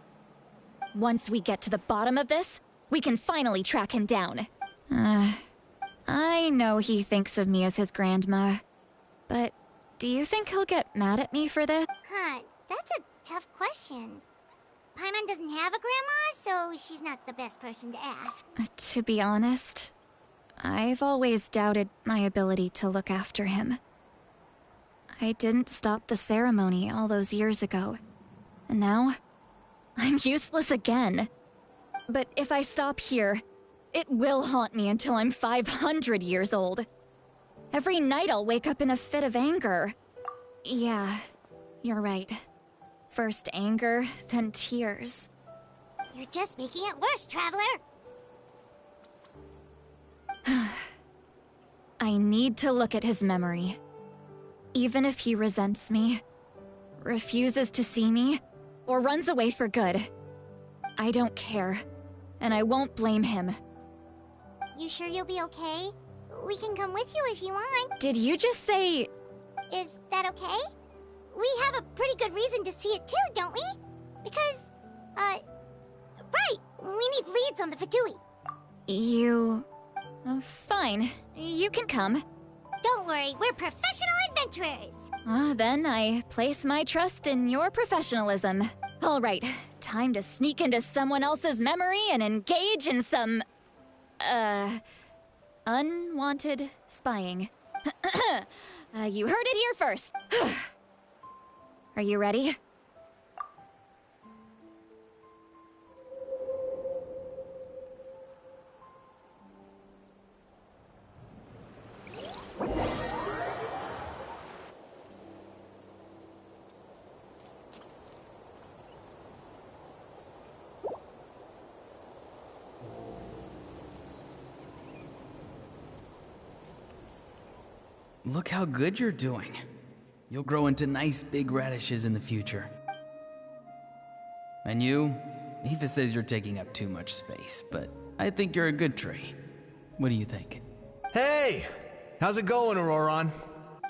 S6: Once we get to the bottom of this, we can finally track him down. I know he thinks of me as his grandma, but do you think he'll get mad at me for this?
S4: That's a tough question. Paimon doesn't have a grandma, so she's not the best person to ask.
S6: To be honest, I've always doubted my ability to look after him. I didn't stop the ceremony all those years ago, and now I'm useless again. But if I stop here, it will haunt me until I'm 500 years old. Every night I'll wake up in a fit of anger. Yeah, you're right. First anger, then tears.
S4: You're just making it worse, Traveler.
S6: I need to look at his memory. Even if he resents me, refuses to see me, or runs away for good, I don't care, and I won't blame him.
S4: You sure you'll be okay? We can come with you if you want.
S6: Did you just say...
S4: Is that okay? We have a pretty good reason to see it too, don't we? Because, right, we need leads on the Fatui.
S6: You... fine, you can come.
S4: Don't worry, we're professional adventurers.
S6: Then I place my trust in your professionalism. All right, time to sneak into someone else's memory and engage in some... unwanted spying. You heard it here first. Are you ready?
S7: Look how good you're doing. You'll grow into nice big radishes in the future. And you? Aoife says you're taking up too much space, but I think you're a good tree. What do you think?
S21: Hey! How's it going, Auroron?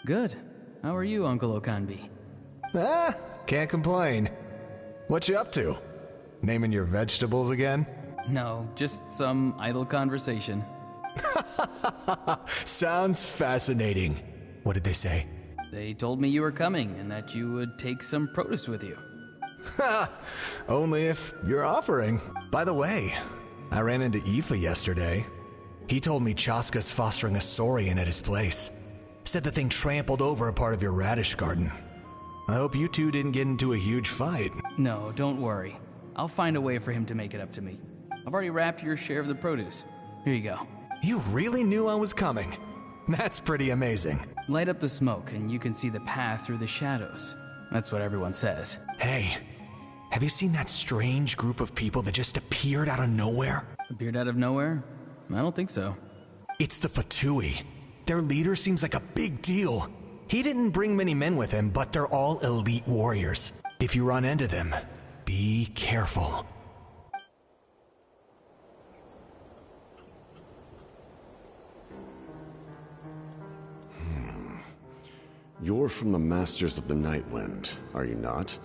S7: Good. How are you, Uncle Okanbi?
S21: Can't complain. What you up to? Naming your vegetables again?
S7: No, just some idle conversation.
S21: Sounds fascinating. What did they say?
S7: They told me you were coming and that you would take some produce with you.
S21: Ha! Only if you're offering. By the way, I ran into Aoife yesterday. He told me Chaska's fostering a saurian at his place. Said the thing trampled over a part of your radish garden. I hope you two didn't get into a huge fight.
S7: No, don't worry. I'll find a way for him to make it up to me. I've already wrapped your share of the produce. Here you go.
S21: You really knew I was coming. That's pretty amazing.
S7: Light up the smoke and you can see the path through the shadows. That's what everyone says.
S21: Hey, Have you seen that strange group of people that just appeared out of nowhere?
S7: Appeared out of nowhere? I don't think so.
S21: It's the Fatui. Their leader seems like a big deal. He didn't bring many men with him, but they're all elite warriors. If you run into them, be careful.
S8: You're from the Masters of the Nightwind, are you not?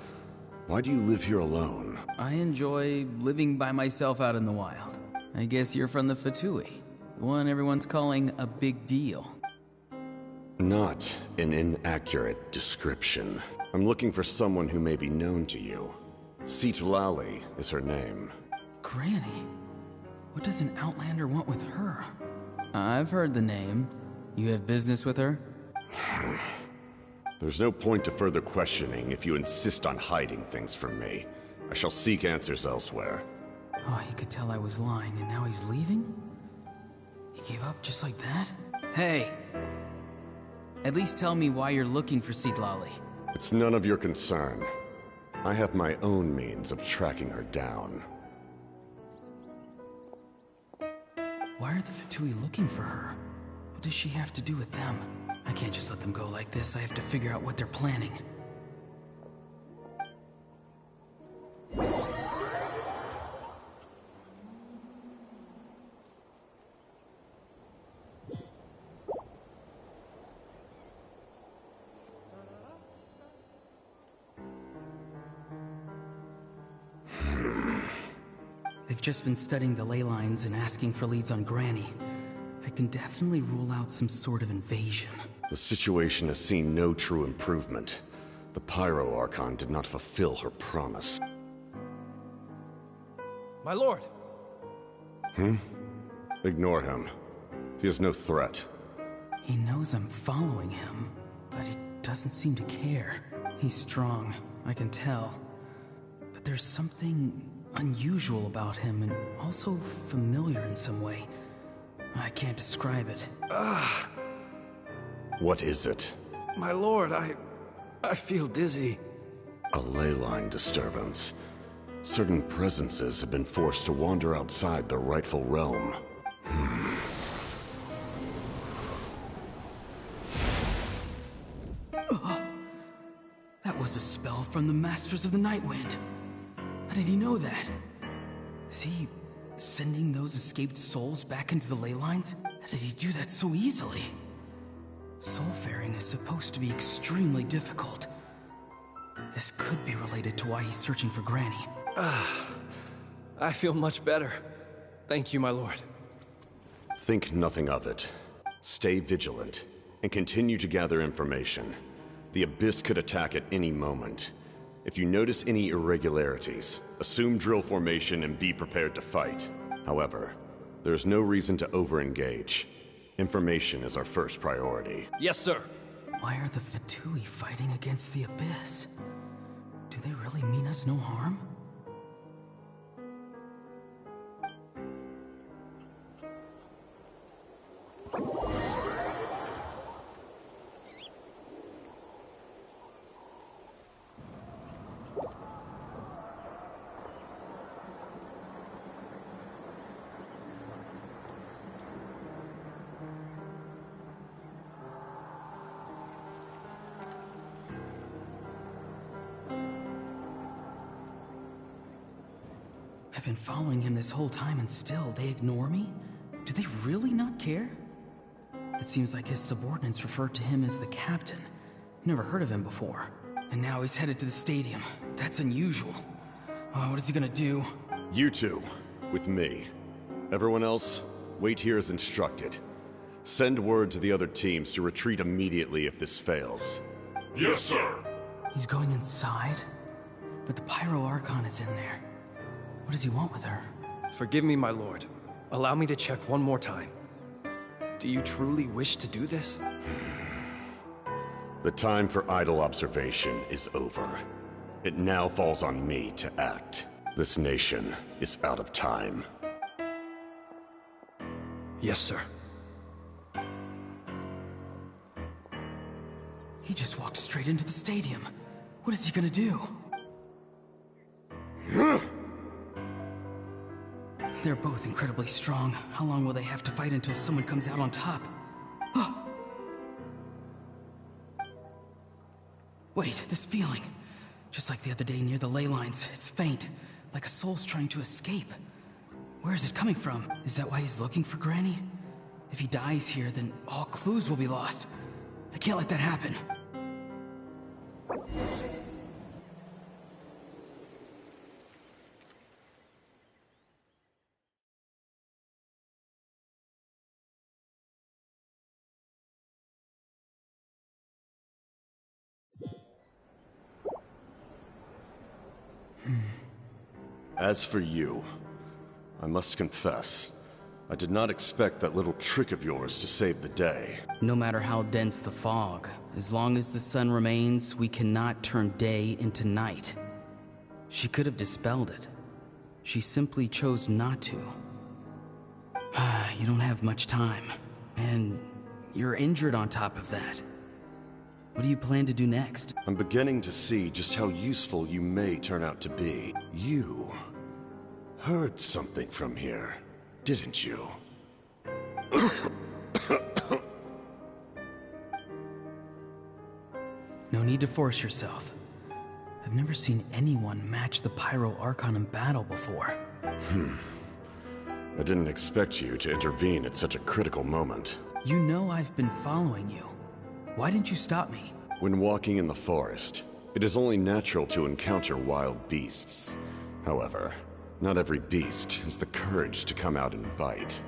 S8: Why do you live here alone?
S7: I enjoy living by myself out in the wild. I guess you're from the Fatui, the one everyone's calling a big deal.
S8: Not an inaccurate description. I'm looking for someone who may be known to you. Citlali is her name.
S7: Granny? What does an Outlander want with her? I've heard the name. You have business with her?
S8: There's no point to further questioning if you insist on hiding things from me. I shall seek answers elsewhere.
S7: Oh, he could tell I was lying, and now he's leaving? He gave up just like that? Hey! At least tell me why you're looking for Citlali.
S8: It's none of your concern. I have my own means of tracking her down.
S7: Why are the Fatui looking for her? What does she have to do with them? I can't just let them go like this. I have to figure out what they're planning. They've just been studying the ley lines and asking for leads on Granny. I can definitely rule out some sort of invasion.
S8: The situation has seen no true improvement. The Pyro Archon did not fulfill her promise.
S3: My lord!
S8: Ignore him. He is no threat.
S7: He knows I'm following him, but he doesn't seem to care. He's strong, I can tell. But there's something unusual about him and also familiar in some way. I can't describe it.
S8: What is it?
S3: My lord, I feel dizzy.
S8: A ley line disturbance. Certain presences have been forced to wander outside their rightful realm.
S7: That was a spell from the Masters of the Nightwind. How did he know that? Is he sending those escaped souls back into the ley lines? How did he do that so easily? Soulfaring is supposed to be extremely difficult. This could be related to why he's searching for Granny.
S3: I feel much better. Thank you, my lord.
S8: Think nothing of it. Stay vigilant, and continue to gather information. The Abyss could attack at any moment. If you notice any irregularities, assume drill formation and be prepared to fight. However, there is no reason to over-engage. Information is our first priority.
S3: Yes, sir.
S7: Why are the Fatui fighting against the Abyss? Do they really mean us no harm? I've been following him this whole time and still they ignore me? Do they really not care? It seems like his subordinates refer to him as the captain. Never heard of him before. And now he's headed to the stadium. That's unusual. Oh, what is he gonna do?
S8: You two, with me. Everyone else, wait here as instructed. Send word to the other teams to retreat immediately if this fails.
S9: Yes, sir.
S7: He's going inside? But the Pyro Archon is in there. What does he want with her?
S3: Forgive me, my lord. Allow me to check one more time. Do you truly wish to do this?
S8: The time for idle observation is over. It now falls on me to act. This nation is out of time.
S3: Yes, sir.
S7: He just walked straight into the stadium. What is he gonna do? They're both incredibly strong. How long will they have to fight until someone comes out on top? Wait, this feeling. Just like the other day near the ley lines, it's faint, like a soul's trying to escape. Where is it coming from? Is that why he's looking for Granny? If he dies here, then all clues will be lost. I can't let that happen.
S8: As for you, I must confess, I did not expect that little trick of yours to save the day.
S7: No matter how dense the fog, as long as the sun remains, we cannot turn day into night. She could have dispelled it. She simply chose not to. You don't have much time, and you're injured on top of that. What do you plan to do next?
S8: I'm beginning to see just how useful you may turn out to be. You heard something from here, didn't you?
S7: No need to force yourself. I've never seen anyone match the Pyro Archon in battle before.
S8: I didn't expect you to intervene at such a critical moment.
S7: You know I've been following you. Why didn't you stop me?
S8: When walking in the forest, it is only natural to encounter wild beasts. However, not every beast has the courage to come out and bite.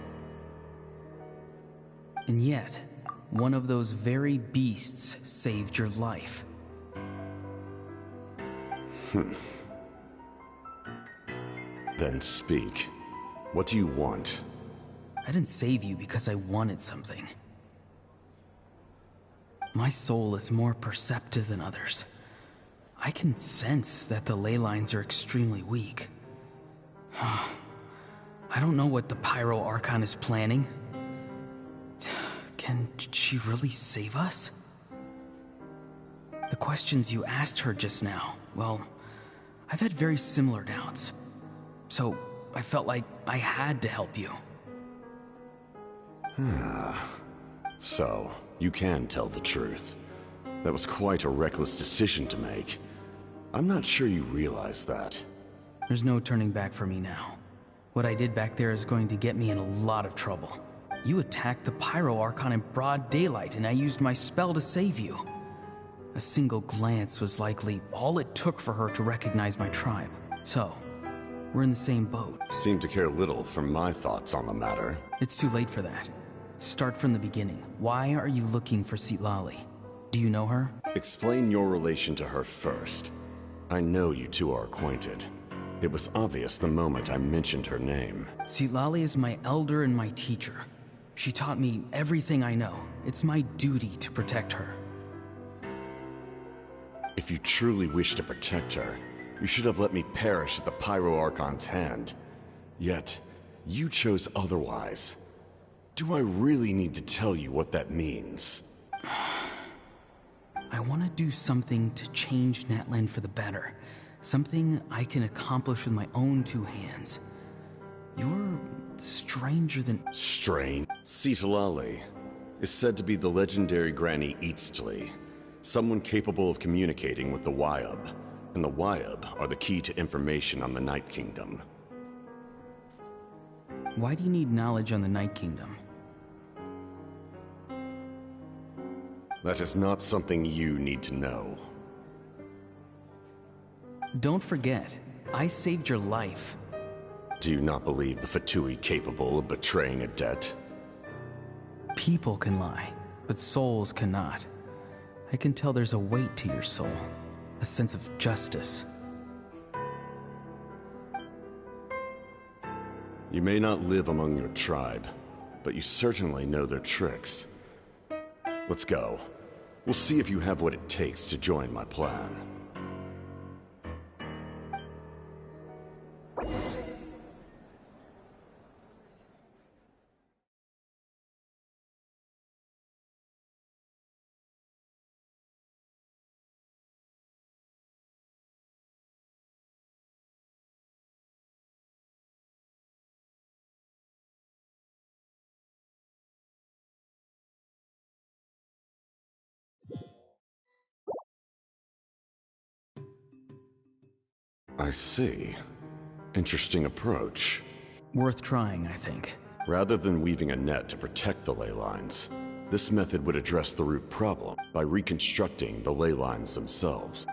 S7: And yet, one of those very beasts saved your life.
S8: Then speak. What do you want?
S7: I didn't save you because I wanted something. My soul is more perceptive than others. I can sense that the ley lines are extremely weak. I don't know what the Pyro Archon is planning. Can she really save us? The questions you asked her just now, well, I've had very similar doubts. So I felt like I had to help you.
S8: So, you can tell the truth. That was quite a reckless decision to make. I'm not sure you realize that.
S7: There's no turning back for me now. What I did back there is going to get me in a lot of trouble. You attacked the Pyro Archon in broad daylight, and I used my spell to save you. A single glance was likely all it took for her to recognize my tribe. So, we're in the same boat.
S8: Seem to care little for my thoughts on the matter.
S7: It's too late for that. Start from the beginning. Why are you looking for Citlali? Do you know her?
S8: Explain your relation to her first. I know you two are acquainted. It was obvious the moment I mentioned her name.
S7: Citlali is my elder and my teacher. She taught me everything I know. It's my duty to protect her.
S8: If you truly wish to protect her, you should have let me perish at the Pyro Archon's hand. Yet, you chose otherwise. Do I really need to tell you what that means?
S7: I want to do something to change Natlan for the better. Something I can accomplish with my own two hands. You're stranger than...
S8: Strange? Citlali is said to be the legendary Granny Eastli, someone capable of communicating with the Wyab, and the Wyab are the key to information on the Night Kingdom.
S7: Why do you need knowledge on the Night Kingdom?
S8: That is not something you need to know.
S7: Don't forget, I saved your life.
S8: Do you not believe the Fatui capable of betraying a debt?
S7: People can lie, but souls cannot. I can tell there's a weight to your soul, a sense of justice.
S8: You may not live among your tribe, but you certainly know their tricks. Let's go. We'll see if you have what it takes to join my plan. I see. Interesting approach.
S7: Worth trying, I think.
S8: Rather than weaving a net to protect the ley lines, this method would address the root problem by reconstructing the ley lines themselves.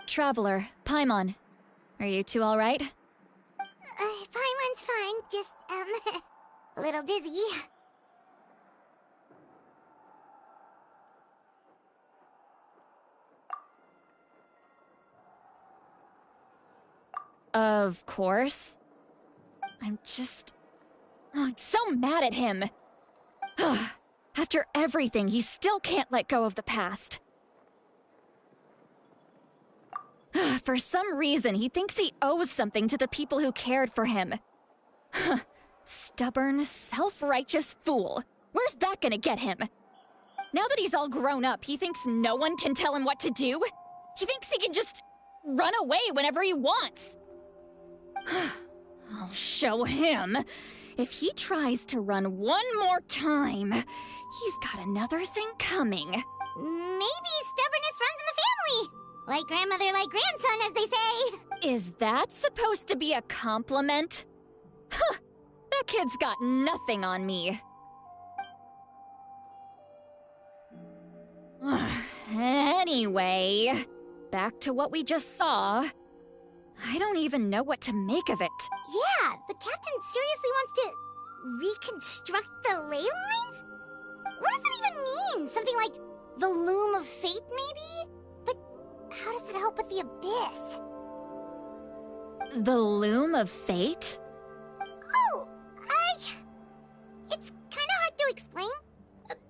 S6: Traveler, Paimon. Are you two alright?
S4: Paimon's fine, just, a little dizzy.
S6: Of course. I'm so mad at him. After everything, he still can't let go of the past. For some reason, he thinks he owes something to the people who cared for him. Stubborn, self-righteous fool. Where's that gonna get him? Now that he's all grown up, he thinks no one can tell him what to do? He thinks he can just run away whenever he wants. I'll show him. If he tries to run one more time, he's got another thing coming.
S4: Maybe stubbornness runs in the family. Like grandmother, like grandson, as they say.
S6: Is that supposed to be a compliment? Huh! That kid's got nothing on me. Anyway, back to what we just saw. I don't even know what to make of it.
S4: Yeah, the captain seriously wants to reconstruct the ley lines? What does it even mean? Something like the loom of fate, maybe? But how does that help with the abyss?
S6: The loom of fate?
S4: Oh, it's kind of hard to explain.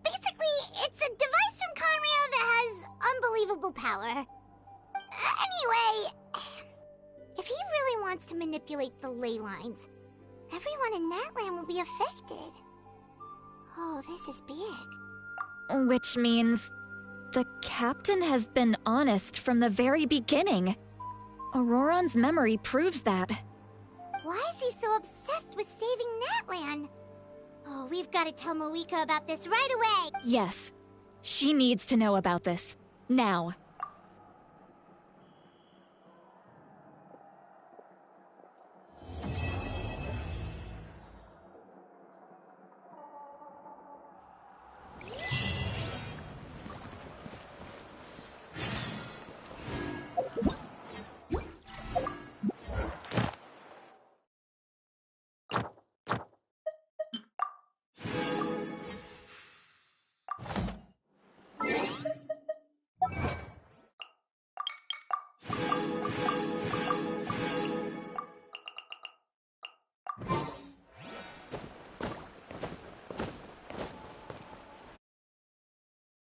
S4: Basically, it's a device from Conrio that has unbelievable power. Anyway, if he really wants to manipulate the ley lines, everyone in Natlan will be affected. Oh, this is big.
S6: Which means the captain has been honest from the very beginning. Auroron's memory proves that.
S4: Why is he so obsessed with saving Natlan? Oh, we've got to tell Moeka about this right away.
S6: Yes, she needs to know about this. Now.